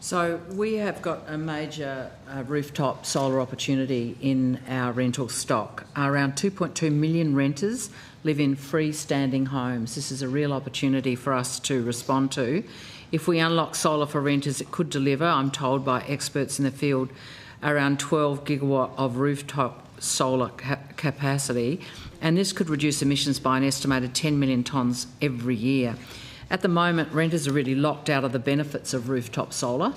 So we have got a major rooftop solar opportunity in our rental stock. Around 2.2 million renters live in freestanding homes. This is a real opportunity for us to respond to. If we unlock solar for renters, it could deliver, I'm told by experts in the field, around 12 gigawatt of rooftop solar capacity, and this could reduce emissions by an estimated 10 million tonnes every year. At the moment, renters are really locked out of the benefits of rooftop solar,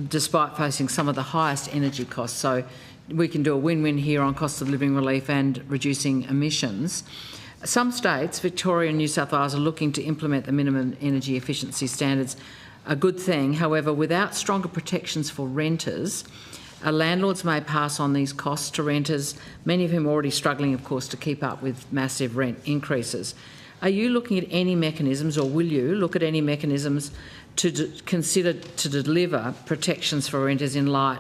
despite facing some of the highest energy costs. So we can do a win-win here on cost of living relief and reducing emissions. Some states, Victoria and New South Wales, are looking to implement the minimum energy efficiency standards, a good thing. However, without stronger protections for renters, landlords may pass on these costs to renters, many of whom are already struggling, of course, to keep up with massive rent increases. Are you looking at any mechanisms, or will you look at any mechanisms to consider to deliver protections for renters in light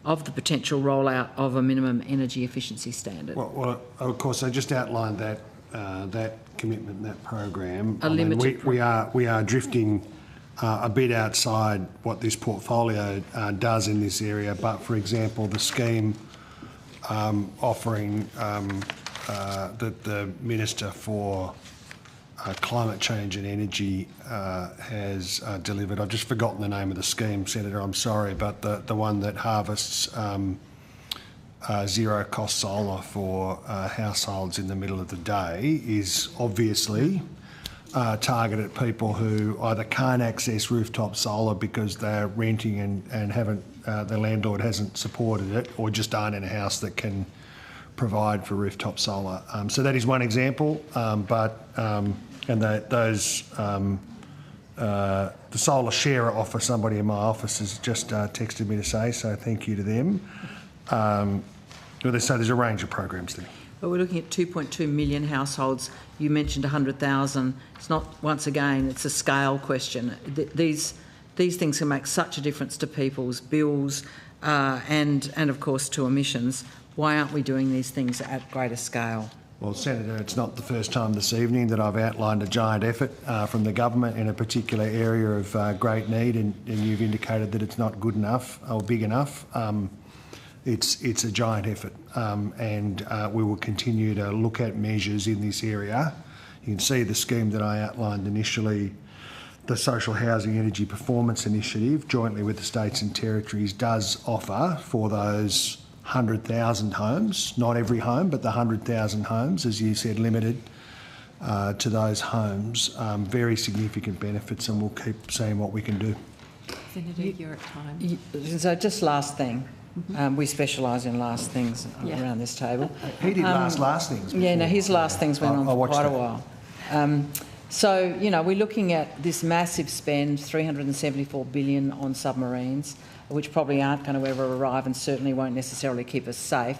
of the potential rollout of a minimum energy efficiency standard. Well, of course, I just outlined that that commitment, that program. We are drifting a bit outside what this portfolio does in this area. But for example, the scheme offering that the Minister for Climate Change and Energy has delivered. I've just forgotten the name of the scheme, Senator, I'm sorry, but the one that harvests zero-cost solar for households in the middle of the day is obviously targeted at people who either can't access rooftop solar because they're renting and haven't, the landlord hasn't supported it, or just aren't in a house that can provide for rooftop solar. So that is one example, the solar sharer offer, somebody in my office has just texted me to say, so thank you to them. So there's a range of programs there. But we're looking at 2.2 million households. You mentioned 100,000. It's not, once again, it's a scale question. These things can make such a difference to people's bills and of course to emissions. Why aren't we doing these things at greater scale? Well, Senator, it's not the first time this evening that I've outlined a giant effort from the government in a particular area of great need, and you've indicated that it's not good enough or big enough. It's a giant effort, and we will continue to look at measures in this area. You can see the scheme that I outlined initially, the Social Housing Energy Performance Initiative, jointly with the states and territories, does offer for those 100,000 homes, not every home, but the 100,000 homes, as you said, limited to those homes, very significant benefits, and we'll keep seeing what we can do. Senator, you're at time. So just last thing. We specialise in last things around this table. He did last things before. Yeah, no, his last things went on for quite a while. So, you know, we're looking at this massive spend, $374 billion on submarines, which probably aren't going to ever arrive and certainly won't necessarily keep us safe.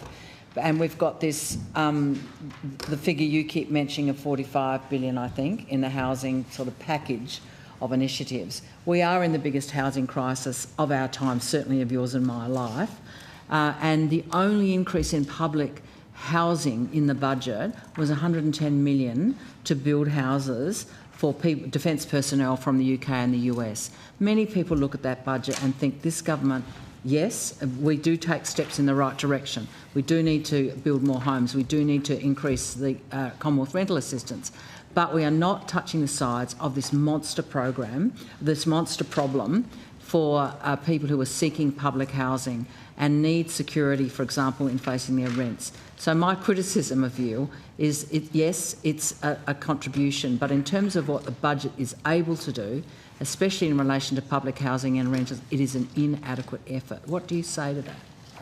And we've got this, the figure you keep mentioning of $45 billion, I think, in the housing sort of package of initiatives. We are in the biggest housing crisis of our time, certainly of yours and my life. And the only increase in public housing in the budget was $110 million to build houses for defence personnel from the UK and the US. Many people look at that budget and think this government, yes, we do take steps in the right direction. We do need to build more homes. We do need to increase the Commonwealth rental assistance. But we are not touching the sides of this monster program, this monster problem for people who are seeking public housing and need security, for example, in facing their rents. So my criticism of you is, yes, it's a contribution, but in terms of what the budget is able to do, especially in relation to public housing and rentals, it is an inadequate effort. What do you say to that?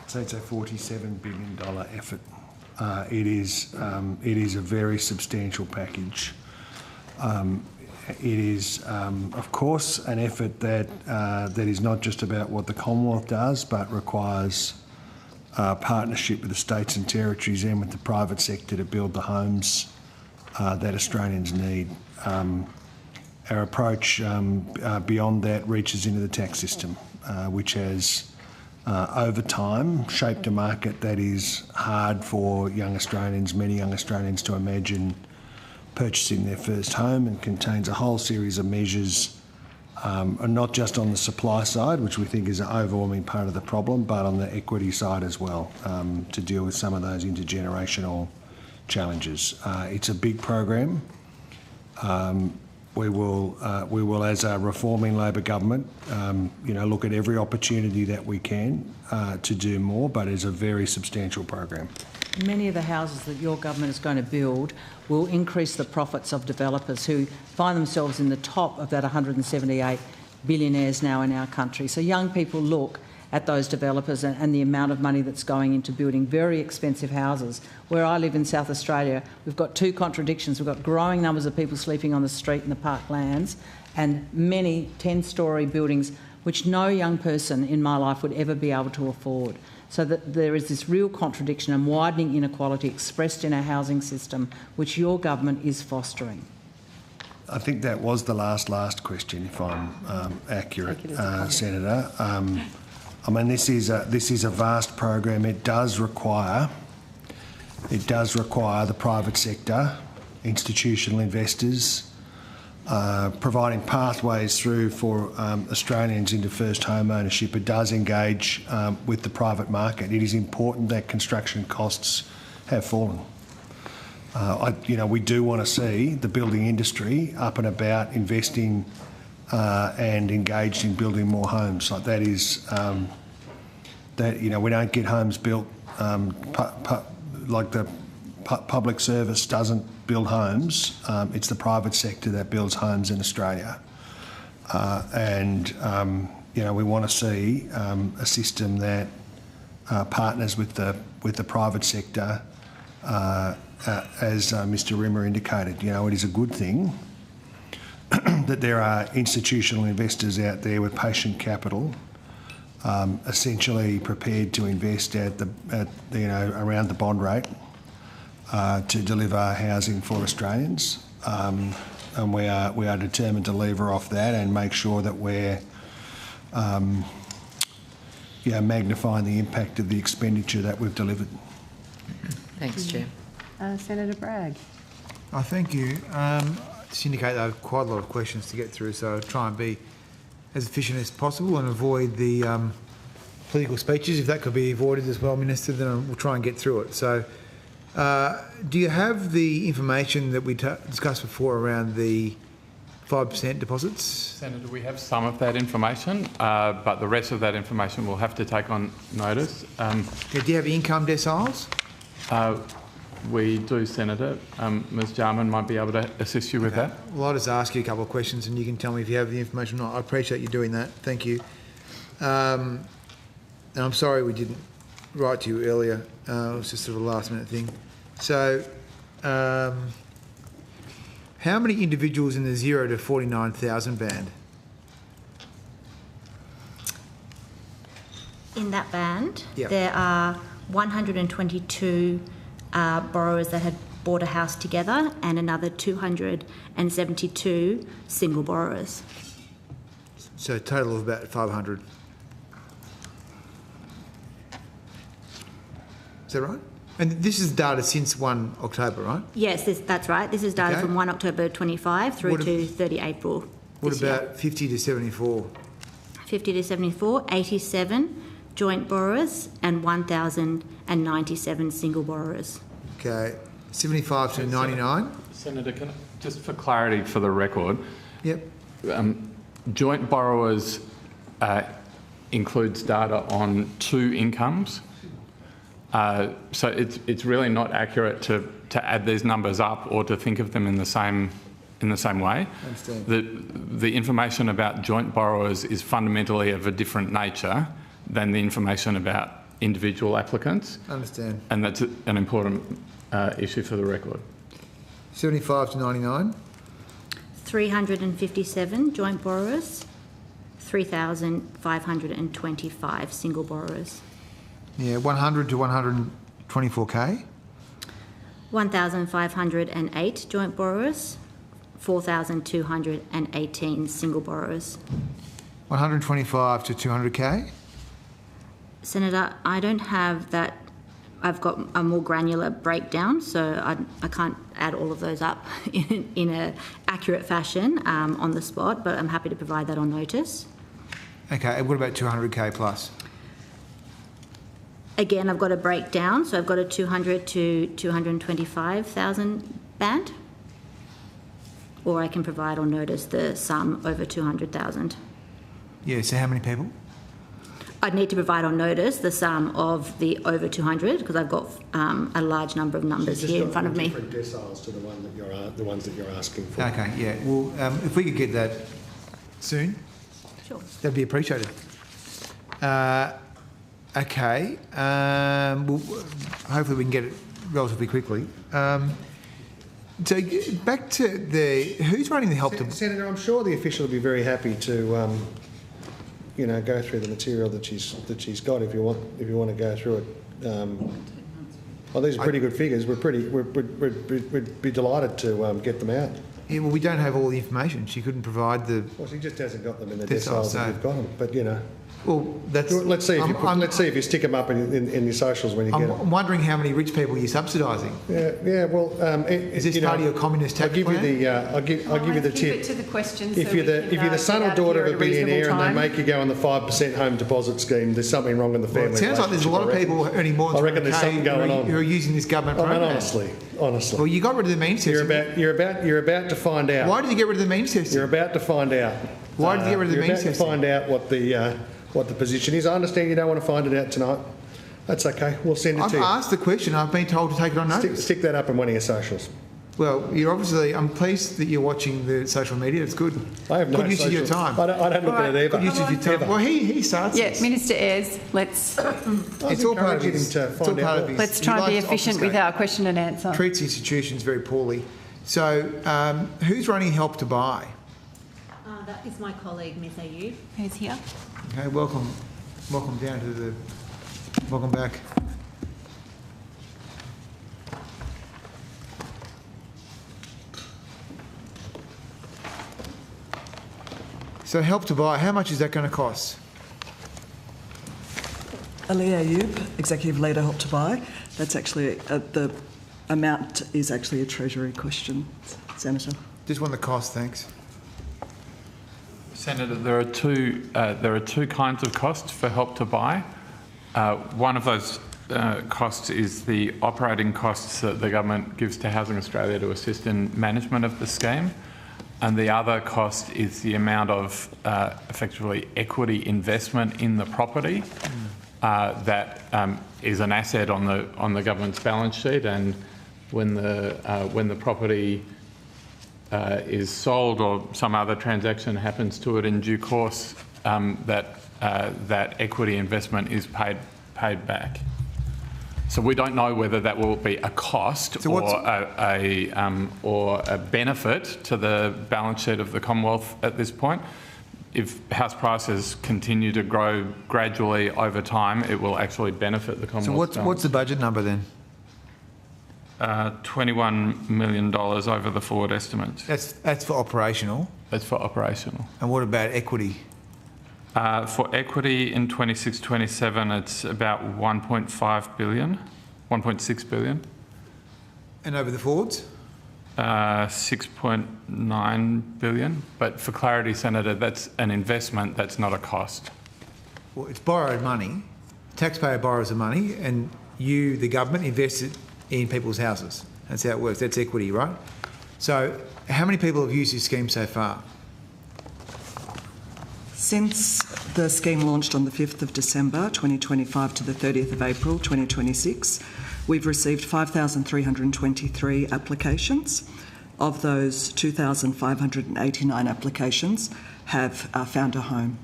So it's a $47 billion effort. It is a very substantial package. It is, of course, an effort that is not just about what the Commonwealth does, but requires partnership with the states and territories and with the private sector to build the homes that Australians need. Our approach beyond that reaches into the tax system, which has, over time, shaped a market that is hard for young Australians, many young Australians, to imagine purchasing their first home, and contains a whole series of measures, not just on the supply side, which we think is an overwhelming part of the problem, but on the equity side as well, to deal with some of those intergenerational challenges. It's a big program. We will, as a reforming Labor government, look at every opportunity that we can to do more, but it's a very substantial program. Many of the houses that your government is going to build will increase the profits of developers who find themselves in the top of that 178 billionaires now in our country. So young people look at those developers and the amount of money that's going into building very expensive houses. Where I live in South Australia, we've got two contradictions. We've got growing numbers of people sleeping on the street in the parklands and many 10-storey buildings which no young person in my life would ever be able to afford. So that there is this real contradiction and widening inequality expressed in our housing system, which your government is fostering. I think that was the last question, if I'm accurate, Senator. I mean, this is a vast program. It does require the private sector, institutional investors, providing pathways through for Australians into first home ownership. It does engage with the private market. It is important that construction costs have fallen. We do want to see the building industry up and about investing and engaged in building more homes. Like that is we don't get homes built like the public service doesn't build homes. It's the private sector that builds homes in Australia, we want to see a system that partners with the private sector. As Mr. Rimmer indicated, it is a good thing that there are institutional investors out there with patient capital, essentially prepared to invest around the bond rate to deliver housing for Australians, and we are determined to lever off that and make sure that we're magnifying the impact of the expenditure that we've delivered. Thanks, Chair. Senator Bragg. Oh, thank you. Just indicate that I have quite a lot of questions to get through, so I'll try and be as efficient as possible and avoid the political speeches. If that could be avoided as well, Minister, then we'll try and get through it. So, do you have the information that we discussed before around the 5% deposits? Senator, we have some of that information, but the rest of that information we'll have to take on notice. Do you have income deciles? We do, Senator. Ms Jarman might be able to assist you with that. Well, I'll just ask you a couple of questions and you can tell me if you have the information or not. I appreciate you doing that. Thank you. And I'm sorry we didn't write to you earlier. It was just sort of a last-minute thing. So, how many individuals in the 0 to 49,000 band? In that band, Yep. there are 122 borrowers that had bought a house together and another 272 single borrowers. So a total of about 500. Is that right? And this is data since 1 October, right? Yes, that's right. This is data Okay. from 1 October 25 through to 30 April. What this year. about 50 to 74? 50 to 74, 87 joint borrowers and 1,097 single borrowers. Okay. 75 to 99? Senator, just for clarity for the record, Yep. joint borrowers includes data on 2 incomes. So it's really not accurate to add these numbers up or to think of them in the same way. The information about joint borrowers is fundamentally of a different nature than the information about individual applicants. Understand. And that's an important issue for the record. 75 to 99? 357 joint borrowers, 3,525 single borrowers. Yeah, 100 to 124K? 1,508 joint borrowers, 4,218 single borrowers. 125 to 200K? Senator, I don't have that. I've got a more granular breakdown, so I can't add all of those up in an accurate fashion on the spot, but I'm happy to provide that on notice. Okay, and what about 200K plus? Again, I've got a breakdown, so I've got a 200 to 225,000 band, or I can provide on notice the sum over 200,000. Yeah, so how many people? I'd need to provide on notice the sum of the over 200 because I've got a large number of numbers here in front of me. Different deciles to the ones that you're asking for. Okay, yeah. Well, if we could get that soon, Sure. that'd be appreciated. Okay. Well, hopefully we can get it relatively quickly. So back to who's running the help to... Senator, I'm sure the official will be very happy to, go through the material that she's got. If you want to go through it. Well, these are pretty good figures. We'd be delighted to get them out. Yeah, well, we don't have all the information. She couldn't provide the... Well, she just hasn't got them in the deciles that you've got them. But Well, that's... Let's see if you stick them up in your socials when you get them. I'm wondering how many rich people you're subsidising. Yeah. Well, is this part of your communist tax plan? I'll give you the tip. Keep it to the question. If you're the son or daughter of a billionaire and they make you go on the 5% home deposit scheme, there's something wrong in the family. Well, it sounds like there's a lot of people earning more than I reckon there's something going on who are using this government program. Honestly. Well, you got rid of the means testing. You're about to find out. Why did you get rid of the means testing? You're about to find out. Why did you get rid of the means testing? You're about to find out what the position is. I understand you don't want to find it out tonight. That's okay. We'll send it to you. I've asked the question. I've been told to take it on notice. Stick that up in one of your socials. Well, I'm pleased that you're watching the social media. It's good. I have no good use of your time. I don't look at it either. Good use of your time. Well, he starts. Yeah, Minister Ayres, let's. It's all part of his. Let's try and be efficient with our question and answer. Treats institutions very poorly. So, who's running Help to Buy? That is my colleague, Ms. Ayub, who's here. Okay, welcome down to the. Welcome back. So Help to Buy, how much is that going to cost? Ali Ayub, Executive Leader, Help to Buy. That's actually, the amount is actually a Treasury question, Senator. Just want the cost, thanks. Senator, there are two kinds of costs for Help to Buy. One of those costs is the operating costs that the government gives to Housing Australia to assist in management of the scheme. And the other cost is the amount of effectively equity investment in the property that is an asset on the government's balance sheet. And when the property is sold or some other transaction happens to it in due course, that equity investment is paid back. So we don't know whether that will be a cost or a benefit to the balance sheet of the Commonwealth at this point. If house prices continue to grow gradually over time, it will actually benefit the Commonwealth. So what's the budget number then? $21 million over the forward estimates. That's for operational? That's for operational. And what about equity? For equity in 26-27, it's about 1.5 billion, 1.6 billion. And over the forwards? 6.9 billion. But for clarity, Senator, that's an investment, that's not a cost. Well, it's borrowed money. The taxpayer borrows the money and you, the government, invest it in people's houses. That's how it works. That's equity, right? So how many people have used this scheme so far? Since the scheme launched on the 5th of December 2025 to the 30th of April 2026, we've received 5,323 applications. Of those, 2,589 applications have found a home.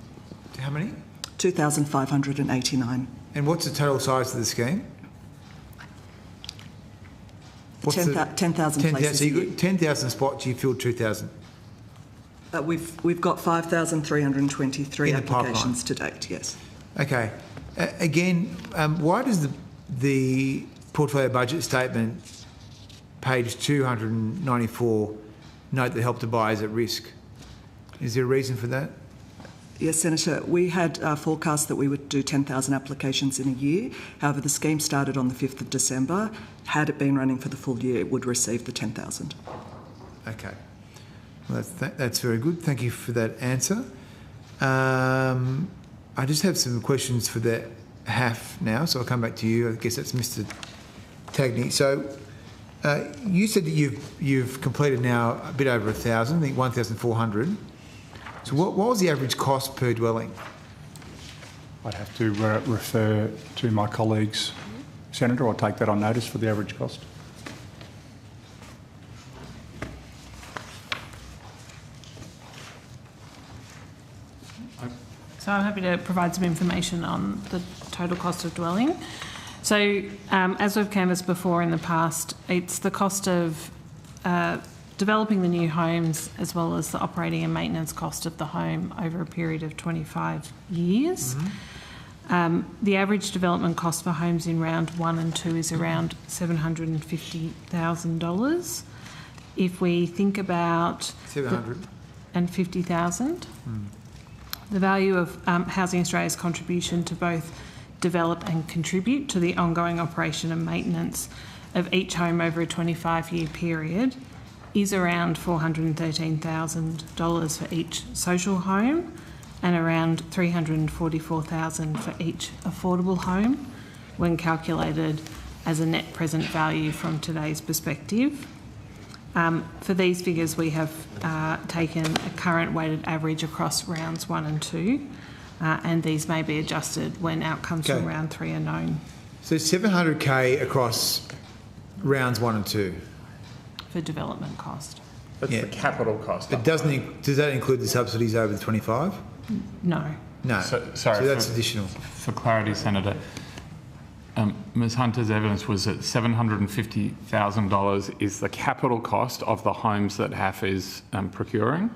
How many? 2,589. And what's the total size of the scheme? 10,000 places. So you've got 10,000 spots, you filled 2,000? We've got 5,323 applications to date, yes. Okay. Again, why does the portfolio budget statement, page 294, note that Help to Buy is at risk? Is there a reason for that? Yes, Senator. We had forecast that we would do 10,000 applications in a year. However, the scheme started on the 5th of December. Had it been running for the full year, it would receive the 10,000. Okay. Well, that's very good. Thank you for that answer. I just have some questions for the HAF now, so I'll come back to you. I guess that's Mr. Tagney. So you said that you've completed now a bit over 1,000, I think 1,400. So what was the average cost per dwelling? I'd have to refer to my colleagues, Senator. I'll take that on notice for the average cost. So I'm happy to provide some information on the total cost of dwelling. So as we've canvassed before in the past, it's the cost of developing the new homes as well as the operating and maintenance cost of the home over a period of 25 years. Mm-hmm. The average development cost for homes in round 1 and 2 is around $750,000. If we think about... 700. And 50,000. The value of Housing Australia's contribution to both develop and contribute to the ongoing operation and maintenance of each home over a 25-year period is around $413,000 for each social home and around $344,000 for each affordable home when calculated as a net present value from today's perspective. For these figures, we have taken a current weighted average across rounds 1 and 2, and these may be adjusted when outcomes from round 3 are known. So 700K across rounds 1 and 2? For development cost. That's the capital cost. It doesn't. Does that include the subsidies over the 25? No. No. Sorry, so that's additional. For clarity, Senator, Ms Hunter's evidence was that $750,000 is the capital cost of the homes that HAF is procuring.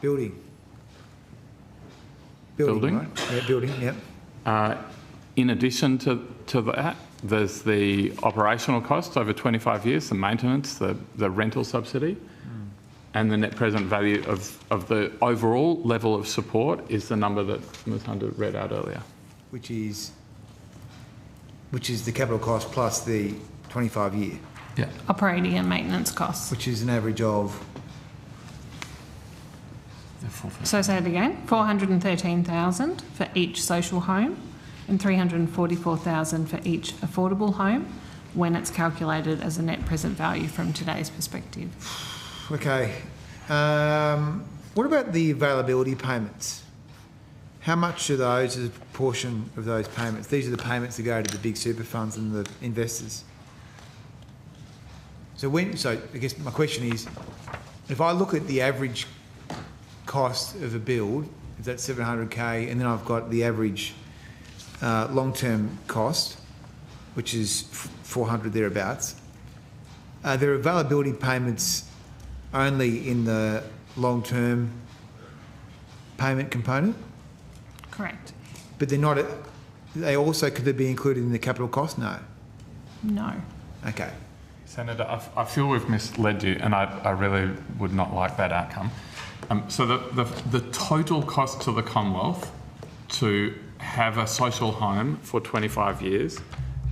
Building. Building. Right? Yeah, building, yep. In addition to that, there's the operational costs over 25 years, the maintenance, the rental subsidy, and the net present value of the overall level of support is the number that Ms Hunter read out earlier. Which is the capital cost plus the 25-year. Yeah. Operating and maintenance costs. Which is an average of? So say it again, $413,000 for each social home and $344,000 for each affordable home when it's calculated as a net present value from today's perspective. Okay. What about the availability payments? How much are those as a proportion of those payments? These are the payments that go to the big super funds and the investors. So I guess my question is, if I look at the average cost of a build, if that's 700K, and then I've got the average long-term cost, which is 400 thereabouts, are there availability payments only in the long-term payment component? Correct. But they're not. Could they be included in the capital cost? No. No. Okay. Senator, I feel we've misled you, and I really would not like that outcome. So the total cost to the Commonwealth to have a social home for 25 years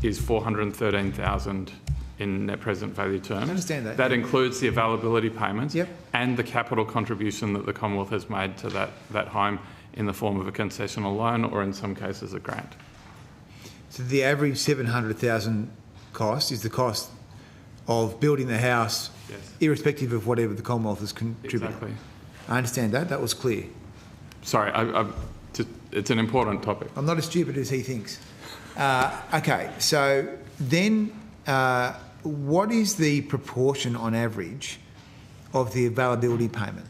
is $413,000 in net present value terms. I understand that. That includes the availability payments yep. and the capital contribution that the Commonwealth has made to that home in the form of a concessional loan or in some cases a grant. So the average $700,000 cost is the cost of building the house, yes, irrespective of whatever the Commonwealth has contributed. Exactly. I understand that. That was clear. Sorry, it's an important topic. I'm not as stupid as he thinks. Okay, so then what is the proportion on average of the availability payment?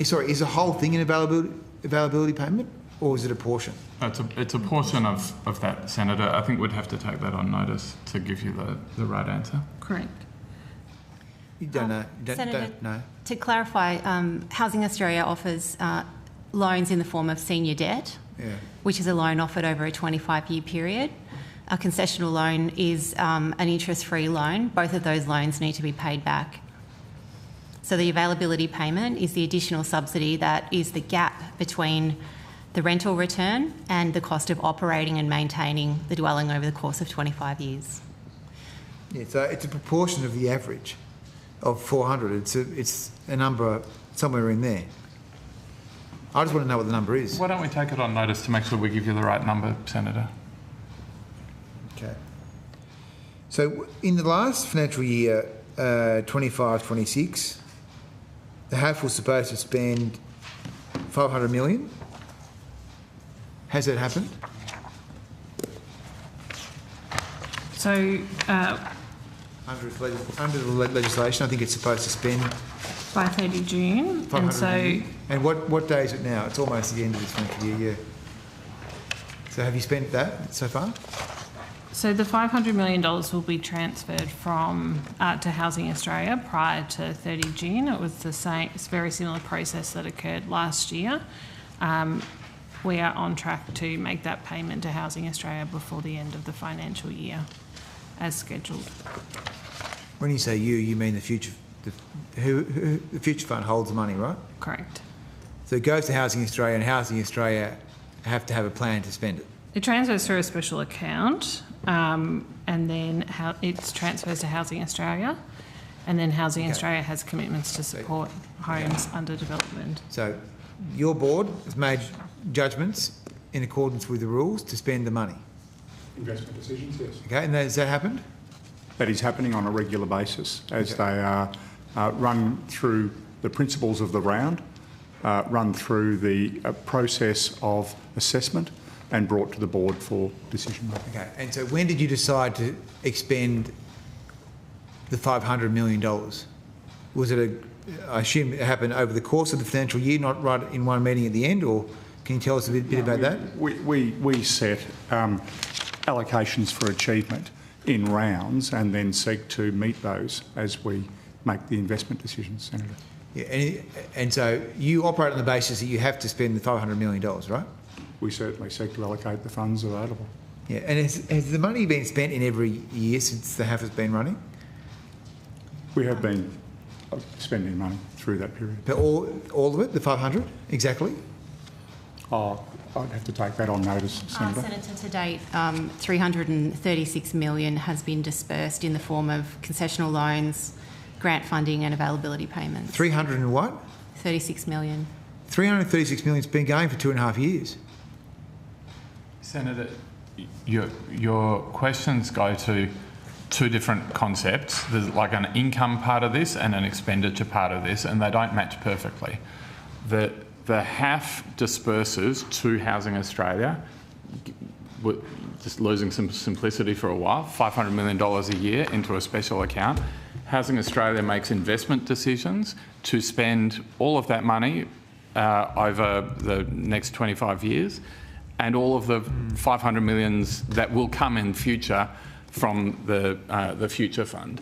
Sorry, is the whole thing an availability payment, or is it a portion? It's a portion of that, Senator. I think we'd have to take that on notice to give you the right answer. Correct. You don't know? Senator, don't know? To clarify, Housing Australia offers loans in the form of senior debt, which is a loan offered over a 25-year period. A concessional loan is an interest-free loan. Both of those loans need to be paid back. So the availability payment is the additional subsidy that is the gap between the rental return and the cost of operating and maintaining the dwelling over the course of 25 years. Yeah, so it's a proportion of the average of 400. It's a number somewhere in there. I just want to know what the number is. Why don't we take it on notice to make sure we give you the right number, Senator? Okay. So in the last financial year, 25-26, the HAF was supposed to spend $500 million. Has that happened? So under the legislation, I think it's supposed to spend by 30 June. And so, and what day is it now? It's almost the end of this financial year. Yeah. So have you spent that so far? So the $500 million will be transferred from to Housing Australia prior to 30 June. It was the same, it's a very similar process that occurred last year. We are on track to make that payment to Housing Australia before the end of the financial year, as scheduled. When you say you mean the future the Future Fund holds the money, right? Correct. So it goes to Housing Australia, and Housing Australia have to have a plan to spend it. It transfers through a special account, and then it transfers to Housing Australia, and then Housing Australia has commitments to support homes under development. So your board has made judgments in accordance with the rules to spend the money. Investment decisions, yes. Okay, and has that happened? That is happening on a regular basis as they are run through the principles of the round, run through the process of assessment and brought to the board for decision making. Okay, and so when did you decide to expend the $500 million? Was it I assume it happened over the course of the financial year, not right in one meeting at the end, or can you tell us a bit about that? We set allocations for achievement in rounds and then seek to meet those as we make the investment decisions, Senator. Yeah, and so you operate on the basis that you have to spend the $500 million, right? We certainly seek to allocate the funds available. Yeah, and has the money been spent in every year since the HAF has been running? We have been spending money through that period. But all of it, the 500, exactly? Oh, I'd have to take that on notice, Senator. Senator, to date, $336 million has been dispersed in the form of concessional loans, grant funding and availability payments. 300 and what? 36 million. 336 million has been going for 2.5 years. Senator, your questions go to two different concepts. There's like an income part of this and an expenditure part of this, and they don't match perfectly. The HAF disperses to Housing Australia, just losing some simplicity for a while, $500 million a year into a special account. Housing Australia makes investment decisions to spend all of that money over the next 25 years, and all of the 500 millions that will come in future from the Future Fund.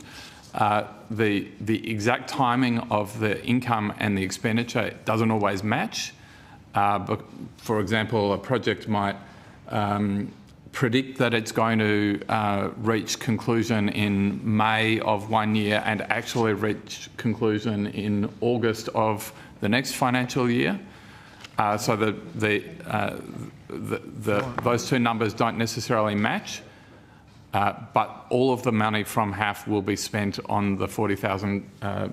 The exact timing of the income and the expenditure doesn't always match. But for example, a project might predict that it's going to reach conclusion in May of one year and actually reach conclusion in August of the next financial year. So those two numbers don't necessarily match. But all of the money from HAF will be spent on the 40,000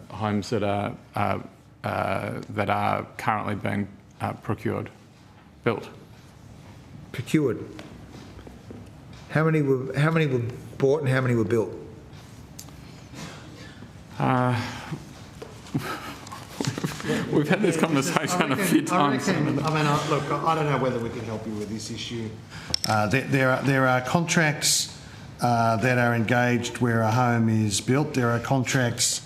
homes that are currently being built. Procured. How many were bought and how many were built? We've had this conversation a few times. I don't know whether we can help you with this issue. There are contracts that are engaged where a home is built. There are contracts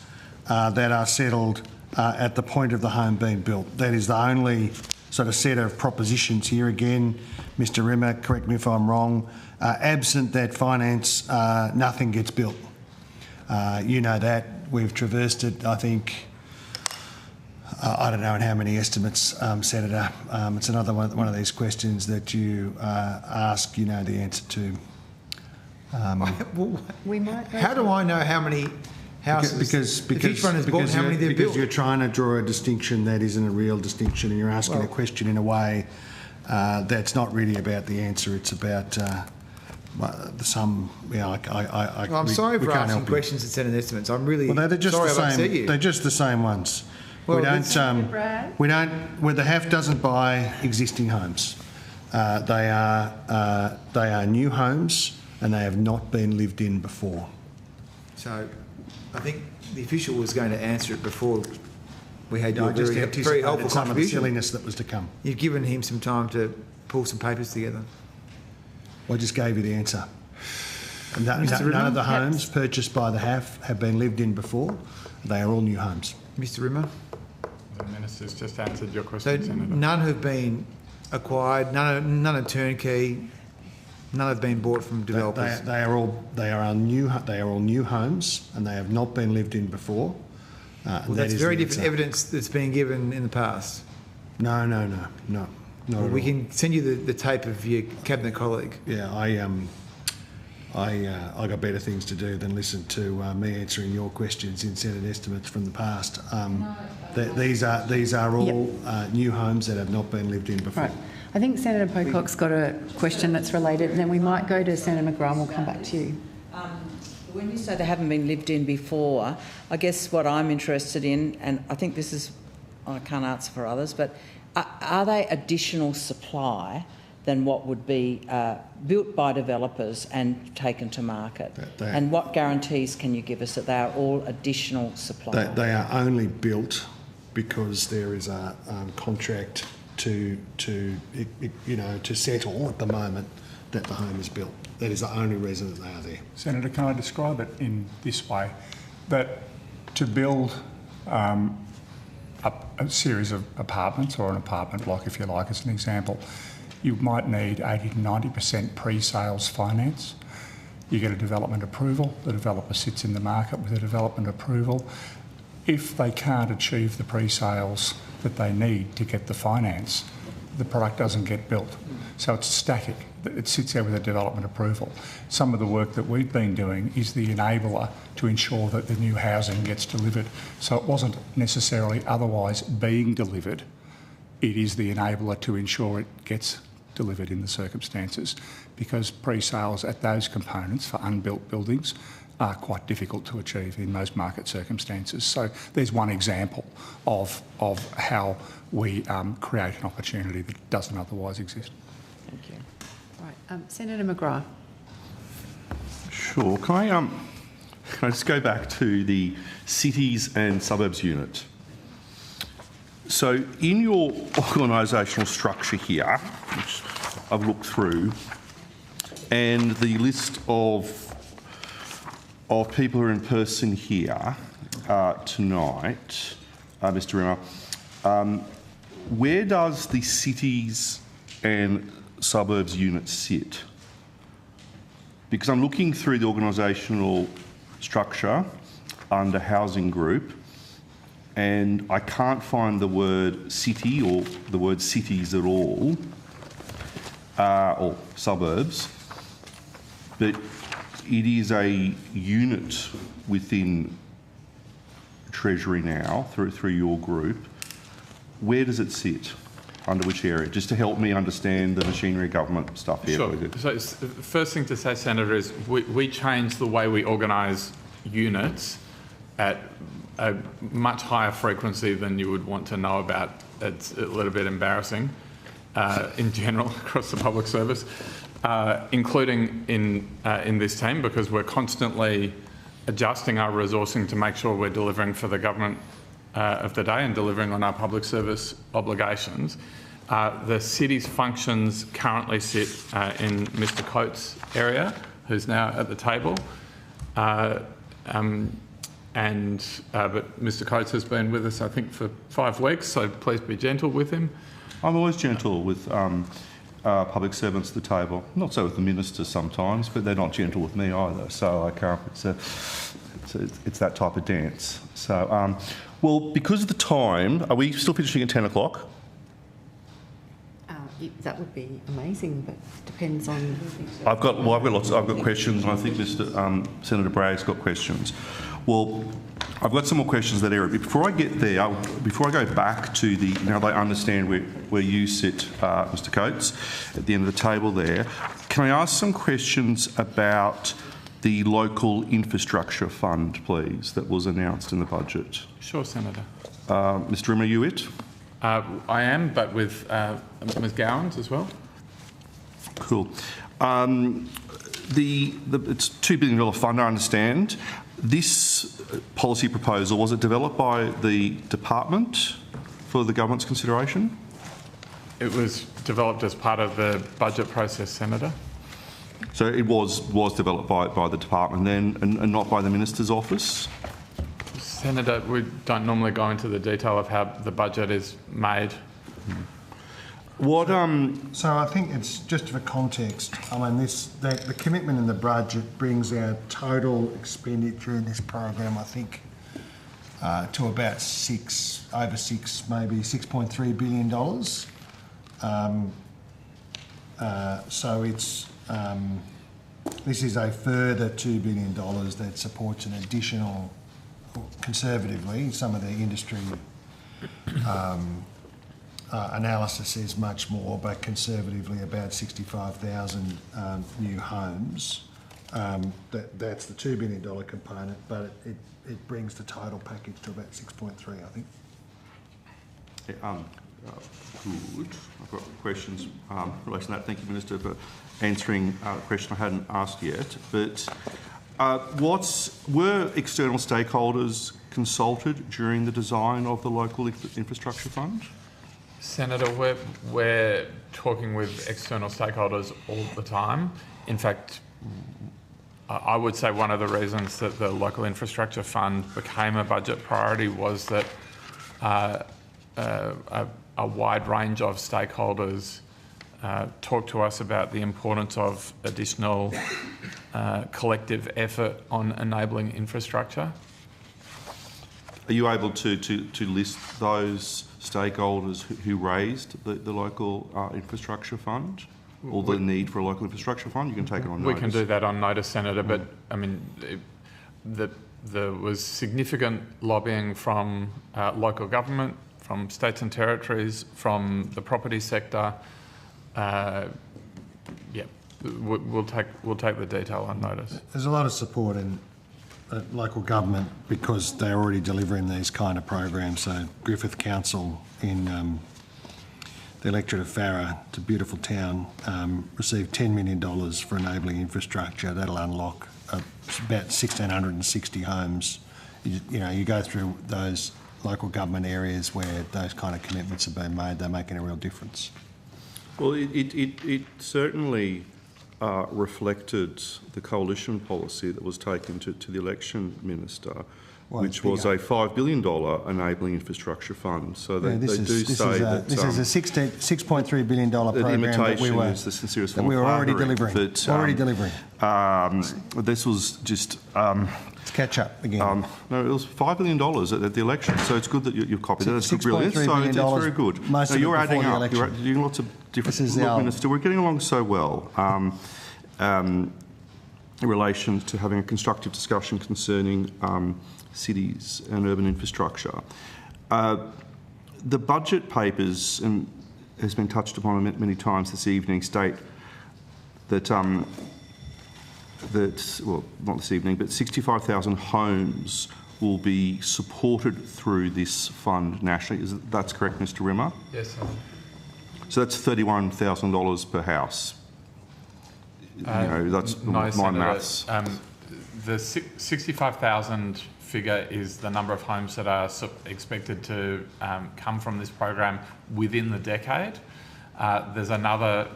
that are settled at the point of the home being built. That is the only sort of set of propositions here. Again, Mr Rimmer, correct me if I'm wrong, absent that finance, nothing gets built. You know that. We've traversed it, I think, I don't know in how many estimates, Senator. It's another one of these questions that you ask, you know the answer to. How do I know how many houses because built? you're trying to draw a distinction that isn't a real distinction, and you're asking a question in a way that's not really about the answer. It's about some. I'm sorry for asking questions that send in estimates. I'm really they're just sorry the same. I've upset you. They're just the same ones. Well, Where the HAF doesn't buy existing homes. They are new homes, and they have not been lived in before. So, I think the official was going to answer it before we had your just very helpful some of the contribution. silliness that was to come. You've given him some time to pull some papers together. I just gave you the answer. None of the homes purchased by the HAF have been lived in before. They are all new homes. Mr Rimmer? The Minister's just answered your question, So Senator. none have been acquired, none are turnkey, none have been bought from developers. They are all new homes, and they have not been lived in before. Well, that's very different evidence that's been given in the past. No. Not We can send you the tape of your cabinet colleague. Yeah, I got better things to do than listen to me answering your questions in Senate estimates from the past. These are all new homes that have not been lived in before. Right. I think Senator Pocock's got a question that's related, and then we might go to Senator McGrath and we'll come back to you. When you say they haven't been lived in before, I guess what I'm interested in, and I think this is, I can't answer for others, but are they additional supply than what would be built by developers and taken to market? And what guarantees can you give us that they are all additional supply? They are only built because there is a contract to settle at the moment that the home is built. That is the only reason that they are there. Senator, can I describe it in this way? That to build a series of apartments, or an apartment block, if you like, as an example, you might need 80 to 90% pre-sales finance. You get a development approval. The developer sits in the market with a development approval. If they can't achieve the pre-sales that they need to get the finance, the product doesn't get built. So it's static. It sits there with a development approval. Some of the work that we've been doing is the enabler to ensure that the new housing gets delivered. So it wasn't necessarily otherwise being delivered. It is the enabler to ensure it gets delivered in the circumstances, because pre-sales at those components for unbuilt buildings are quite difficult to achieve in most market circumstances. So there's one example of how we create an opportunity that doesn't otherwise exist. Thank you. Right, Senator McGrath. Sure. Can I just go back to the cities and suburbs unit? So in your organisational structure here, which I've looked through, and the list of people who are in person here tonight, Mr. Rimmer, where does the cities and suburbs unit sit? Because I'm looking through the organisational structure under housing group, and I can't find the word city or the word cities at all, or suburbs, but it is a unit within Treasury now through your group. Where does it sit? Under which area? Just to help me understand the machinery of government stuff here. Sure. So the first thing to say, Senator, is we changed the way we organise units at a much higher frequency than you would want to know about. It's a little bit embarrassing in general across the public service, including in this team, because we're constantly adjusting our resourcing to make sure we're delivering for the government of the day and delivering on our public service obligations. The city's functions currently sit in Mr Coates' area, who's now at the table. But Mr Coates has been with us, I think, for 5 weeks, so please be gentle with him. I'm always gentle with public servants at the table. Not so with the ministers sometimes, but they're not gentle with me either. So I can't. It's that type of dance. So, well, because of the time, are we still finishing at 10 o'clock? That would be amazing, but depends on. I've got questions, and I think Mr. Senator Bragg's got questions. Well, I've got some more questions in that area. But before I get there, before I go back to now they understand where you sit, Mr. Coates, at the end of the table there, can I ask some questions about the local infrastructure fund, please, that was announced in the budget? Sure, Senator. Mr. Rimmer, are you it? I am, but with Ms Gowans as well. Cool. It's $2 billion fund, I understand. This policy proposal, was it developed by the department for the government's consideration? It was developed as part of the budget process, Senator. So it was developed by the department then, and not by the minister's office? Senator, we don't normally go into the detail of how the budget is made. What So I think it's just for context. I mean, the commitment in the budget brings our total expenditure in this program, I think, to about maybe $6.3 billion. So it's This is a further $2 billion that supports an additional, conservatively, some of the industry analysis is much more, but conservatively about 65,000 new homes. That's the $2 billion component, but it brings the total package to about 6.3, I think. Good. I've got questions in relation to that. Thank you, Minister, for answering a question I hadn't asked yet. But were external stakeholders consulted during the design of the local infrastructure fund? Senator, we're talking with external stakeholders all the time. In fact, I would say one of the reasons that the local infrastructure fund became a budget priority was that a wide range of stakeholders talked to us about the importance of additional collective effort on enabling infrastructure. Are you able to list those stakeholders who raised the local infrastructure fund, or the need for a local infrastructure fund? You can take it on notice. We can do that on notice, Senator, but I mean, there was significant lobbying from local government, from states and territories, from the property sector. Yeah, we'll take the detail on notice. There's a lot of support in local government because they're already delivering these kind of programs. So Griffith Council in the electorate of Farrer, it's a beautiful town, received $10 million for enabling infrastructure. That'll unlock about 1,660 homes. You go through those local government areas where those kind of commitments have been made, they're making a real difference. Well, it certainly reflected the coalition policy that was taken to the election minister, which was a $5 billion enabling infrastructure fund. So they do say that this is a $6.3 billion program that we were, is the sincerest form of already flattery, delivering. This was just it's catch up again. No, it was $5 billion at the election. So it's good that you've copied that. It's brilliant. So it's very good. Most of you're it adding before up. the You're election. doing lots of different. Look, Minister, we're getting along so well. In relation to having a constructive discussion concerning cities and urban infrastructure. The budget papers, and has been touched upon many times this evening, state that, well, not this evening, but 65,000 homes will be supported through this fund nationally. That's correct, Mr. Rimmer? Yes, sir. So that's $31,000 per house. That's no, my Senator, maths. The 65,000 figure is the number of homes that are expected to come from this program within the decade. There's another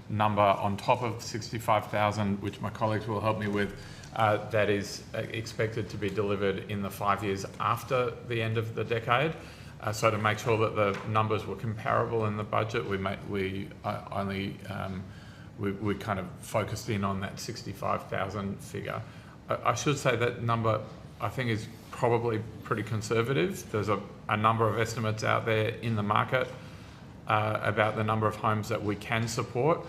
number on top of 65,000, which my colleagues will help me with, that is expected to be delivered in the 5 years after the end of the decade. So to make sure that the numbers were comparable in the budget, we kind of focused in on that 65,000 figure. I should say that number, I think, is probably pretty conservative. There's a number of estimates out there in the market about the number of homes that we can support.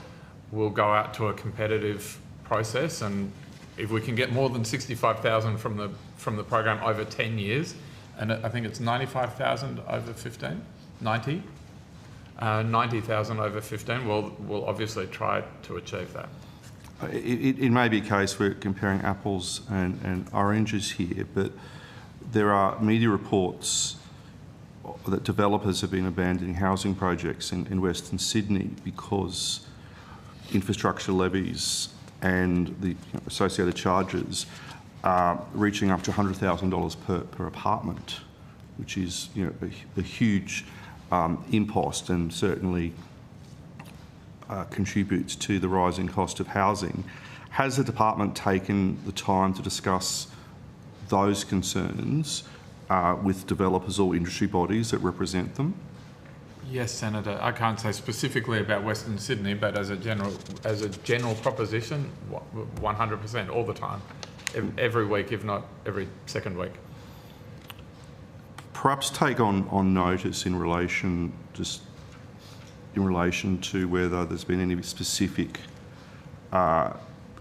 We'll go out to a competitive process, and if we can get more than 65,000 from the program over 10 years, and I think it's 95,000 over 15, 90. 90,000 over 15, we'll obviously try to achieve that. It may be a case we're comparing apples and oranges here, but there are media reports that developers have been abandoning housing projects in Western Sydney because infrastructure levies and the associated charges are reaching up to $100,000 per apartment, which is a huge impost, and certainly contributes to the rising cost of housing. Has the department taken the time to discuss those concerns with developers or industry bodies that represent them? Yes, Senator. I can't say specifically about Western Sydney, but as a general proposition, 100% all the time, every week, if not every second week. Perhaps take on notice in relation to whether there's been any specific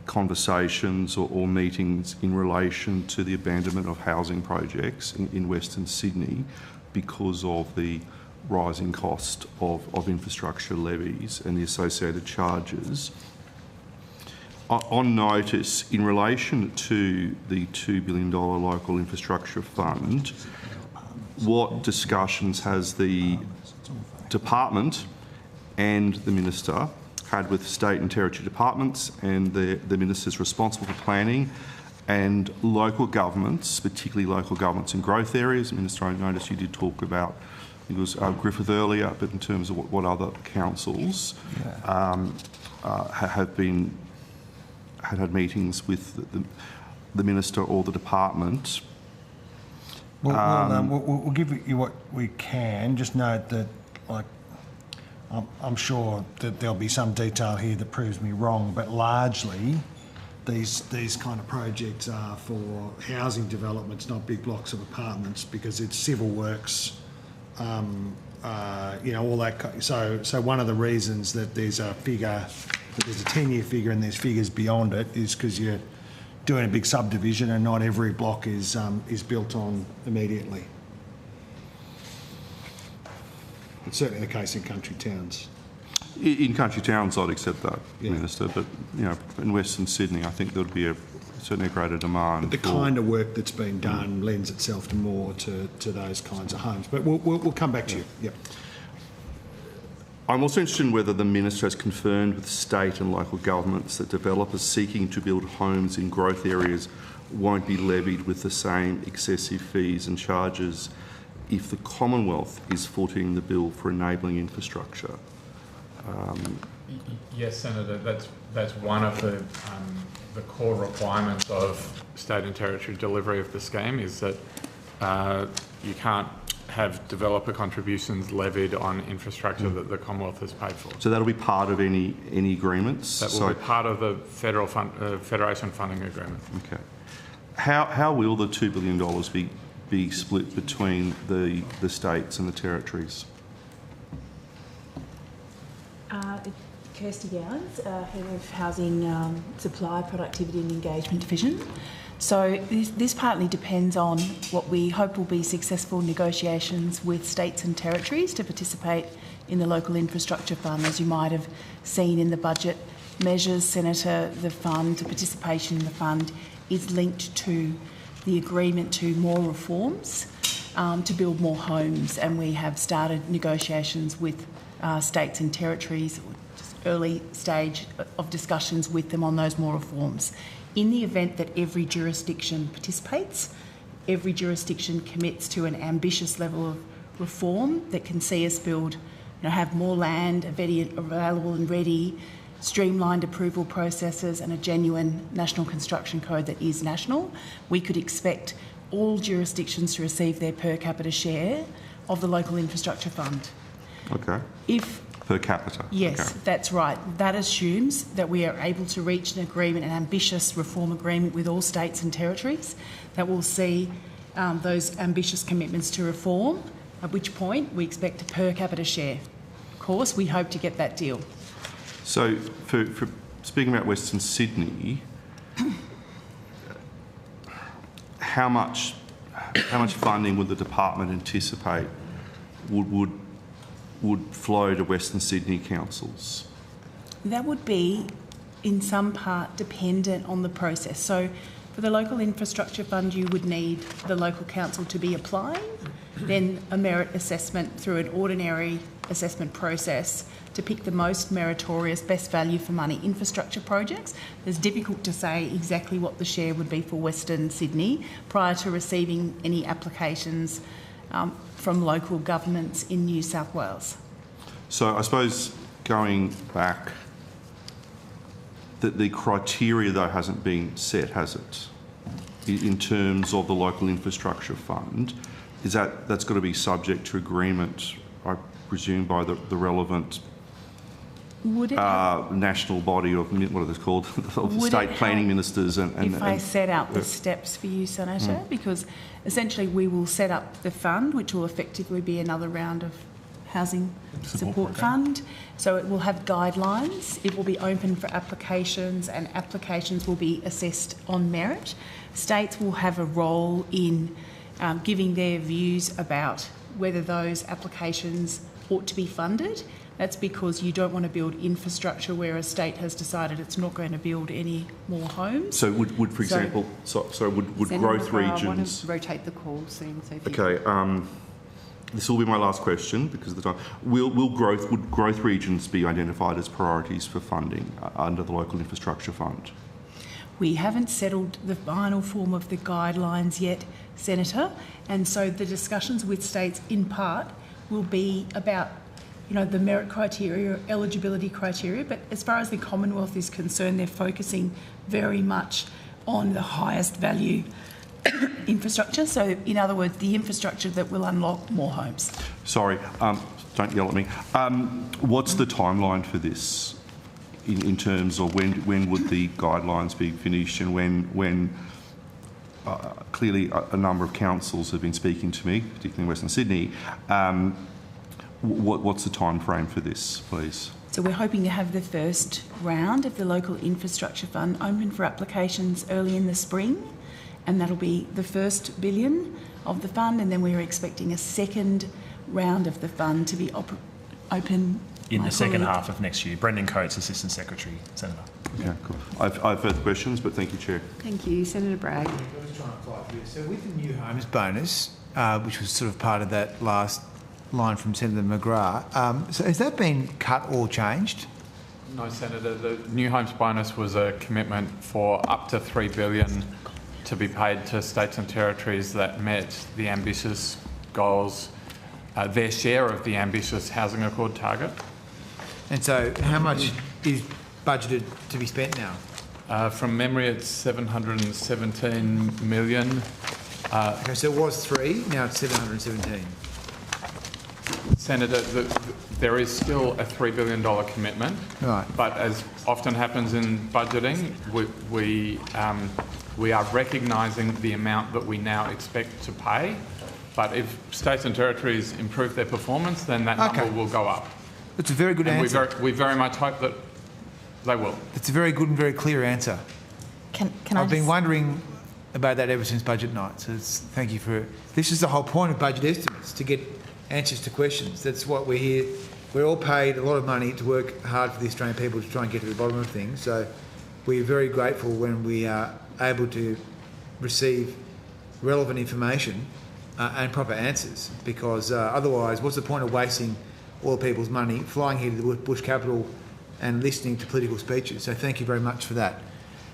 conversations or meetings in relation to the abandonment of housing projects in Western Sydney because of the rising cost of infrastructure levies and the associated charges. On notice, in relation to the $2 billion local infrastructure fund, what discussions has the department and the minister had with state and territory departments and the ministers responsible for planning and local governments, particularly local governments in growth areas? Minister, I noticed you did talk about, it was Griffith earlier, but in terms of what other councils have been had meetings with the minister or the department. We'll give you what we can. Just note that, like, I'm sure that there'll be some detail here that proves me wrong, but largely these kind of projects are for housing developments, not big blocks of apartments, because it's civil works, you know, all that. So one of the reasons that there's a figure, that there's a 10-year figure and there's figures beyond it, is because you're doing a big subdivision and not every block is built on immediately. It's certainly the case in country towns. In country towns, I'd accept that, Minister, but you know, in Western Sydney, I think there would be certainly a greater demand. But the kind of work that's been done lends itself to more to those kinds of homes. But we'll come back to you. Yep. I'm also interested in whether the Minister has confirmed with state and local governments that developers seeking to build homes in growth areas won't be levied with the same excessive fees and charges if the Commonwealth is footing the bill for enabling infrastructure. Yes, Senator, that's one of the core requirements of state and territory delivery of the scheme, is that you can't have developer contributions levied on infrastructure that the Commonwealth has paid for. So that'll be part of any agreements? That will be part of the federal federation funding agreement. Okay. How will the $2 billion be split between the states and the territories? Kirsty Gowans, Head of Housing Supply, Productivity and Engagement Division. So this partly depends on what we hope will be successful negotiations with states and territories to participate in the local infrastructure fund. As you might have seen in the budget measures, Senator, the participation in the fund is linked to the agreement to more reforms to build more homes, and we have started negotiations with states and territories, just early stage of discussions with them on those more reforms. In the event that every jurisdiction participates, every jurisdiction commits to an ambitious level of reform that can see us build, have more land available and ready, streamlined approval processes and a genuine national construction code that is national, we could expect all jurisdictions to receive their per capita share of the local infrastructure fund. Okay. Per capita? Yes, okay. That's right. That assumes that we are able to reach an agreement, an ambitious reform agreement with all states and territories that will see those ambitious commitments to reform, at which point we expect a per capita share. Of course, we hope to get that deal. So, for speaking about Western Sydney, how much funding would the department anticipate would flow to Western Sydney councils? That would be, in some part, dependent on the process. So, for the local infrastructure fund, you would need the local council to be applying, then a merit assessment through an ordinary assessment process to pick the most meritorious, best value for money infrastructure projects. It's difficult to say exactly what the share would be for Western Sydney prior to receiving any applications from local governments in New South Wales. So I suppose going back, the criteria though hasn't been set, has it? In terms of the local infrastructure fund, that's got to be subject to agreement, I presume, by the relevant national body of, what are they called, of state planning ministers. If I set out the steps for you, Senator, because essentially we will set up the fund, which will effectively be another round of Housing Support Fund. So it will have guidelines. It will be open for applications, and applications will be assessed on merit. States will have a role in giving their views about whether those applications ought to be funded. That's because you don't want to build infrastructure where a state has decided it's not going to build any more homes. So would for example, would growth regions... I want to rotate the call soon. So if Okay, this will be my last question because of the time. Would growth regions be identified as priorities for funding under the Local Infrastructure Fund? We haven't settled the final form of the guidelines yet, Senator, and so the discussions with states in part will be about the merit criteria, eligibility criteria, but as far as the Commonwealth is concerned, they're focusing very much on the highest value infrastructure. So, in other words, the infrastructure that will unlock more homes. Sorry, don't yell at me. What's the timeline for this in terms of when would the guidelines be finished, and when clearly a number of councils have been speaking to me, particularly in Western Sydney, what's the time frame for this, please? So we're hoping to have the first round of the Local Infrastructure Fund open for applications early in the spring, and that'll be the first billion of the fund, and then we're expecting a second round of the fund to be open in the second half of next year. Brendan Coates, Assistant Secretary, Senator. Yeah, cool. I've further questions, but thank you, Chair. Thank you, Senator Bragg. I was trying to apply for this. So with the new homes bonus, which was sort of part of that last line from Senator McGrath, so has that been cut or changed? No, Senator. The new homes bonus was a commitment for up to $3 billion to be paid to states and territories that met the ambitious goals, their share of the ambitious housing accord target. And so how much is budgeted to be spent now? From memory, it's 717 million. Okay, so it was 3, now it's 717. Senator, there is still a $3 billion commitment, right? But as often happens in budgeting, we are recognising the amount that we now expect to pay. But if states and territories improve their performance, then that number will go up. That's a very good answer. We very much hope that they will. It's a very good and very clear answer. I've been wondering about that ever since budget night. So thank you for it. This is the whole point of budget estimates, to get answers to questions. That's what we're here. We're all paid a lot of money to work hard for the Australian people to try and get to the bottom of things. So we're very grateful when we are able to receive relevant information and proper answers, because otherwise what's the point of wasting all people's money flying here to the bush capital and listening to political speeches? So thank you very much for that.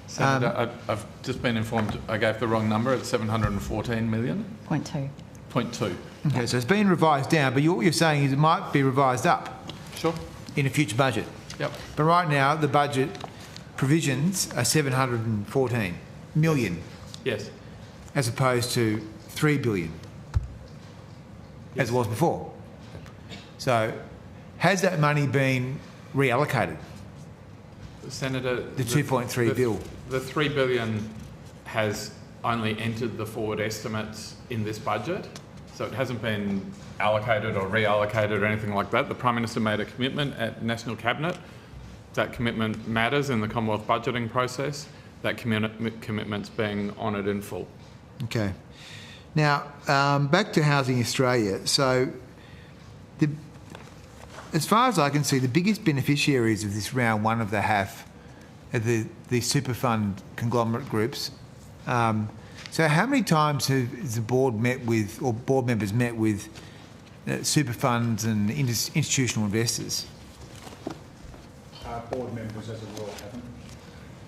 Senator, I've just been informed I gave the wrong number. It's 714 million. 0.2. Okay, so it's been revised down, but what you're saying is it might be revised up. Sure. In a future budget. Yep. But right now the budget provisions are 714 million. Yes. As opposed to 3 billion. Yes. As it was before. So has that money been reallocated? Senator, the 2.3 bill. The 3 billion has only entered the forward estimates in this budget, so it hasn't been allocated or reallocated or anything like that. The Prime Minister made a commitment at National Cabinet. That commitment matters in the Commonwealth budgeting process. That commitment's being honoured in full. Okay. Now, back to Housing Australia. So, as far as I can see, the biggest beneficiaries of this round one of the HAF are the super fund conglomerate groups. So how many times has the board met with, or board members met with, super funds and institutional investors? Board members as a rule haven't,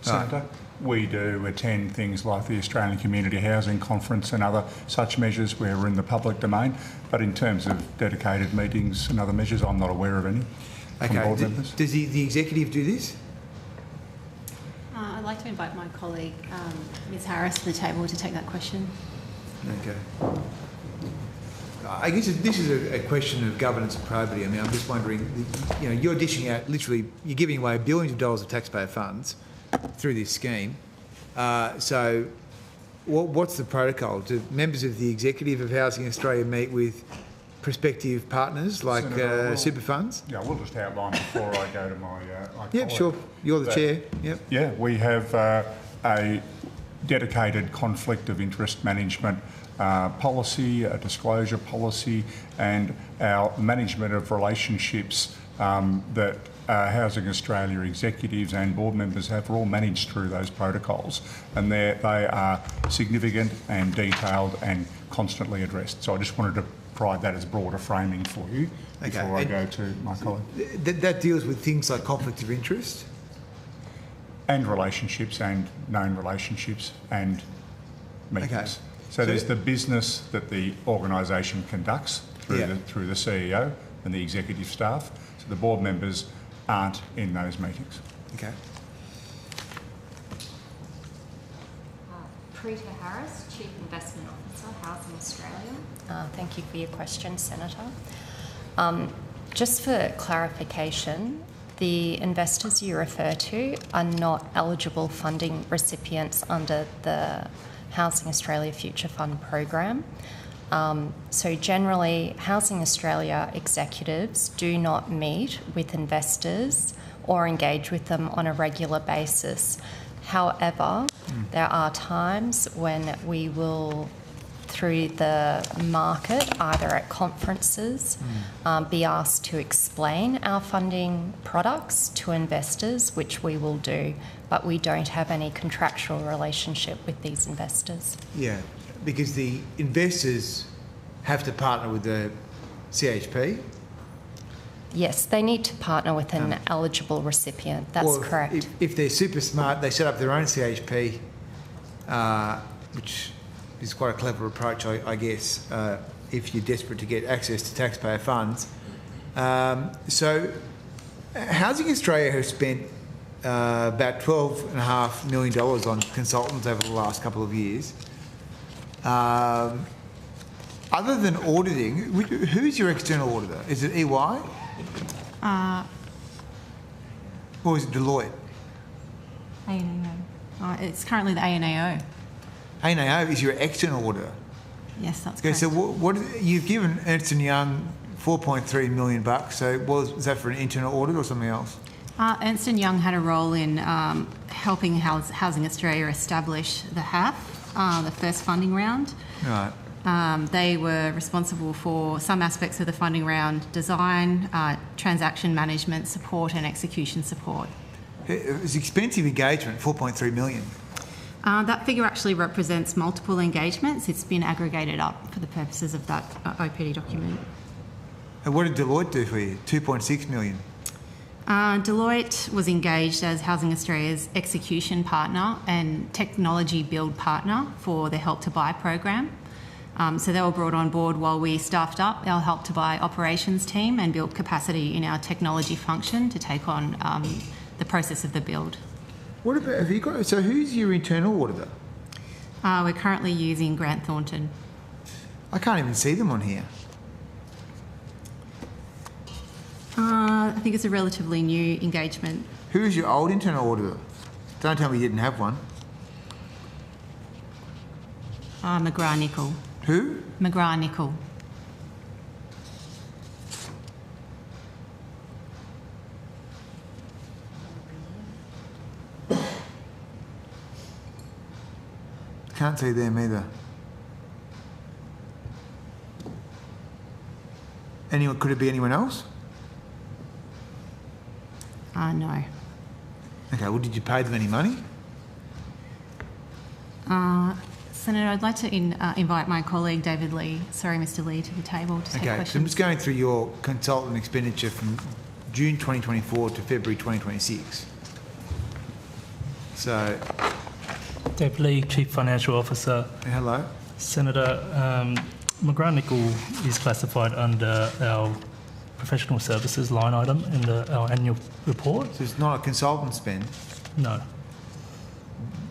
Senator. We do attend things like the Australian Community Housing Conference and other such measures where we're in the public domain, but in terms of dedicated meetings and other measures, I'm not aware of any from board members. Does the executive do this? I'd like to invite my colleague, Ms Harris, to the table to take that question. Okay. I guess this is a question of governance and probity. I mean, I'm just wondering, you're dishing out literally, you're giving away billions of dollars of taxpayer funds through this scheme. So what's the protocol? Do members of the executive of Housing Australia meet with prospective partners like Senator, super funds? Yeah, we'll just outline before I go to my Yep, colleague. sure. You're the chair. Yep. Yeah, we have a dedicated conflict of interest management policy, a disclosure policy, and our management of relationships that Housing Australia executives and board members have all managed through those protocols, and they are significant and detailed and constantly addressed. So I just wanted to provide that as broader framing for you before I go to my colleague. That deals with things like conflict of interest? And relationships and known relationships and meetings. Okay. So there's the business that the organisation conducts through the CEO and the executive staff. So the board members aren't in those meetings. Okay. Preeta Harris, Chief Investment Officer, Housing Australia. Thank you for your question, Senator. Just for clarification, the investors you refer to are not eligible funding recipients under the Housing Australia Future Fund program. So generally, Housing Australia executives do not meet with investors or engage with them on a regular basis. However, there are times when we will, through the market, either at conferences, be asked to explain our funding products to investors, which we will do, but we don't have any contractual relationship with these investors. Yeah, because the investors have to partner with the CHP. Yes, they need to partner with an eligible recipient. That's correct. If they're super smart, they set up their own CHP, which is quite a clever approach, I guess, if you're desperate to get access to taxpayer funds. So Housing Australia has spent about $12.5 million on consultants over the last couple of years. Other than auditing, who's your external auditor? Is it EY? Or is it Deloitte? ANAO. It's currently the ANAO. ANAO is your external auditor? Yes, that's okay, correct. so what you've given Ernst & Young $4.3 million, so was that for an internal audit or something else? Ernst & Young had a role in helping Housing Australia establish the HAF, the first funding round. Right. They were responsible for some aspects of the funding round: design, transaction management, support and execution support. It was expensive engagement, $4.3 million. That figure actually represents multiple engagements. It's been aggregated up for the purposes of that OPD document. And what did Deloitte do for you? $2.6 million. Deloitte was engaged as Housing Australia's execution partner and technology build partner for the Help to Buy program. So they were brought on board while we staffed up our Help to Buy operations team and built capacity in our technology function to take on the process of the build. What about, have you got, so who's your internal auditor? We're currently using Grant Thornton. I can't even see them on here. I think it's a relatively new engagement. Who's your old internal auditor? Don't tell me you didn't have one. McGrath-Nicol. Who? McGrath-Nicol. Can't see them either. Anyone? Could it be anyone else? No. Okay, well, did you pay them any money? Senator, I'd like to invite my colleague David Lee, Mr. Lee, to the table to take questions. So I'm just going through your consultant expenditure from June 2024 to February 2026. So... Dave Lee, Chief Financial Officer. Hello. Senator, McGrath-Nicol is classified under our professional services line item in our annual report. So it's not a consultant spend? No.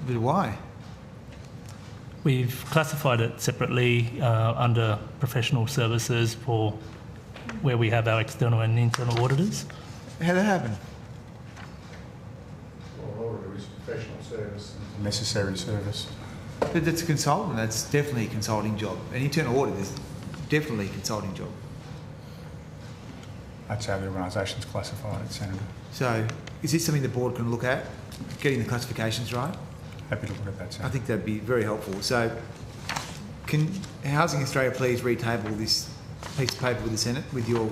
But why? We've classified it separately under professional services for where we have our external and internal auditors. How'd that happen? Well, auditor is professional service, necessary service. But that's a consultant. That's definitely a consulting job. An internal audit is definitely a consulting job. That's how the organisation's classified it, Senator. So is this something the board can look at, getting the classifications right? Happy to look at that, Senator. I think that'd be very helpful. So can Housing Australia please retable this piece of paper with the Senate with your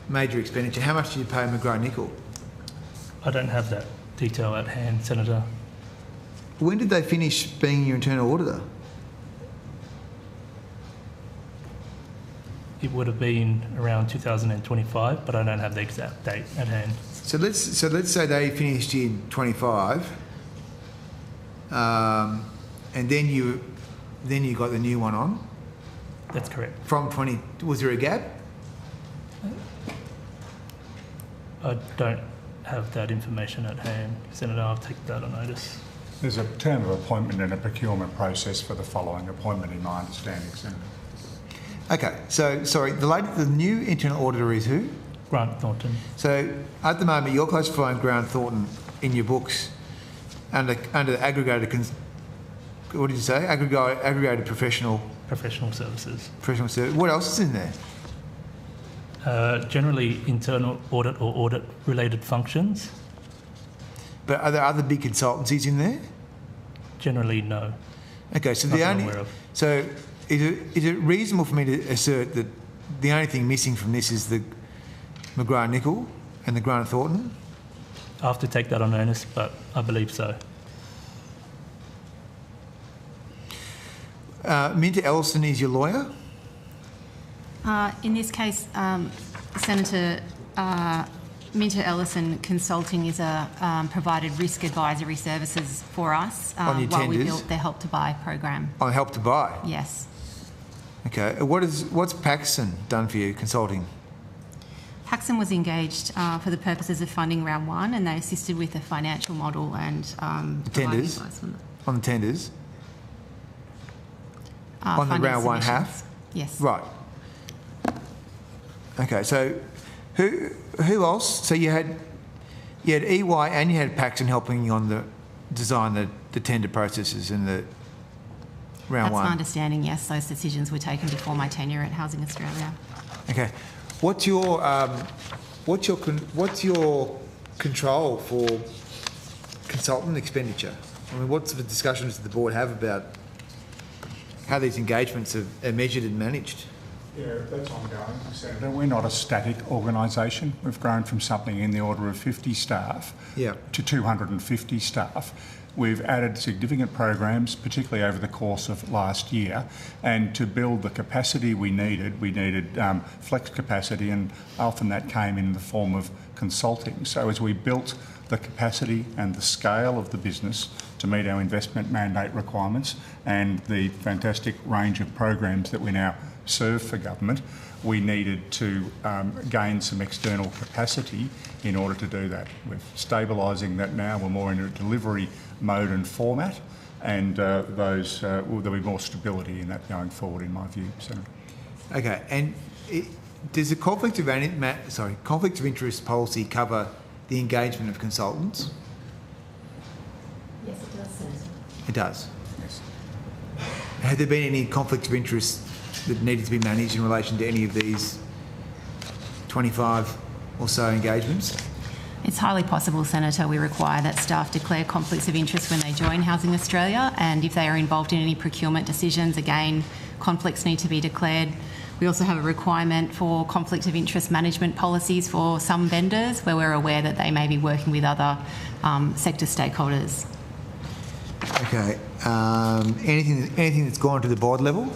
major expenditure? How much do you pay McGrath-Nicol? I don't have that detail at hand, Senator. When did they finish being your internal auditor? It would have been around 2025, but I don't have the exact date at hand. So let's say they finished in 25, and then you got the new one on. That's correct. From 20, was there a gap? I don't have that information at hand, Senator. I'll take that on notice. There's a term of appointment and a procurement process for the following appointment, in my understanding, Senator. Okay, so sorry, the new internal auditor is who? Grant Thornton. So at the moment, you're classifying Grant Thornton in your books under aggregated. What did you say? Aggregated professional services. Professional service. What else is in there? Generally, internal audit or audit-related functions. But are there other big consultancies in there? Generally, no. Okay, so Nothing I'm aware of. So is it reasonable for me to assert that the only thing missing from this is the McGrath-Nicol and the Grant Thornton? I have to take that on notice, but I believe so. Minter Ellison is your lawyer? In this case, Senator, Minter Ellison Consulting is provided risk advisory services for us On your while we tenders? built the Help to Buy program. On Help to Buy? Yes. Okay. What's Paxson done for you, consulting? Paxson was engaged for the purposes of funding round one, and they assisted with the financial model and The providing tenders? advice on On the tenders? On the funding round one submissions. half? Yes. Right. Okay, so who else? So you had EY and you had Paxson helping you on the design the tender processes in the round That's one. my understanding, yes. Those decisions were taken before my tenure at Housing Australia. Okay. What's your control for consultant expenditure? I mean, what sort of discussions does the board have about how these engagements are measured and managed? Yeah, that's ongoing, Senator. We're not a static organisation. We've grown from something in the order of 50 staff to 250 staff. We've added significant programs, particularly over the course of last year, and to build the capacity we needed flex capacity, and often that came in the form of consulting. So as we built the capacity and the scale of the business to meet our investment mandate requirements and the fantastic range of programs that we now serve for government, we needed to gain some external capacity in order to do that. We're stabilising that now. We're more in a delivery mode and format, and there'll be more stability in that going forward, in my view, Senator. Okay, and does the conflict of interest policy cover the engagement of consultants? Yes, it does, Senator. It does. Yes. Have there been any conflicts of interest that needed to be managed in relation to any of these 25 or so engagements? It's highly possible, Senator. We require that staff declare conflicts of interest when they join Housing Australia, and if they are involved in any procurement decisions, again, conflicts need to be declared. We also have a requirement for conflict of interest management policies for some vendors where we're aware that they may be working with other sector stakeholders. Okay. Anything that's gone to the board level?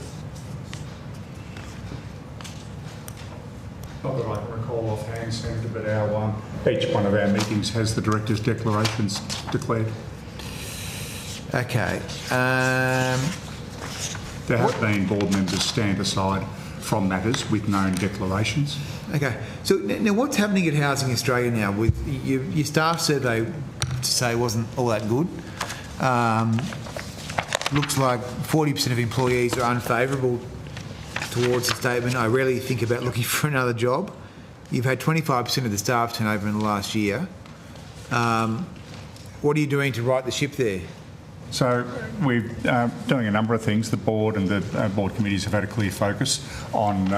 Not that I can recall offhand, Senator, but each one of our meetings has the director's declarations declared. Okay. There have been board members stand aside from matters with known declarations. Okay. So now what's happening at Housing Australia now with your staff survey, to say, wasn't all that good. Looks like 40% of employees are unfavourable towards the statement, I rarely think about looking for another job. You've had 25% of the staff turnover in the last year. What are you doing to right the ship there? So we're doing a number of things. The board and the board committees have had a clear focus on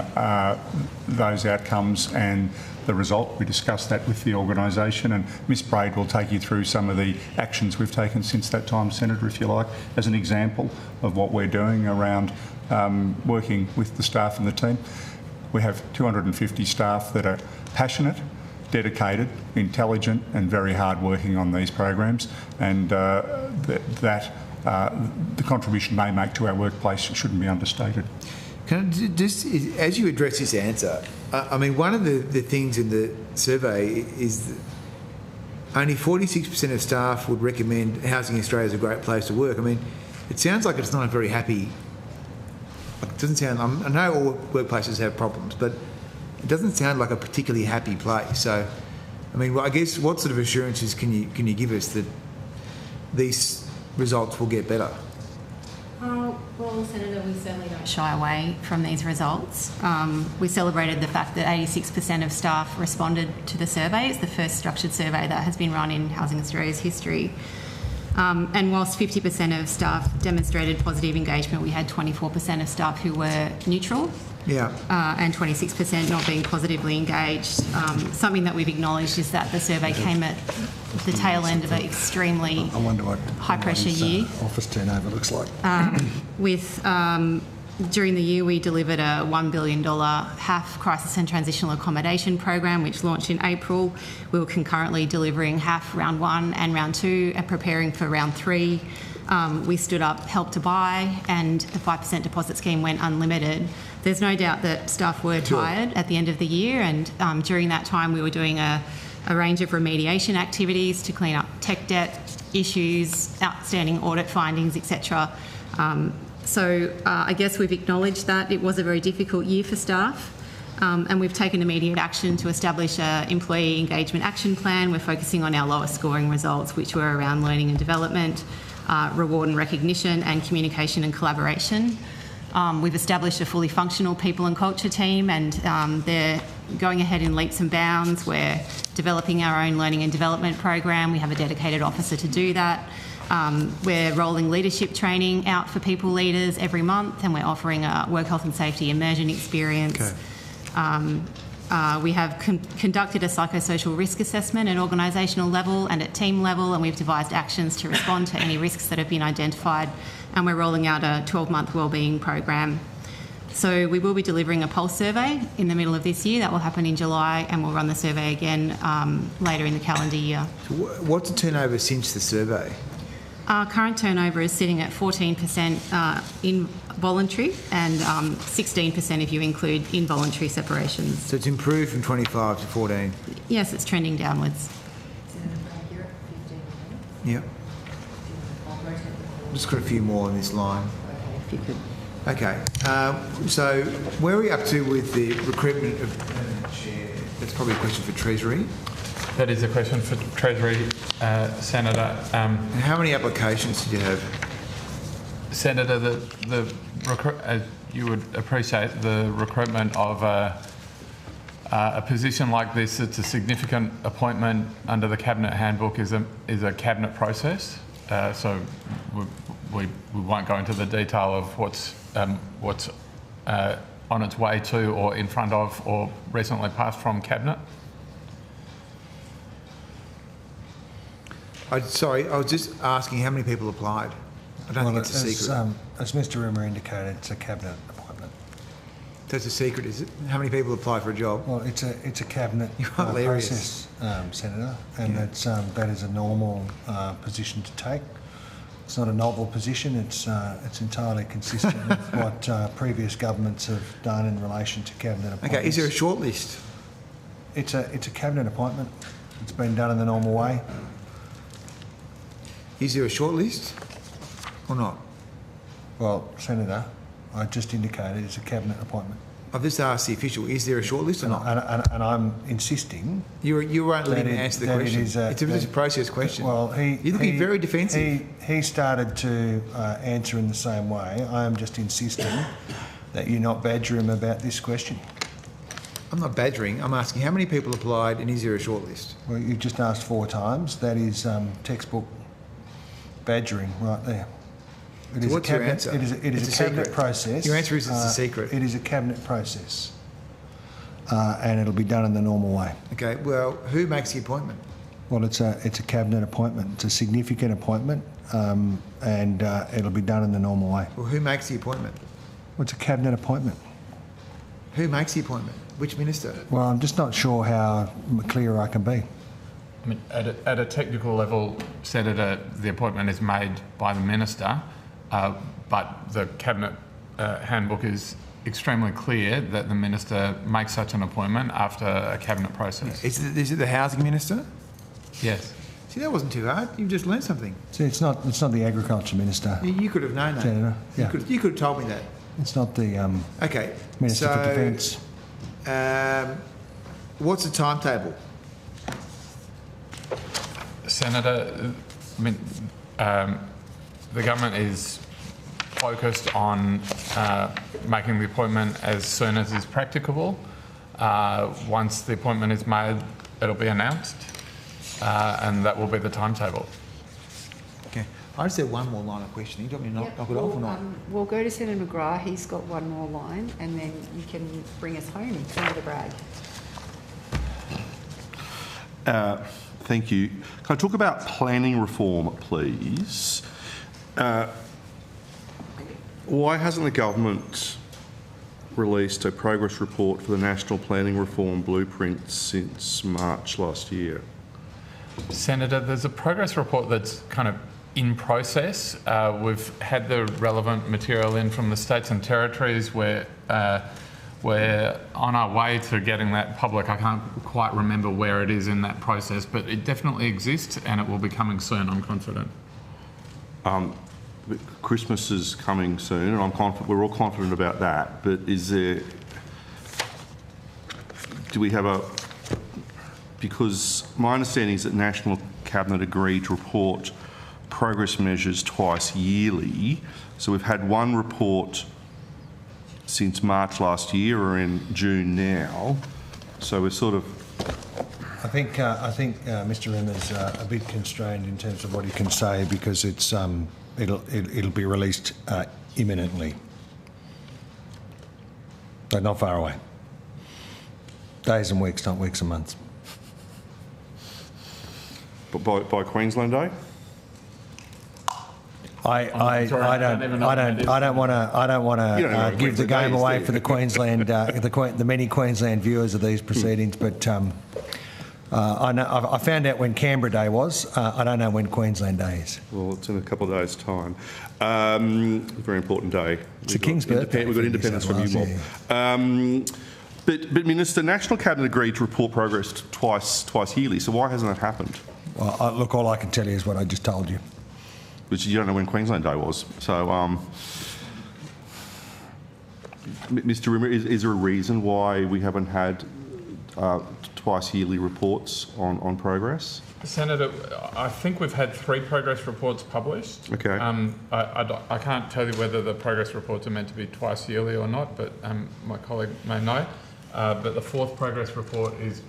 those outcomes and the result. We discussed that with the organisation, and Ms Braid will take you through some of the actions we've taken since that time, Senator, if you like, as an example of what we're doing around working with the staff and the team. We have 250 staff that are passionate, dedicated, intelligent and very hard working on these programs, and the contribution they make to our workplace shouldn't be understated. Can I just, as you address this answer, I mean, one of the things in the survey is that only 46% of staff would recommend Housing Australia as a great place to work. I mean, it sounds like it's not a very happy, it doesn't sound, I know all workplaces have problems, but it doesn't sound like a particularly happy place. So, I mean, I guess what sort of assurances can you give us that these results will get better? Well, Senator, we certainly don't shy away from these results. We celebrated the fact that 86% of staff responded to the survey. It's the first structured survey that has been run in Housing Australia's history. And whilst 50% of staff demonstrated positive engagement, we had 24% of staff who were neutral. Yeah. And 26% not being positively engaged. Something that we've acknowledged is that the survey came at the tail end of an extremely high pressure year. Office turnover looks like. During the year, we delivered a $1 billion HAF crisis and transitional accommodation program, which launched in April. We were concurrently delivering HAF round 1 and round 2 and preparing for round 3. We stood up Help to Buy, and the 5% deposit scheme went unlimited. There's no doubt that staff were tired at the end of the year, and during that time we were doing a range of remediation activities to clean up tech debt issues, outstanding audit findings, etc. So I guess we've acknowledged that it was a very difficult year for staff, and we've taken immediate action to establish an employee engagement action plan. We're focusing on our lowest scoring results, which were around learning and development, reward and recognition, and communication and collaboration. We've established a fully functional people and culture team, and they're going ahead in leaps and bounds. We're developing our own learning and development program. We have a dedicated officer to do that. We're rolling leadership training out for people leaders every month, and we're offering a work health and safety immersion experience. We have conducted a psychosocial risk assessment at organisational level and at team level, and we've devised actions to respond to any risks that have been identified, and we're rolling out a 12-month wellbeing program. So we will be delivering a pulse survey in the middle of this year. That will happen in July, and we'll run the survey again later in the calendar year. So what's the turnover since the survey? Our current turnover is sitting at 14% involuntary and 16% if you include involuntary separations. So it's improved from 25 to 14? Yes, it's trending downwards. Yep. Just got a few more on this line. If you could. Okay. So where are we up to with the recruitment of permanent chair? That's probably a question for Treasury. That is a question for Treasury, Senator. And how many applications did you have? Senator, as you would appreciate, the recruitment of a position like this, it's a significant appointment under the Cabinet Handbook, is a Cabinet process. So we won't go into the detail of what's on its way to or in front of or recently passed from Cabinet. Sorry, I was just asking how many people applied. I don't think it's a secret. As Mr Rimmer indicated, it's a Cabinet appointment. So it's a secret, is it? How many people apply for a job? Well, it's a Cabinet process, Senator, and that is a normal position to take. It's not a novel position. It's entirely consistent with what previous governments have done in relation to Cabinet appointments. Okay, is there a short list? It's a Cabinet appointment. It's been done in the normal way. Is there a short list or not? Well, Senator, I just indicated it's a Cabinet appointment. I've just asked the official, is there a short list or not? And I'm insisting... You won't let him answer the question. It's a process question. Well, you're looking very defensive. He started to answer in the same way. I am just insisting that you not badger him about this question. I'm not badgering. I'm asking how many people applied and is there a short list? Well, you've just asked 4 times. That is textbook badgering right there. It So is what's a your cabinet, answer? It is a It's a cabinet secret. process. Your answer is it's a secret. It is a cabinet process. And it'll be done in the normal way. Okay, well, who makes the appointment? Well, it's a cabinet appointment. It's a significant appointment, and it'll be done in the normal way. Well, who makes the appointment? Well, it's a cabinet appointment. Who makes the appointment? Which minister? Well, I'm just not sure how clear I can be. I mean, at a technical level, Senator, the appointment is made by the minister, but the cabinet handbook is extremely clear that the minister makes such an appointment after a cabinet process. Is it the housing minister? Yes. See, that wasn't too hard. You've just learned something. See, it's not the agriculture minister. You could have known that. Senator, yeah. You could have told me that. It's not the Okay. Minister for Defence. What's the timetable? Senator, I mean, the government is focused on making the appointment as soon as is practicable. Once the appointment is made, it'll be announced, and that will be the timetable. Okay. I just had one more line of questioning. Do you want me to knock it off or not? We'll go to Senator McGrath. He's got one more line, and then you can bring us home, Senator Bragg. Thank you. Can I talk about planning reform, please? Why hasn't the government released a progress report for the National Planning Reform Blueprint since March last year? Senator, there's a progress report that's kind of in process. We've had the relevant material in from the states and territories. We're on our way to getting that public. I can't quite remember where it is in that process, but it definitely exists and it will be coming soon, I'm confident. Christmas is coming soon, and I'm confident, we're all confident about that, but do we have because my understanding is that National Cabinet agreed to report progress measures twice yearly, so we've had one report since March last year, or in June now, so we're sort of... I think Mr. Rimmer's a bit constrained in terms of what he can say, because it's it'll be released imminently, but not far away. Days and weeks, not weeks and months. But by Queensland Day? I don't want to give the game away for the Queensland the many Queensland viewers of these proceedings, but I know I found out when Canberra Day was. I don't know when Queensland Day is. Well, it's in a couple of days' time. Very important day. It's the King's birthday. We've got independence from you, Bob. But Minister, National Cabinet agreed to report progress twice yearly. So why hasn't that happened? Well, look, all I can tell you is what I just told you. Which you don't know when Queensland Day was. So, Mr. Rimmer, is there a reason why we haven't had twice yearly reports on progress? Senator, I think we've had 3 progress reports published. Okay. I can't tell you whether the progress reports are meant to be twice yearly or not, but my colleague may know. But the 4th progress report is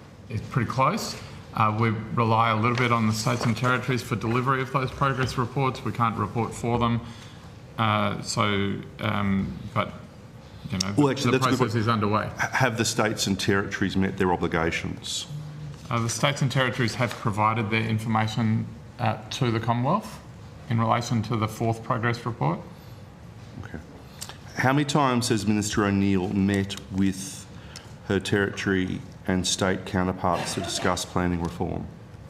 pretty close. We rely a little bit on the states and territories for delivery of those progress reports. We can't report for them. But you know, well, actually, the process is underway. Have the states and territories met their obligations? The states and territories have provided their information to the Commonwealth in relation to the 4th progress report. Okay. How many times has Minister O'Neill met with her territory and state counterparts to discuss planning reform?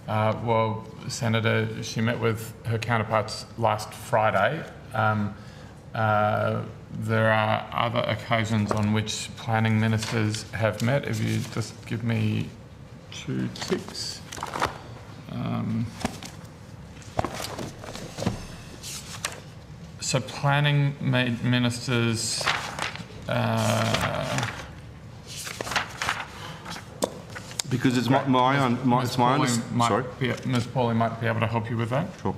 Well, Senator, she met with her counterparts last Friday. There are other occasions on which planning ministers have met. If you just give me 2 ticks. So planning ministers... because it's my understanding. Sorry, Ms. Pauly might be able to help you with that. Sure.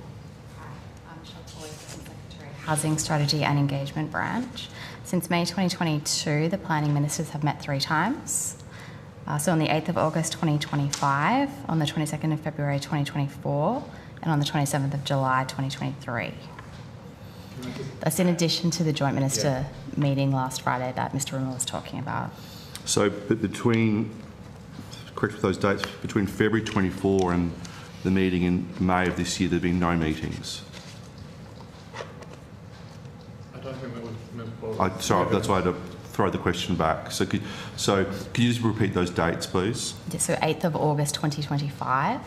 Housing Strategy and Engagement Branch. Since May 2022, the planning ministers have met 3 times. So on the 8th of August 2025, on the 22nd of February 2024, and on the 27th of July 2023. That's in addition to the Joint Minister meeting last Friday that Mr Rimmer was talking about. So, but between, correct with those dates, between February 24 and the meeting in May of this year, there have been no meetings. I don't think that was... Sorry, that's why I had to throw the question back. So can you just repeat those dates, please? So 8th of August 2025.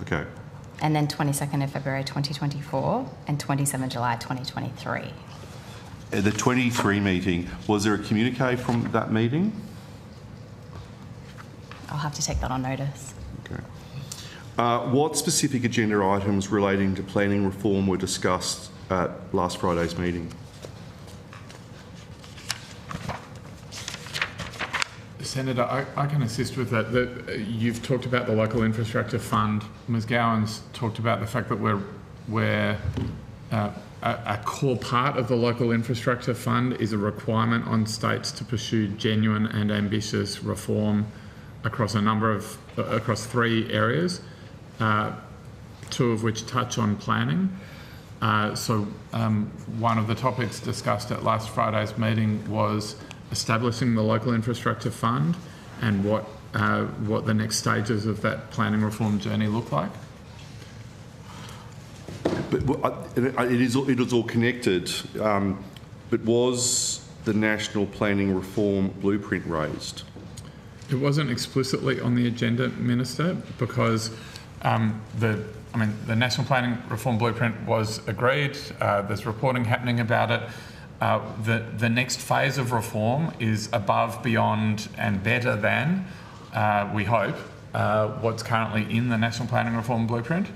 Okay. And then 22nd of February 2024 and 27th July 2023. At the 23 meeting, was there a communique from that meeting? I'll have to take that on notice. Okay. What specific agenda items relating to planning reform were discussed at last Friday's meeting? Senator, I can assist with that. You've talked about the local infrastructure fund. Ms Gowan's talked about the fact that we're a core part of the local infrastructure fund is a requirement on states to pursue genuine and ambitious reform across across 3 areas, 2 of which touch on planning. One of the topics discussed at last Friday's meeting was establishing the local infrastructure fund and what the next stages of that planning reform journey look like. But it is all connected. But was the National Planning Reform Blueprint raised? It wasn't explicitly on the agenda, Minister, because the National Planning Reform Blueprint was agreed. There's reporting happening about it. The next phase of reform is above, beyond and better than, we hope, what's currently in the National Planning Reform Blueprint.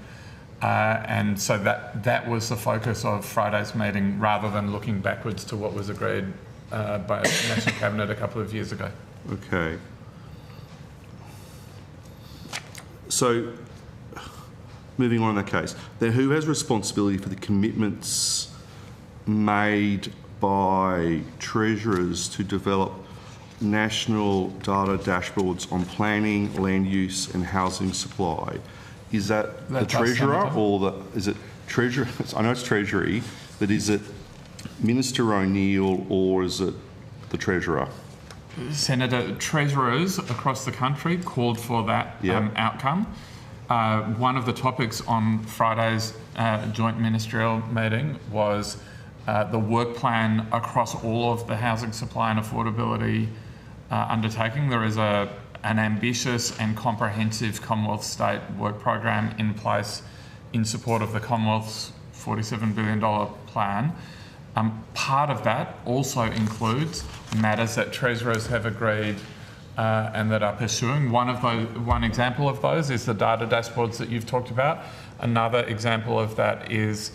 And so that was the focus of Friday's meeting, rather than looking backwards to what was agreed by the National Cabinet a couple of years ago. Okay. So, moving on in that case, then who has responsibility for the commitments made by treasurers to develop national data dashboards on planning, land use and housing supply? Is that the Treasurer or is it Treasurer? I know it's Treasury, but is it Minister O'Neill or is it the Treasurer? Senator, Treasurers across the country called for that outcome. One of the topics on Friday's joint ministerial meeting was the work plan across all of the housing supply and affordability undertaking. There is an ambitious and comprehensive Commonwealth state work program in place in support of the Commonwealth's $47 billion plan. Part of that also includes matters that treasurers have agreed and that are pursuing. One example of those is the data dashboards that you've talked about. Another example of that is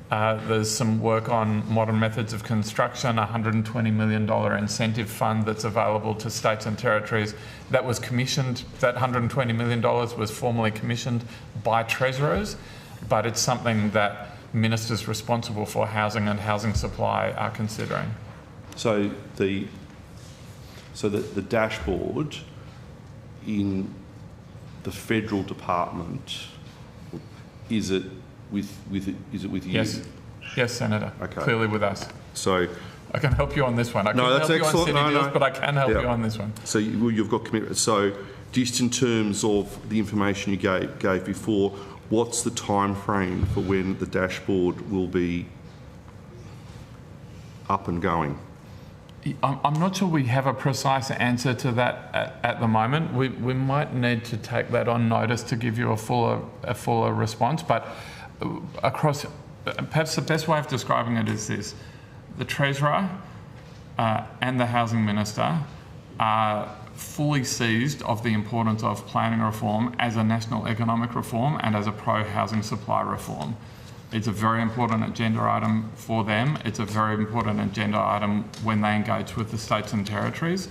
there's some work on modern methods of construction, a $120 million incentive fund that's available to states and territories. That was commissioned, that $120 million was formally commissioned by treasurers, but it's something that ministers responsible for housing and housing supply are considering. So the dashboard in the federal department, is it with you? Yes, Senator. Okay. Clearly with us. So I can help you on this one. I can't help you on city deals, but I can help you on this one. So you've got commitment. So just in terms of the information you gave before, what's the time frame for when the dashboard will be up and going? I'm not sure we have a precise answer to that at the moment. We might need to take that on notice to give you a fuller response. But across, perhaps the best way of describing it is this: the Treasurer and the Housing Minister are fully seized of the importance of planning reform as a national economic reform and as a pro-housing supply reform. It's a very important agenda item for them. It's a very important agenda item when they engage with the states and territories.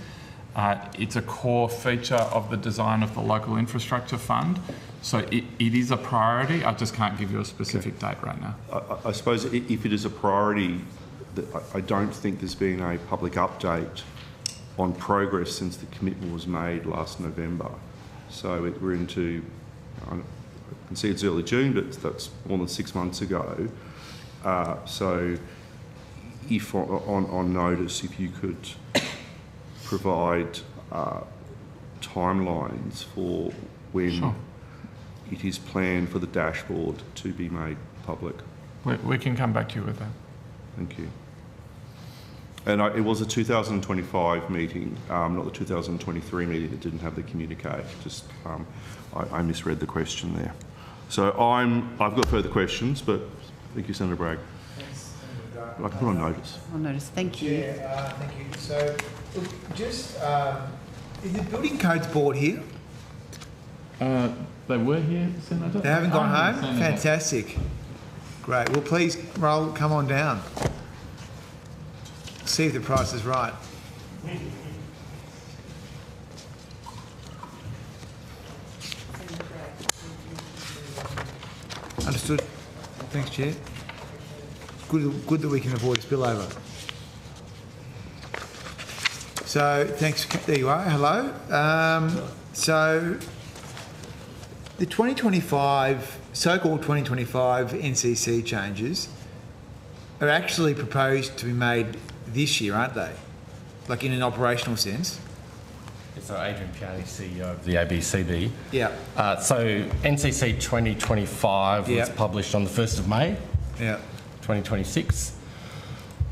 It's a core feature of the design of the local infrastructure fund. So it is a priority. I just can't give you a specific date right now. I suppose if it is a priority, I don't think there's been a public update on progress since the commitment was made last November. So we're into can see it's early June, but that's more than 6 months ago. So if on notice, if you could provide timelines for when it is planned for the dashboard to be made public. We can come back to you with that. Thank you. And it was a 2025 meeting, not the 2023 meeting that didn't have the communique. Just I misread the question there. So I've got further questions, but thank you, Senator Bragg. I can put on notice. On notice, thank you. Yeah, thank you. So, look, just is the Building Codes Board here? They were here, Senator. They haven't gone home? Senator. Fantastic. Great. Well, please, come on down. See if the price is right. Understood. Thanks, Chair. Good that we can avoid spillover. So, thanks. There you are. Hello. So, the 2025, so-called 2025 NCC changes are actually proposed to be made this year, aren't they? Like in an operational sense. So Adrian Piani, CEO of the ABCB. Yeah. So NCC 2025 was published on the 1st of May 2026.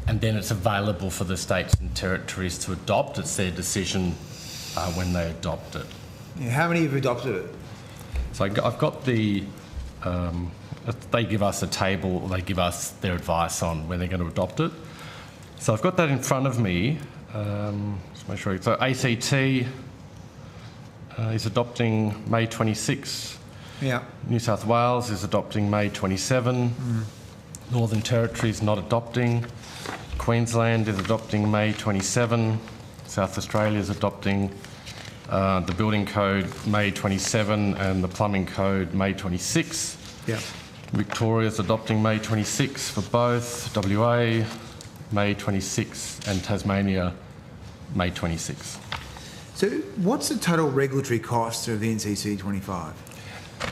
And then it's available for the states and territories to adopt. It's their decision when they adopt it. Yeah, how many have adopted it? So I've got the... they give us a table, they give us their advice on when they're going to adopt it. So I've got that in front of me. Just make sure. So ACT is adopting May 26. Yeah. New South Wales is adopting May 27. Northern Territory is not adopting. Queensland is adopting May 27. South Australia is adopting the Building Code May 27 and the Plumbing Code May 26. Yeah. Victoria is adopting May 26 for both. WA May 26 and Tasmania May 26. So what's the total regulatory cost of the NCC 25?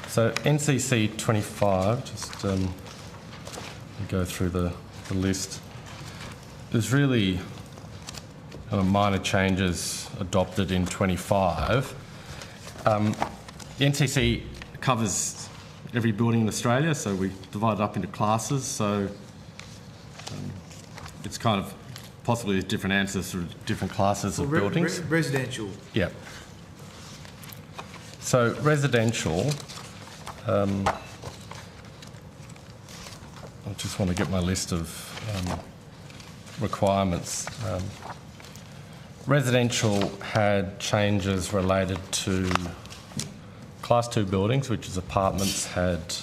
So NCC 25, just go through the list. There's really kind of minor changes adopted in 25. The NCC covers every building in Australia, so we divide it up into classes. So it's kind of possibly different answers for different classes of buildings. Residential. Yeah. So residential, I just want to get my list of requirements. Residential had changes related to Class 2 buildings, which is apartments, had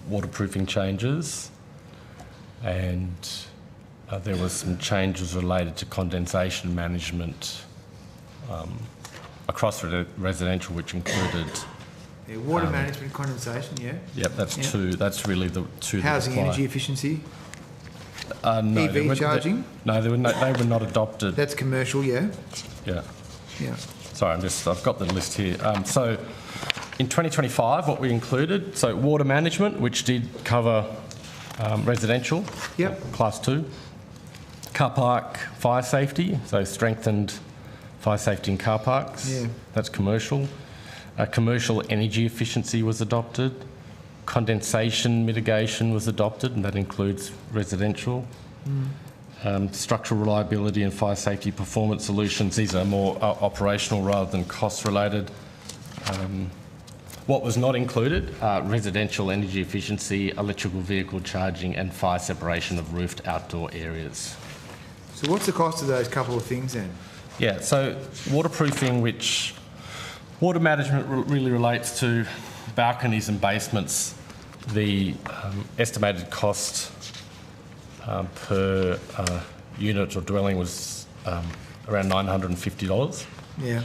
waterproofing changes, and there was some changes related to condensation management across residential, which included water management, condensation, Yep, that's two. That's really the two. Housing energy efficiency. No, EV charging. No, they were not adopted. That's commercial, yeah. Yeah. Yeah. Sorry, I've got the list here. So in 2025, what we included, so water management, which did cover residential, Class 2. Car park fire safety, so strengthened fire safety in car parks. Yeah. That's commercial. Commercial energy efficiency was adopted. Condensation mitigation was adopted, and that includes residential. Structural reliability and fire safety performance solutions, these are more operational rather than cost related. What was not included, residential energy efficiency, electrical vehicle charging and fire separation of roofed outdoor areas. So what's the cost of those couple of things then? Yeah, so waterproofing, which water management really relates to balconies and basements. The estimated cost per unit or dwelling was around $950. Yeah.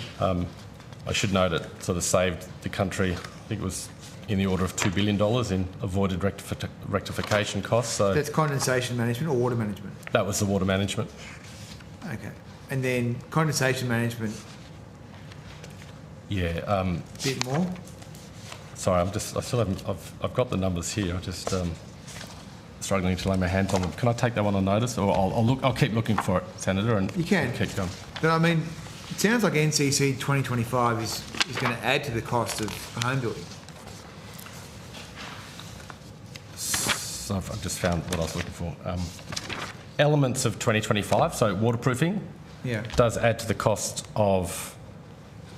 I should note it sort of saved the country, I think it was in the order of $2 billion in avoided rectification costs. So that's condensation management or water management? That was the water management. Okay. And then condensation management? Yeah. Bit more? sorry, I still haven't, I've got the numbers here. I'm just struggling to lay my hands on them. Can I take that one on notice, or I'll keep looking for it, Senator, and you can keep going. But I mean, it sounds like NCC 2025 is going to add to the cost of home building. So I've just found what I was looking for. Elements of 2025, so waterproofing, does add to the cost of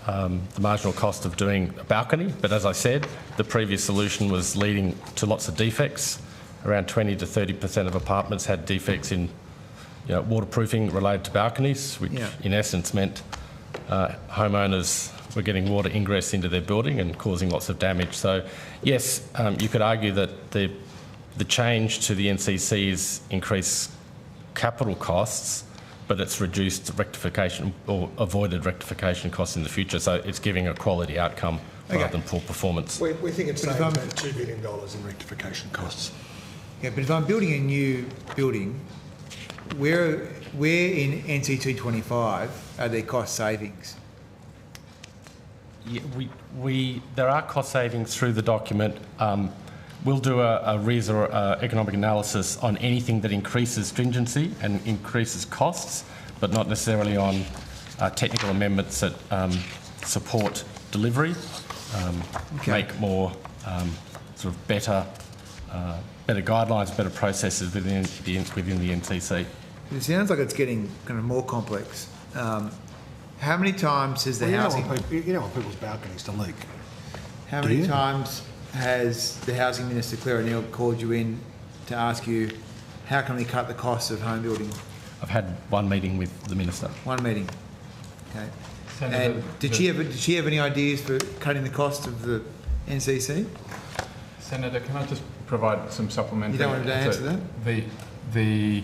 the marginal cost of doing a balcony. But as I said, the previous solution was leading to lots of defects. Around 20 to 30% of apartments had defects in waterproofing related to balconies, which in essence meant homeowners were getting water ingress into their building and causing lots of damage. So yes, you could argue that the change to the NCC's increased capital costs, but it's reduced rectification or avoided rectification costs in the future. So it's giving a quality outcome rather than poor performance. We think it's saved about $2 billion in rectification costs. Yeah, but if I'm building a new building, where in NCT 25 are there cost savings? Yeah, there are cost savings through the document. We'll do a economic analysis on anything that increases stringency and increases costs, but not necessarily on technical amendments that support delivery, make more sort of better guidelines, better processes within the NCC. It sounds like it's getting kind of more complex. How many times has the housing... You don't want people's balconies to leak. How many times has the Housing Minister, Claire O'Neill, called you in to ask you, how can we cut the costs of home building? I've had one meeting with the Minister. One meeting. Okay. Senator, and did she have any ideas for cutting the cost of the NCC? Senator, can I just provide some supplementary... You don't want to answer that? The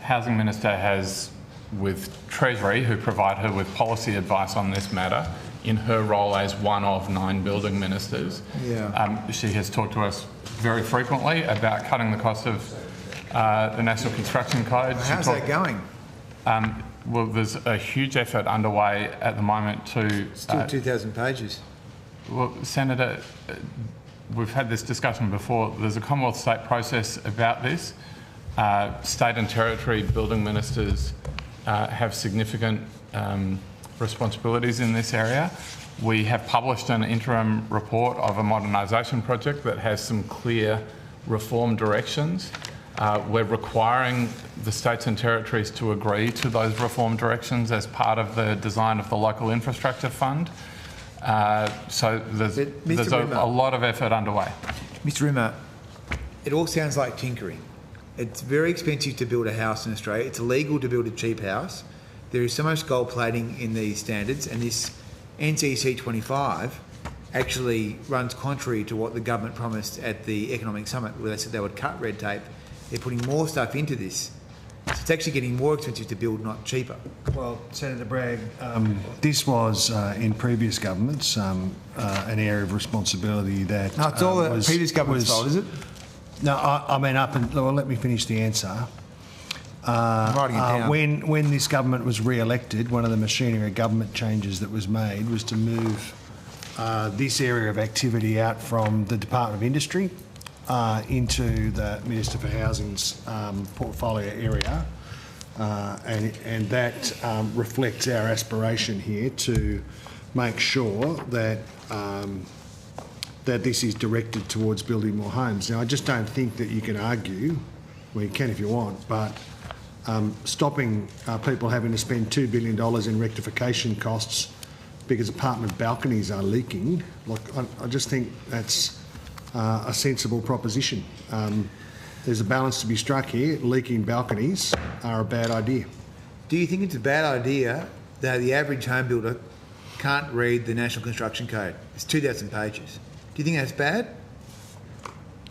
Housing Minister has, with Treasury, who provide her with policy advice on this matter, in her role as one of 9 building ministers, she has talked to us very frequently about cutting the cost of the National Construction Code. How's that going? Well, there's a huge effort underway at the moment to... Still 2,000 pages. Well, Senator, we've had this discussion before. There's a Commonwealth state process about this. State and territory building ministers have significant responsibilities in this area. We have published an interim report of a modernisation project that has some clear reform directions. We're requiring the states and territories to agree to those reform directions as part of the design of the local infrastructure fund. So there's a lot of effort underway. Mr Rimmer, it all sounds like tinkering. It's very expensive to build a house in Australia. It's illegal to build a cheap house. There is so much gold plating in these standards, and this NCC 25 actually runs contrary to what the government promised at the Economic Summit, where they said they would cut red tape. They're putting more stuff into this. So it's actually getting more expensive to build, not cheaper. Well, Senator Bragg, this was in previous governments an area of responsibility that... No, it's all the previous government's fault, is it? No, I mean, well, let me finish the answer. I'm writing it down. When this government was re-elected, one of the machinery of government changes that was made was to move this area of activity out from the Department of Industry into the Minister for Housing's portfolio area, and that reflects our aspiration here to make sure that that this is directed towards building more homes. Now, I just don't think that you can argue, well, you can if you want, but stopping people having to spend $2 billion in rectification costs because apartment balconies are leaking, like, I just think that's a sensible proposition. There's a balance to be struck here. Leaking balconies are a bad idea. Do you think it's a bad idea that the average home builder can't read the National Construction Code? It's 2,000 pages. Do you think that's bad?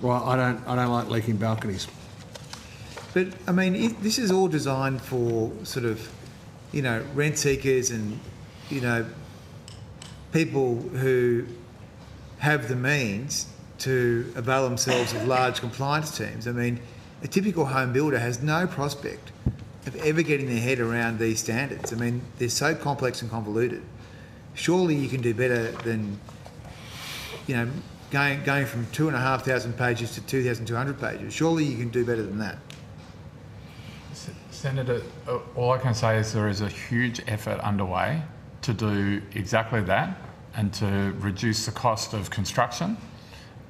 Well, I don't like leaking balconies. But I mean, this is all designed for sort of, rent seekers and, people who have the means to avail themselves of large compliance teams. I mean, a typical home builder has no prospect of ever getting their head around these standards. I mean, they're so complex and convoluted. Surely you can do better than, going from 2,500 pages to 2,200 pages. Surely you can do better than that. Senator, all I can say is there is a huge effort underway to do exactly that and to reduce the cost of construction,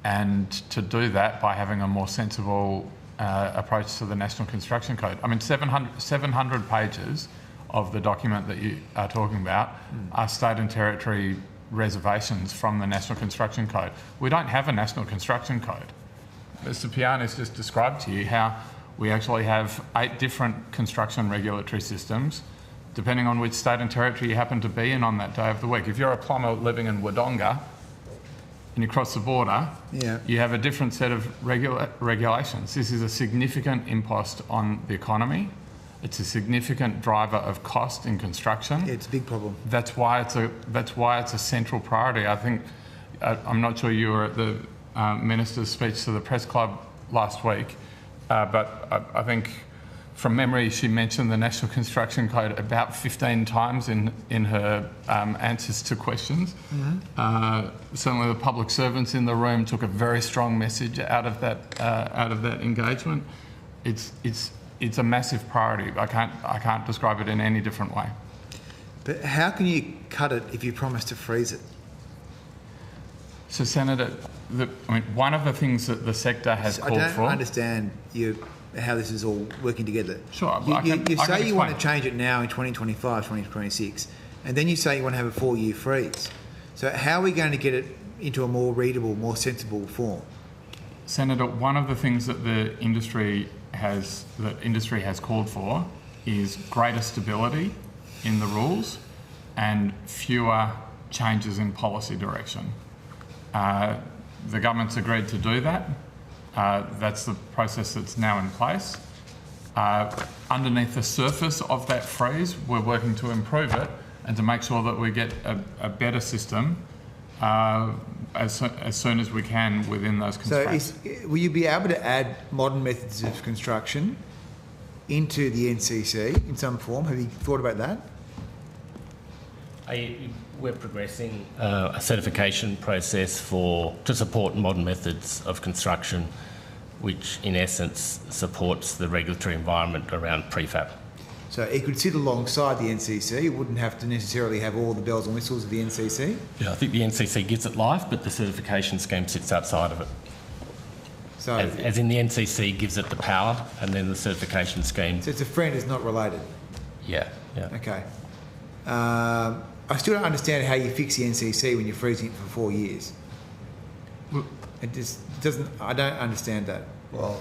and to do that by having a more sensible approach to the National Construction Code. I mean, 700 pages of the document that you are talking about are state and territory reservations from the National Construction Code. We don't have a National Construction Code. Mr. Piani's just described to you how we actually have 8 different construction regulatory systems, depending on which state and territory you happen to be in on that day of the week. If you're a plumber living in Wodonga and you cross the border, you have a different set of regulations. This is a significant impost on the economy. It's a significant driver of cost in construction. Yeah, it's a big problem. That's why it's a central priority. I think I'm not sure you were at the Minister's speech to the Press Club last week, but I think from memory she mentioned the National Construction Code about 15 times in her answers to questions. Certainly the public servants in the room took a very strong message out of that engagement. It's a massive priority. I can't describe it in any different way. But how can you cut it if you promise to freeze it? So, Senator, one of the things that the sector has called for... I don't understand how this is all working together. Sure. You say you want to change it now in 2025, 2026, and then you say you want to have a 4-year freeze. So how are we going to get it into a more readable, more sensible form? Senator, one of the things that the industry has called for is greater stability in the rules and fewer changes in policy direction. The government's agreed to do that. That's the process that's now in place. Underneath the surface of that freeze, we're working to improve it and to make sure that we get a better system as soon as we can within those constraints. So will you be able to add modern methods of construction into the NCC in some form? Have you thought about that? We're progressing a certification process to support modern methods of construction, which in essence supports the regulatory environment around prefab. So it could sit alongside the NCC. It wouldn't have to necessarily have all the bells and whistles of the NCC. Yeah, I think the NCC gives it life, but the certification scheme sits outside of it. So, as in the NCC gives it the power, and then the certification scheme. So it's a friend, it's not related. Yeah. Okay. I still don't understand how you fix the NCC when you're freezing it for 4 years. It just doesn't. I don't understand that. Well,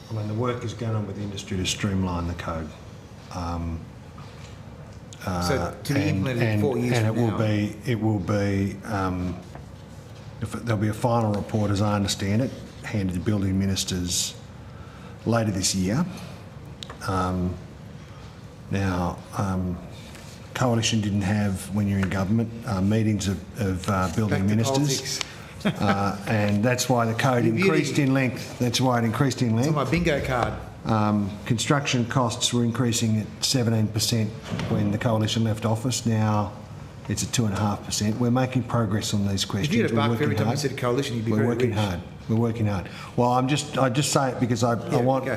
I mean, the work is going on with the industry to streamline the code. So to be implemented 4 years and from now. it will be. There'll be a final report, as I understand it, handed to building ministers later this year. Coalition didn't have, when you're in government, meetings of building ministers. And that's why the code increased in length. That's why it increased in length. It's on my bingo card. Construction costs were increasing at 17% when the Coalition left office. Now it's at 2.5%. We're making progress on these questions. If you had a buck for every time you said Coalition, you'd be very rich. We're working hard. Well, I just say it because I want,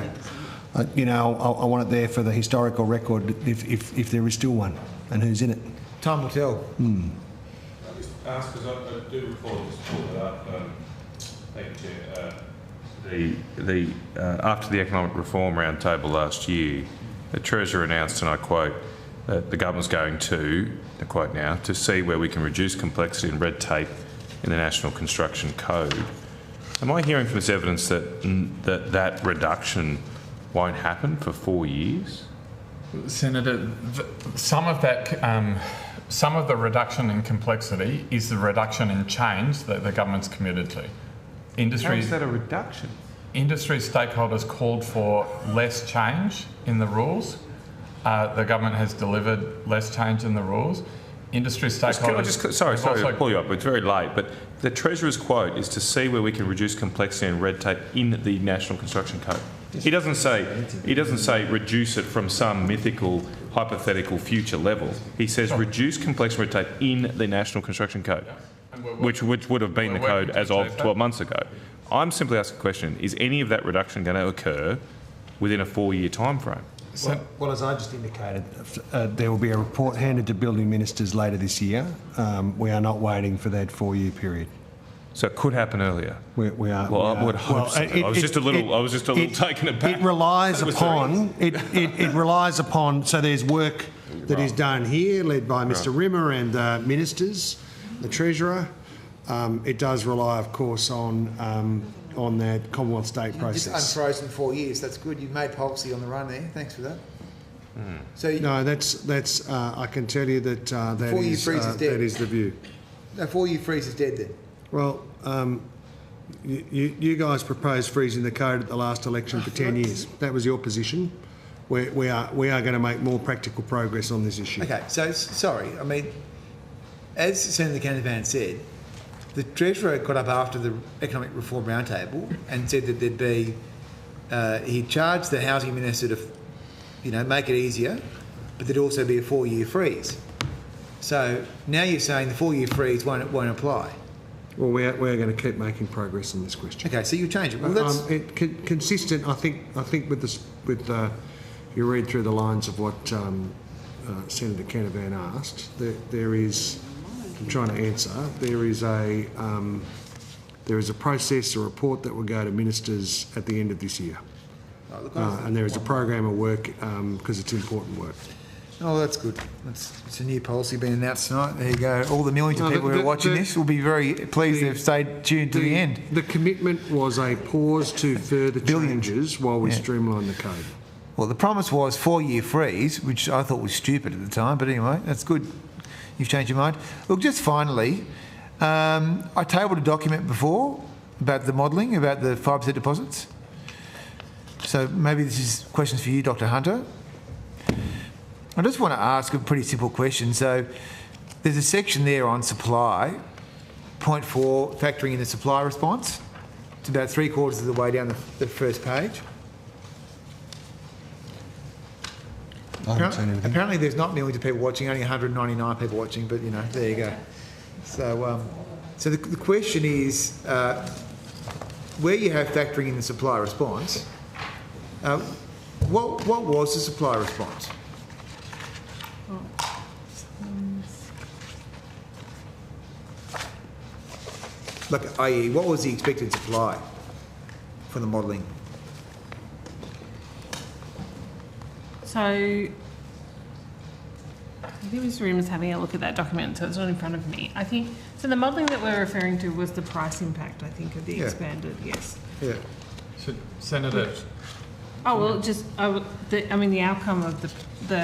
I want it there for the historical record if there is still one, and who's in it. Time will tell. I'll just ask, because I do recall this pulled it up. Thank you, Chair. After the Economic Reform Roundtable last year, the Treasurer announced, and I quote, that the government's going to, I quote now, to see where we can reduce complexity and red tape in the National Construction Code. Am I hearing from this evidence that reduction won't happen for 4 years? Senator, some of the reduction in complexity is the reduction in change that the government's committed to. How is that a reduction? Industry stakeholders called for less change in the rules. The government has delivered less change in the rules. Industry stakeholders... Sorry to pull you up, it's very late, but the Treasurer's quote is to see where we can reduce complexity and red tape in the National Construction Code. He doesn't say reduce it from some mythical, hypothetical future level. He says reduce complexity and red tape in the National Construction Code. which would have been the code as of 12 months ago. I'm simply asking a question: is any of that reduction going to occur within a 4-year time frame? Well, as I just indicated, there will be a report handed to building ministers later this year. We are not waiting for that 4-year period. So it could happen earlier. We are. Well, I would hope so. I was just a little taken aback. It relies upon. It relies upon. So there's work that is done here, led by Mr. Rimmer and ministers, the Treasurer. It does rely, of course, on that Commonwealth State process. Just unfrozen 4 years. That's good. You've made policy on the run there. Thanks for that. So no, that's. I can tell you that that 4-year is freeze is dead. that is the view. No, 4-year freeze is dead then. Well, you guys proposed freezing the code at the last election for 10 years. That was your position. We are going to make more practical progress on this issue. Okay, so sorry. I mean, as Senator Canavan said, the Treasurer got up after the Economic Reform Roundtable and said that there'd be. He charged the Housing Minister to, make it easier, but there'd also be a 4-year freeze. So now you're saying the 4-year freeze won't apply. Well, we're going to keep making progress on this question. Okay, so you change it. Well, that's consistent. I think with this, you read through the lines of what Senator Canavan asked. There is. I'm trying to answer. There is a process, a report that will go to ministers at the end of this year, and there is a program of work because it's important work. Oh, that's good. It's a new policy being announced tonight. There you go. All the millions of people who are watching this will be very pleased they've stayed tuned to the end. The commitment was a pause to further changes while we streamline the code. Well, the promise was 4-year freeze, which I thought was stupid at the time, but anyway, that's good. You've changed your mind. Look, just finally, I tabled a document before about the modelling, about the 5% deposits. So maybe this is questions for you, Dr. Hunter. I just want to ask a pretty simple question. So there's a section there on supply, point 4, factoring in the supply response. It's about 3/4 of the way down the first page. Apparently there's not millions of people watching, only 199 people watching, but, there you go. So so the question is, where you have factoring in the supply response, what was the supply response? Like, i.e., what was the expected supply for the modelling? So I think Mr. Rimmer's having a look at that document, so it's not in front of me. I think so. The modelling that we're referring to was the price impact, I think, of the expanded. Yes. Yeah. So, Senator. Oh well, the outcome of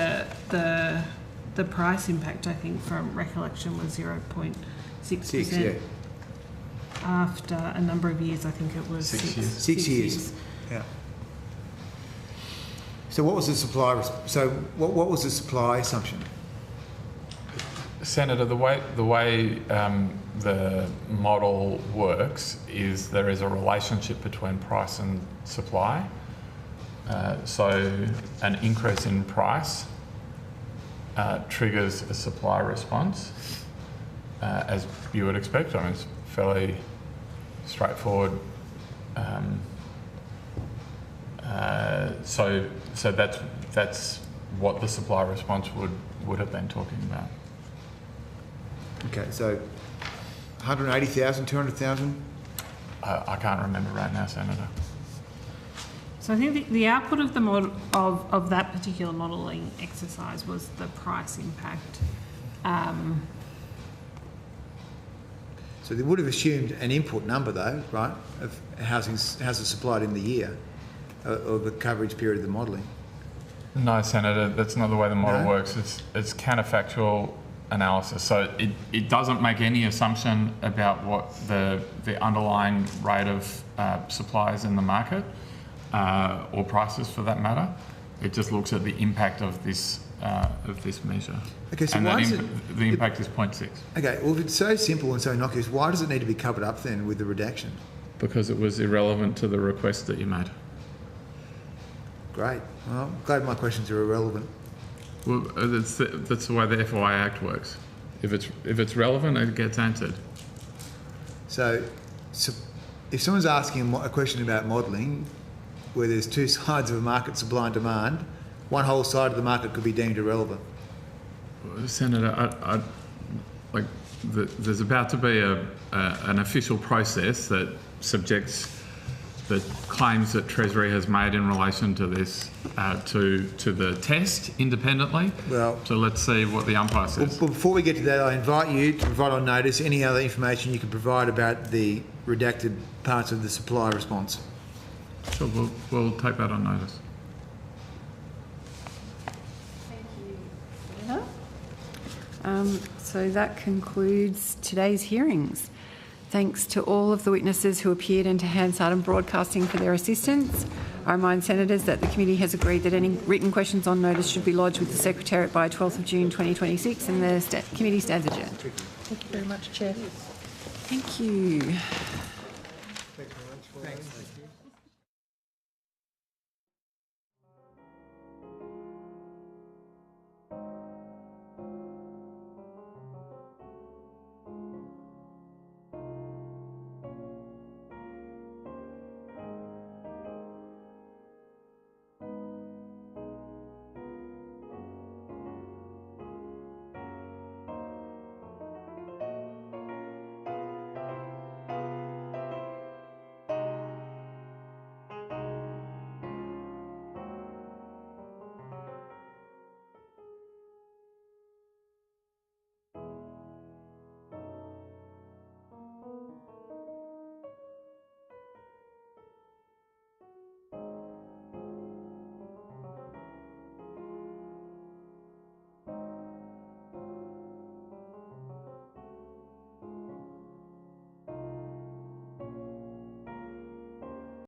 the price impact, I think, from recollection was 0.6%. Yeah. After a number of years, I think it was 6 years. 6 years. Yeah. So what was the supply? So what was the supply assumption? Senator, the way the model works is there is a relationship between price and supply. So an increase in price triggers a supply response, as you would expect. I mean, it's fairly straightforward. So that's what the supply response would have been talking about. Okay, so 180,000, 200,000? I can't remember right now, Senator. So I think the output of the model of that particular modelling exercise was the price impact. So they would have assumed an input number, though, right, of houses supplied in the year, or the coverage period of the modelling. No, Senator, that's not the way the model works. It's counterfactual analysis. So it doesn't make any assumption about what the underlying rate of supply is in the market, or prices for that matter. It just looks at the impact of this measure. Okay, so and why the impact is 0.6. Okay, well, if it's so simple and so innocuous, why does it need to be covered up then with the redaction? Because it was irrelevant to the request that you made. Great. Well, I'm glad my questions are irrelevant. Well, that's the way the FOI Act works. If it's relevant, it gets answered. So if someone's asking a question about modelling, where there's two sides of a market, supply and demand, one whole side of the market could be deemed irrelevant. Senator, there's about to be an official process that subjects the claims that Treasury has made in relation to this to the test independently. Well, so let's see what the umpire says. Well, before we get to that, I invite you to provide on notice any other information you can provide about the redacted parts of the supply response. Sure, we'll take that on notice. Thank you. So that concludes today's hearings. Thanks to all of the witnesses who appeared and to Hansard and Broadcasting for their assistance. I remind senators that the committee has agreed that any written questions on notice should be lodged with the Secretariat by 12th of June 2026, and the committee stands adjourned. Thank you very much, Chair. Thank you.